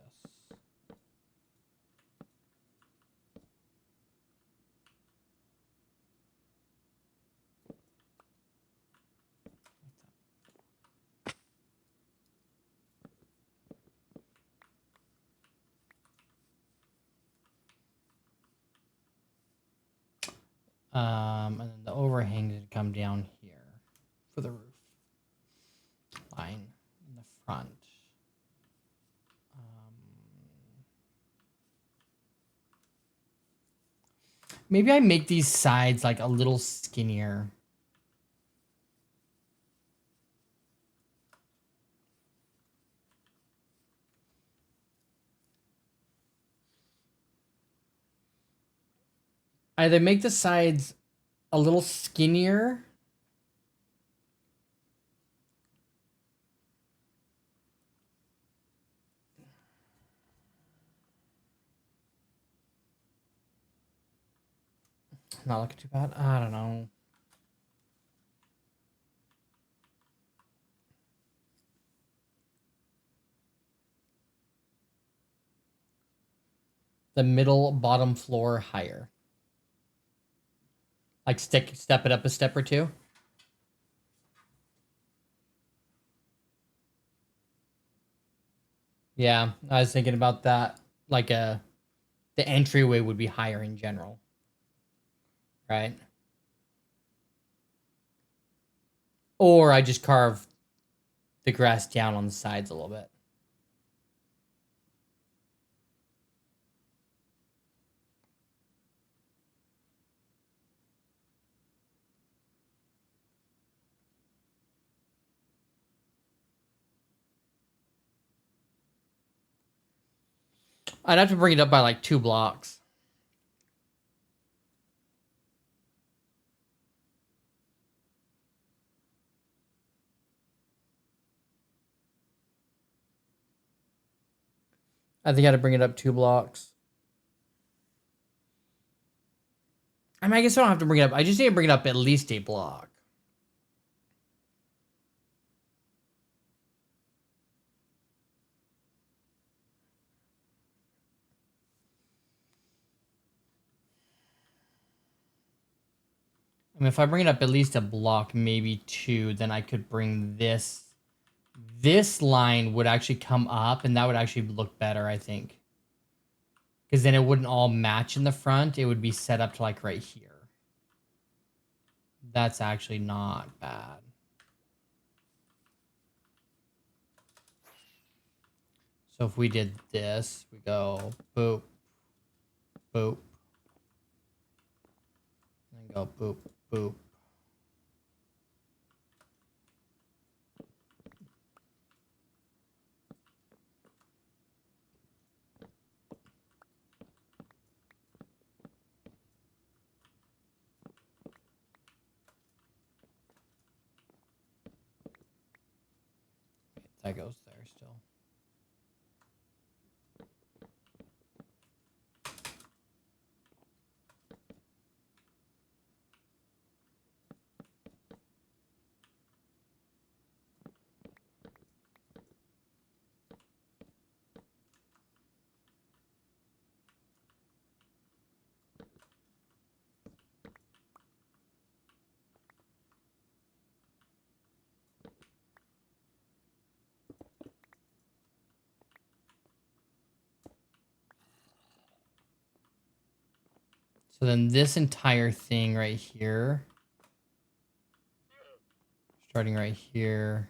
And then the overhang would come down here for the roof line in the front. Maybe I make these sides like a little skinnier. Either make the sides a little skinnier. Not looking too bad. I don't know. The middle bottom floor higher. Like step it up a step or two. Yeah, I was thinking about that. Like the entryway would be higher in general, right? Or I just carve the grass down on the sides a little bit. I'd have to bring it up by like 2 blocks. I think I had to bring it up 2 blocks. I mean, I guess I don't have to bring it up. I just need to bring it up at least a block. I mean, if I bring it up at least a block, maybe 2, then I could bring this. This line would actually come up, and that would actually look better, I think. Because then it wouldn't all match in the front. It would be set up to like right here. That's actually not bad. So if we did this, we go boop, boop, and go boop, boop. That goes there still. So then this entire thing right here, starting right here,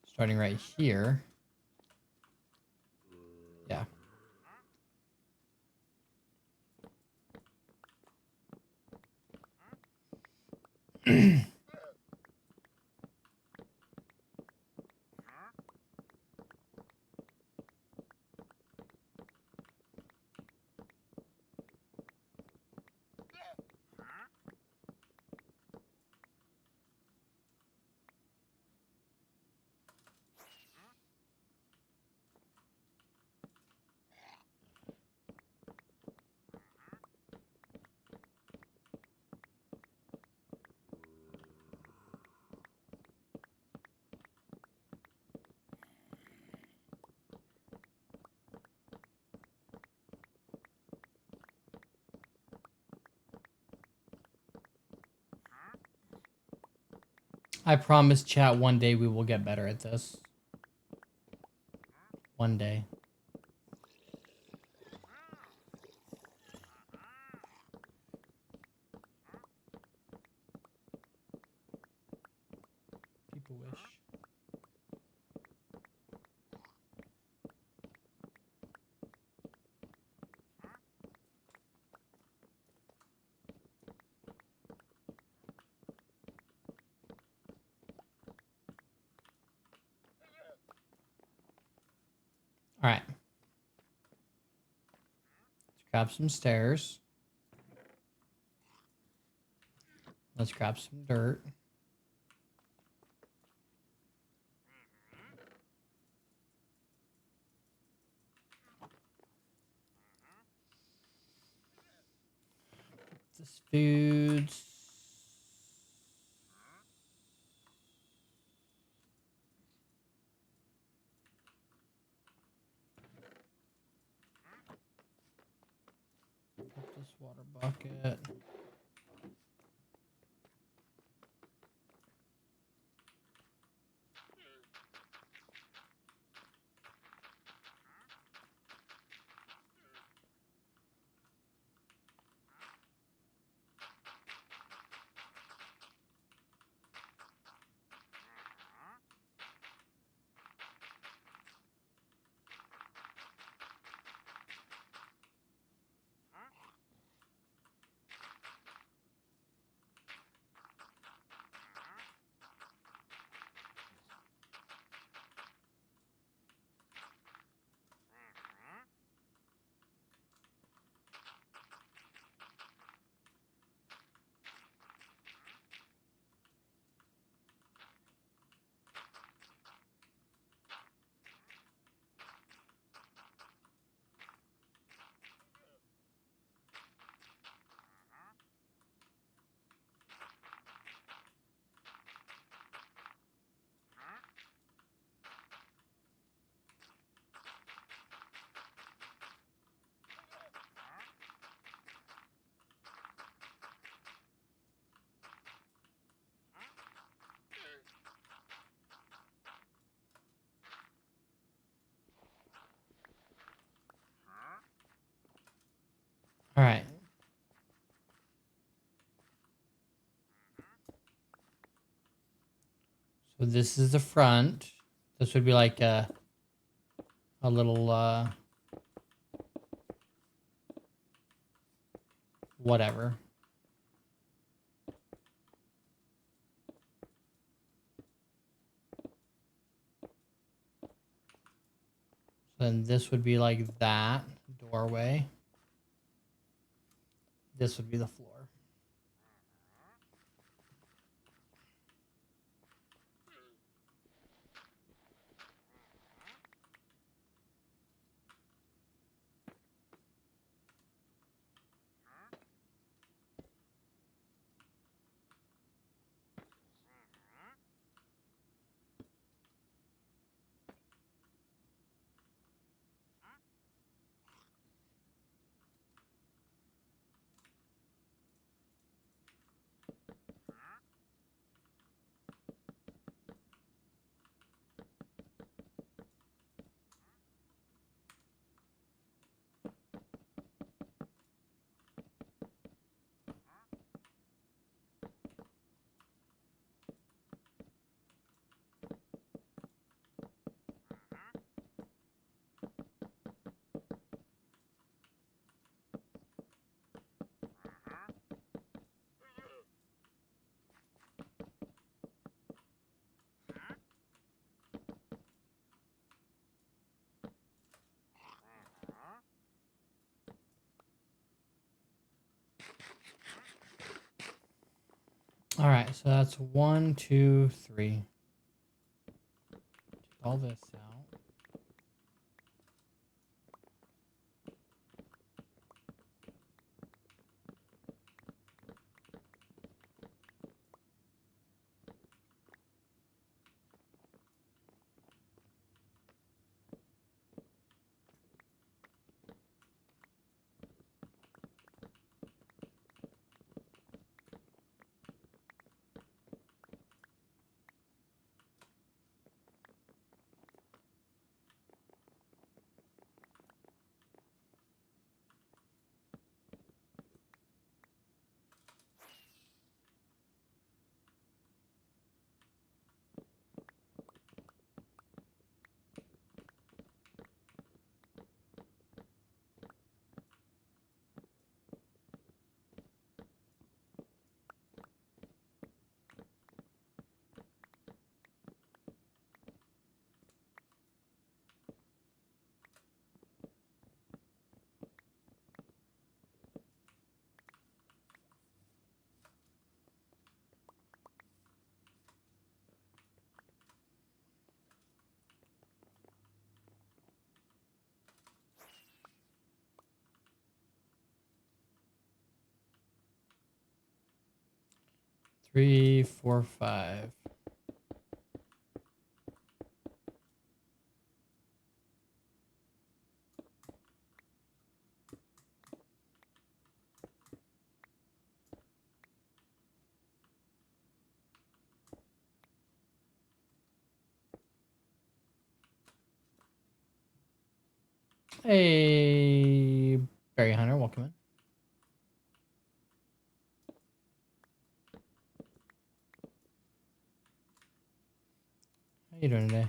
starting right here. Yeah. I promise, chat, one day we will get better at this. One day. People wish. All right. Let's grab some stairs. Let's grab some dirt. This foods. Put this water bucket. So this is the front. This would be like a little whatever. Then this would be like that doorway. This would be the floor. All right, so that's 1, 2, 3. Take all this out. Three, 4, 5. Hey, Barry Hunter, welcome in. How you doing today?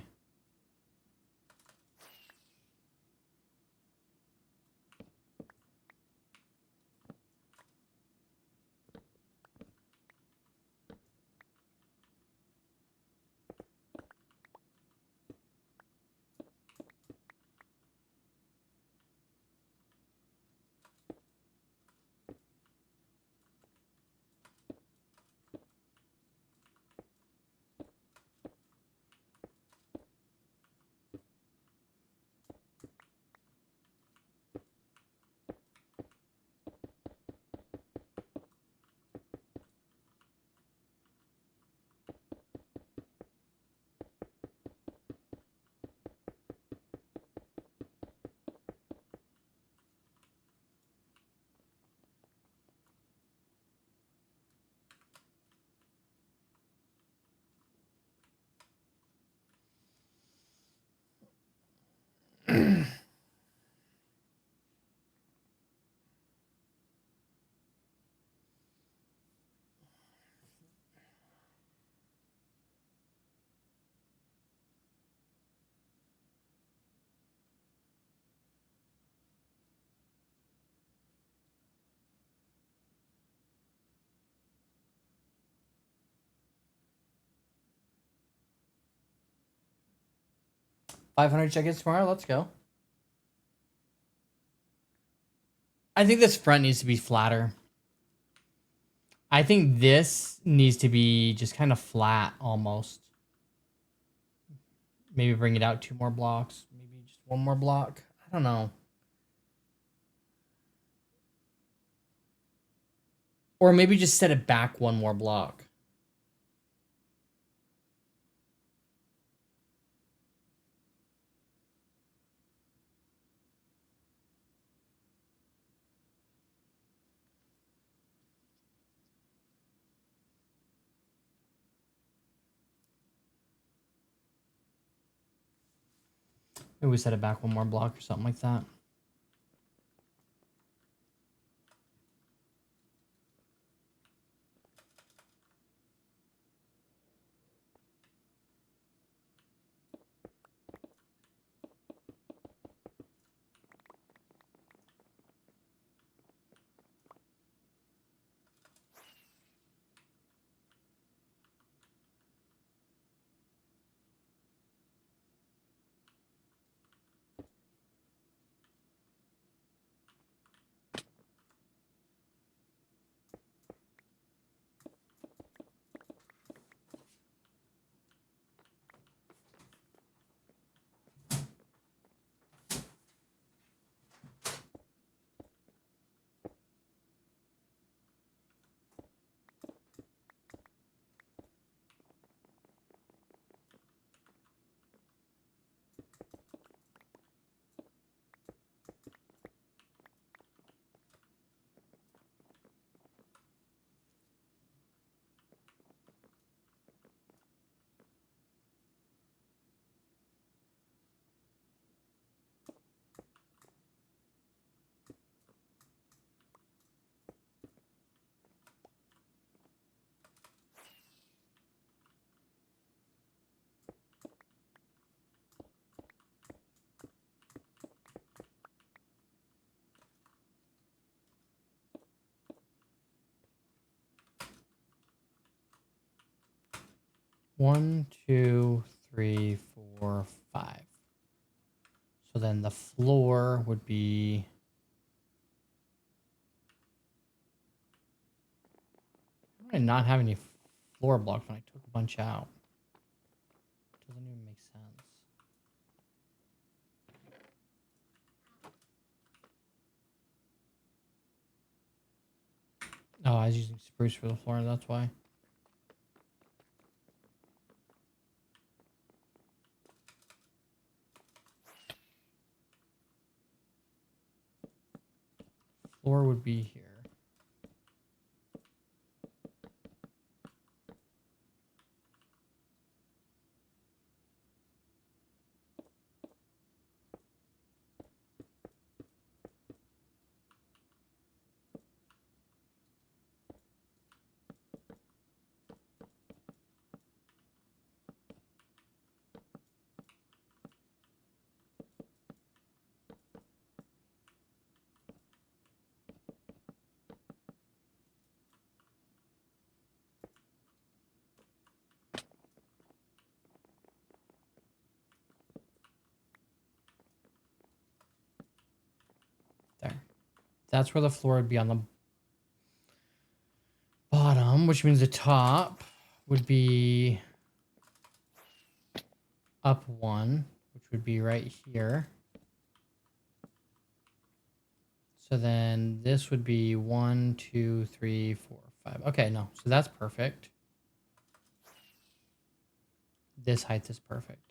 500 check-ins tomorrow. Let's go. I think this front needs to be flatter. I think this needs to be just kind of flat almost. Maybe bring it out 2 more blocks. Maybe just 1 more block. I don't know. Or maybe just set it back 1 more block. Maybe we set it back 1 more block or something like that. One, two, three, four, 5. So then the floor would be... How did I not have any floor blocks when I took a bunch out? Doesn't even make sense. Oh, I was using spruce for the floor, that's why. Floor would be here. There. That's where the floor would be on the bottom, which means the top would be up 1, which would be right here. So then this would be 1, 2, 3, 4, 5. Okay, no. So that's perfect. This height is perfect.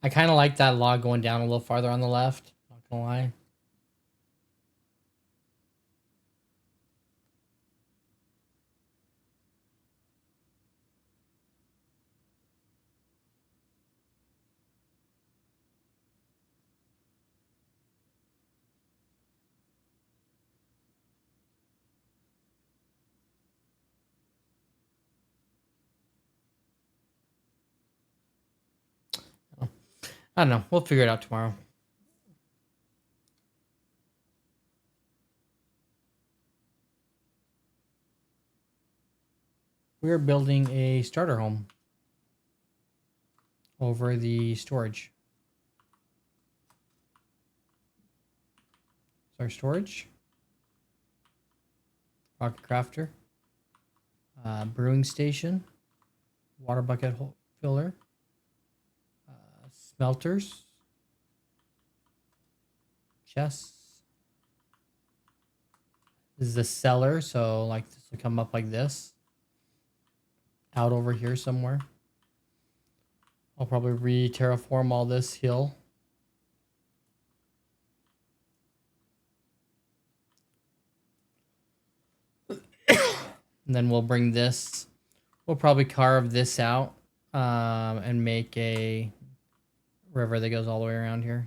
I kind of like that log going down a little farther on the left. Not gonna lie. I don't know. We'll figure it out tomorrow. We're building a starter home over the storage. It's our storage. Rocket crafter. Brewing station. Water bucket filler. Smelters. Chests. This is the cellar, so like this will come up like this. Out over here somewhere. I'll probably re-terraform all this hill. And then we'll bring this. We'll probably carve this out and make a river that goes all the way around here.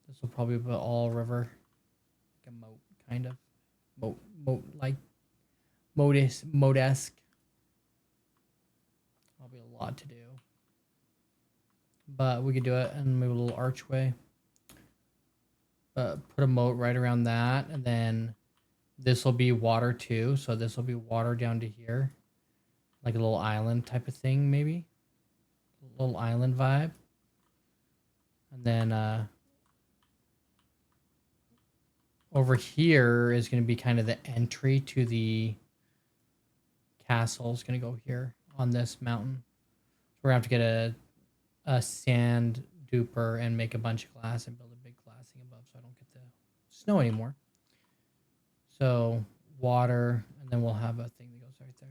This will probably be all river. Like a moat, kind of. Moat like moat-esque. That'll be a lot to do. But we could do it and move a little archway. Put a moat right around that, and then this will be water too. So this will be water down to here. Like a little island type of thing, maybe. A little island vibe. And then over here is going to be kind of the entry to the castle. It's going to go here on this mountain. So we're going to have to get a sand duper and make a bunch of glass and build a big glassing above so I don't get the snow anymore. So water, and then we'll have a thing that goes right there.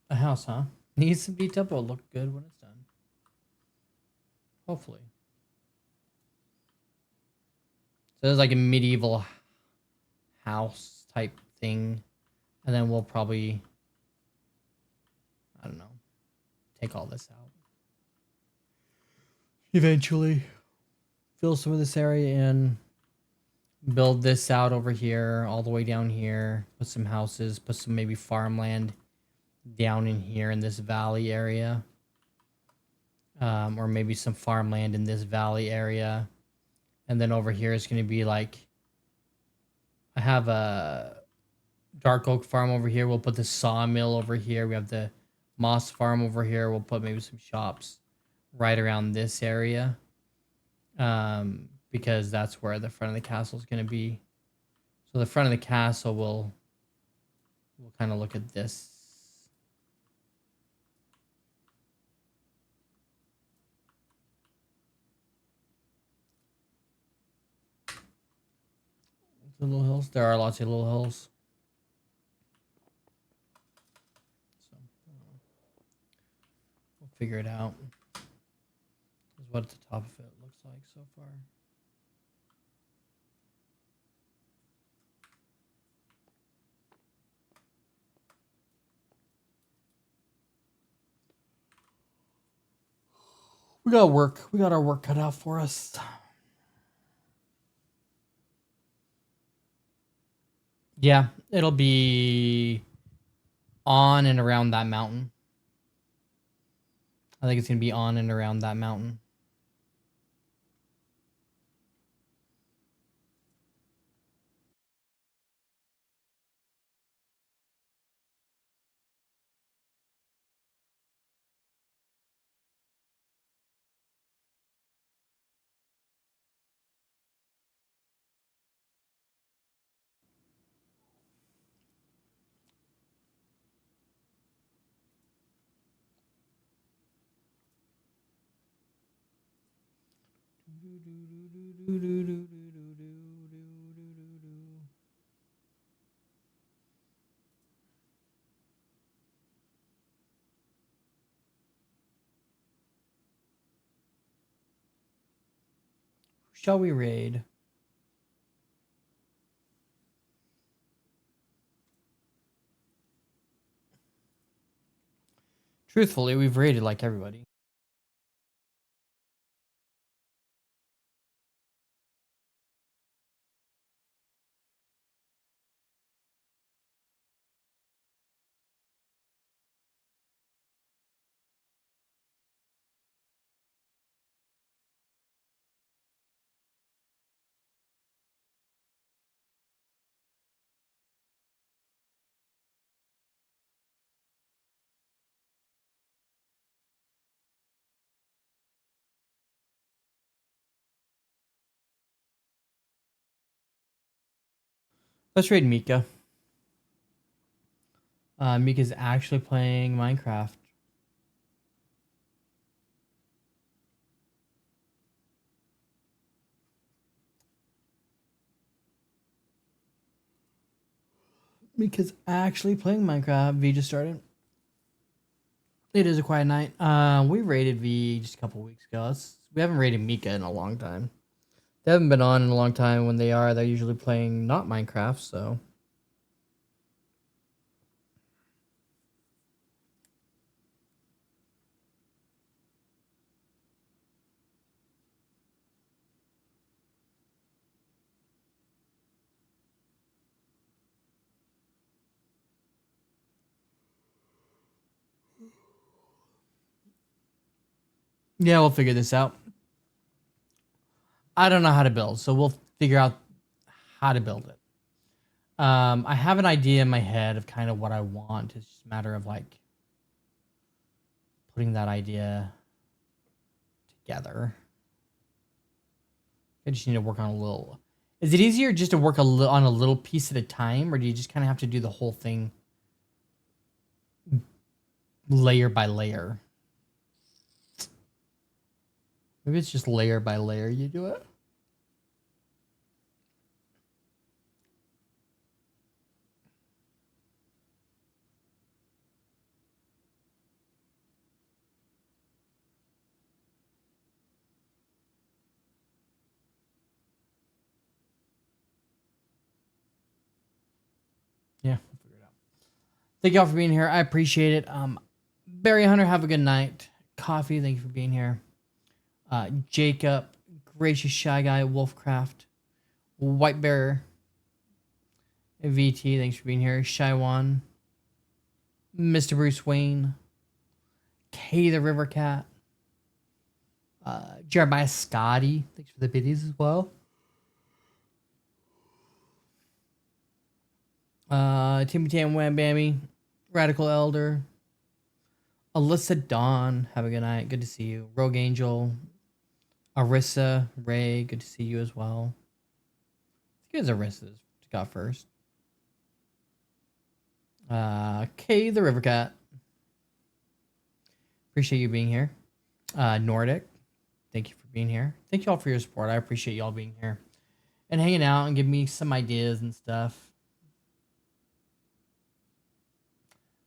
A house, huh? Needs some detail, but it'll look good when it's done. Hopefully. So there's like a medieval house type thing. And then we'll probably, I don't know, take all this out. Eventually. Fill some of this area in. Build this out over here, all the way down here. Put some houses, put some maybe farmland down in here in this valley area. Or maybe some farmland in this valley area. And then over here is going to be like, I have a dark oak farm over here. We'll put the sawmill over here. We have the moss farm over here. We'll put maybe some shops right around this area. Because that's where the front of the castle is going to be. So the front of the castle will kind of look at this. The little hills. There are lots of little hills. So we'll figure it out. This is what the top of it looks like so far. We got work. We got our work cut out for us. Yeah, it'll be on and around that mountain. I think it's going to be on and around that mountain. Shall we raid? Truthfully, we've raided like everybody. Let's raid Mika. Mika's actually playing Minecraft. Mika's actually playing Minecraft. V just started. It is a quiet night. We raided V just a couple weeks ago. We haven't raided Mika in a long time. They haven't been on in a long time. When they are, they're usually playing not Minecraft, so. Yeah, we'll figure this out. I don't know how to build, so we'll figure out how to build it. I have an idea in my head of kind of what I want. It's just a matter of like putting that idea together. I just need to work on a little. Is it easier just to work on a little piece at a time, or do you just kind of have to do the whole thing layer by layer? Maybe it's just layer by layer you do it. Yeah, we'll figure it out. Thank y'all for being here. I appreciate it. Barry Hunter, have a good night. Coffee, thank you for being here. Jacob, Gracious Shy Guy, Wolfcraft, White Bear, VT, thanks for being here. Shy One, Mr. Bruce Wayne, K the River Cat, Jeremiah Scotty, thanks for the biddies as well. Timmy Tam Wham Bammy, Radical Elder, Alyssa Dawn, have a good night. Good to see you. Rogue Angel, Arissa, Ray, good to see you as well. I think it was Arissa's got first. Kay the River Cat. Appreciate you being here. Nordic, thank you for being here. Thank you all for your support. I appreciate y'all being here and hanging out and giving me some ideas and stuff.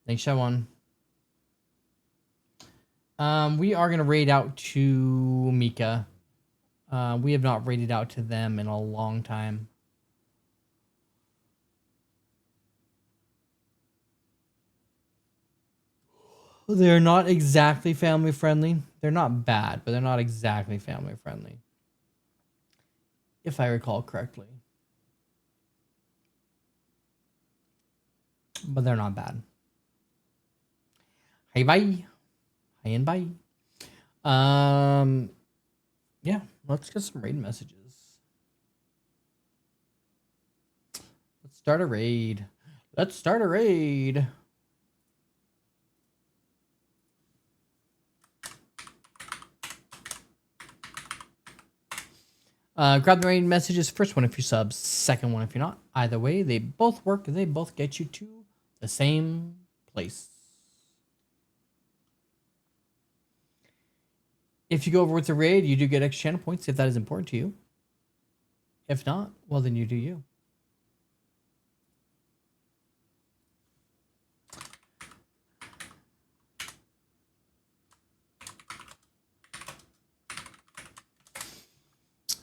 Thanks, Shawan. We are gonna raid out to Mika. We have not raided out to them in a long time. They're not exactly family friendly. They're not bad, but they're not exactly family friendly. If I recall correctly. But they're not bad. Hey, bye. Hi and bye. Yeah, let's get some raid messages. Let's start a raid. Let's start a raid. Grab the raid messages. First one if you're subs, second one if you're not. Either way, they both work. They both get you to the same place. If you go over with the raid, you do get extra channel points if that is important to you. If not, well, then you do you.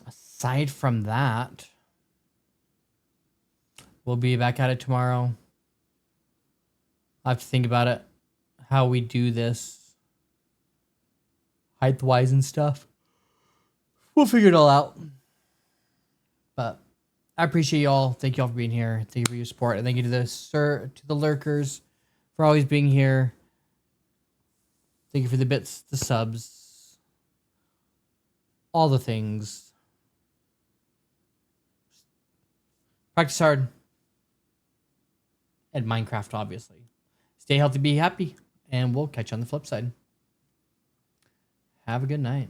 Aside from that, we'll be back at it tomorrow. I have to think about it, how we do this, height-wise and stuff. We'll figure it all out. But I appreciate y'all. Thank you all for being here. Thank you for your support, and thank you to the lurkers for always being here. Thank you for the bits, the subs, all the things. Practice hard. And Minecraft, obviously. Stay healthy, be happy, and we'll catch you on the flip side. Have a good night.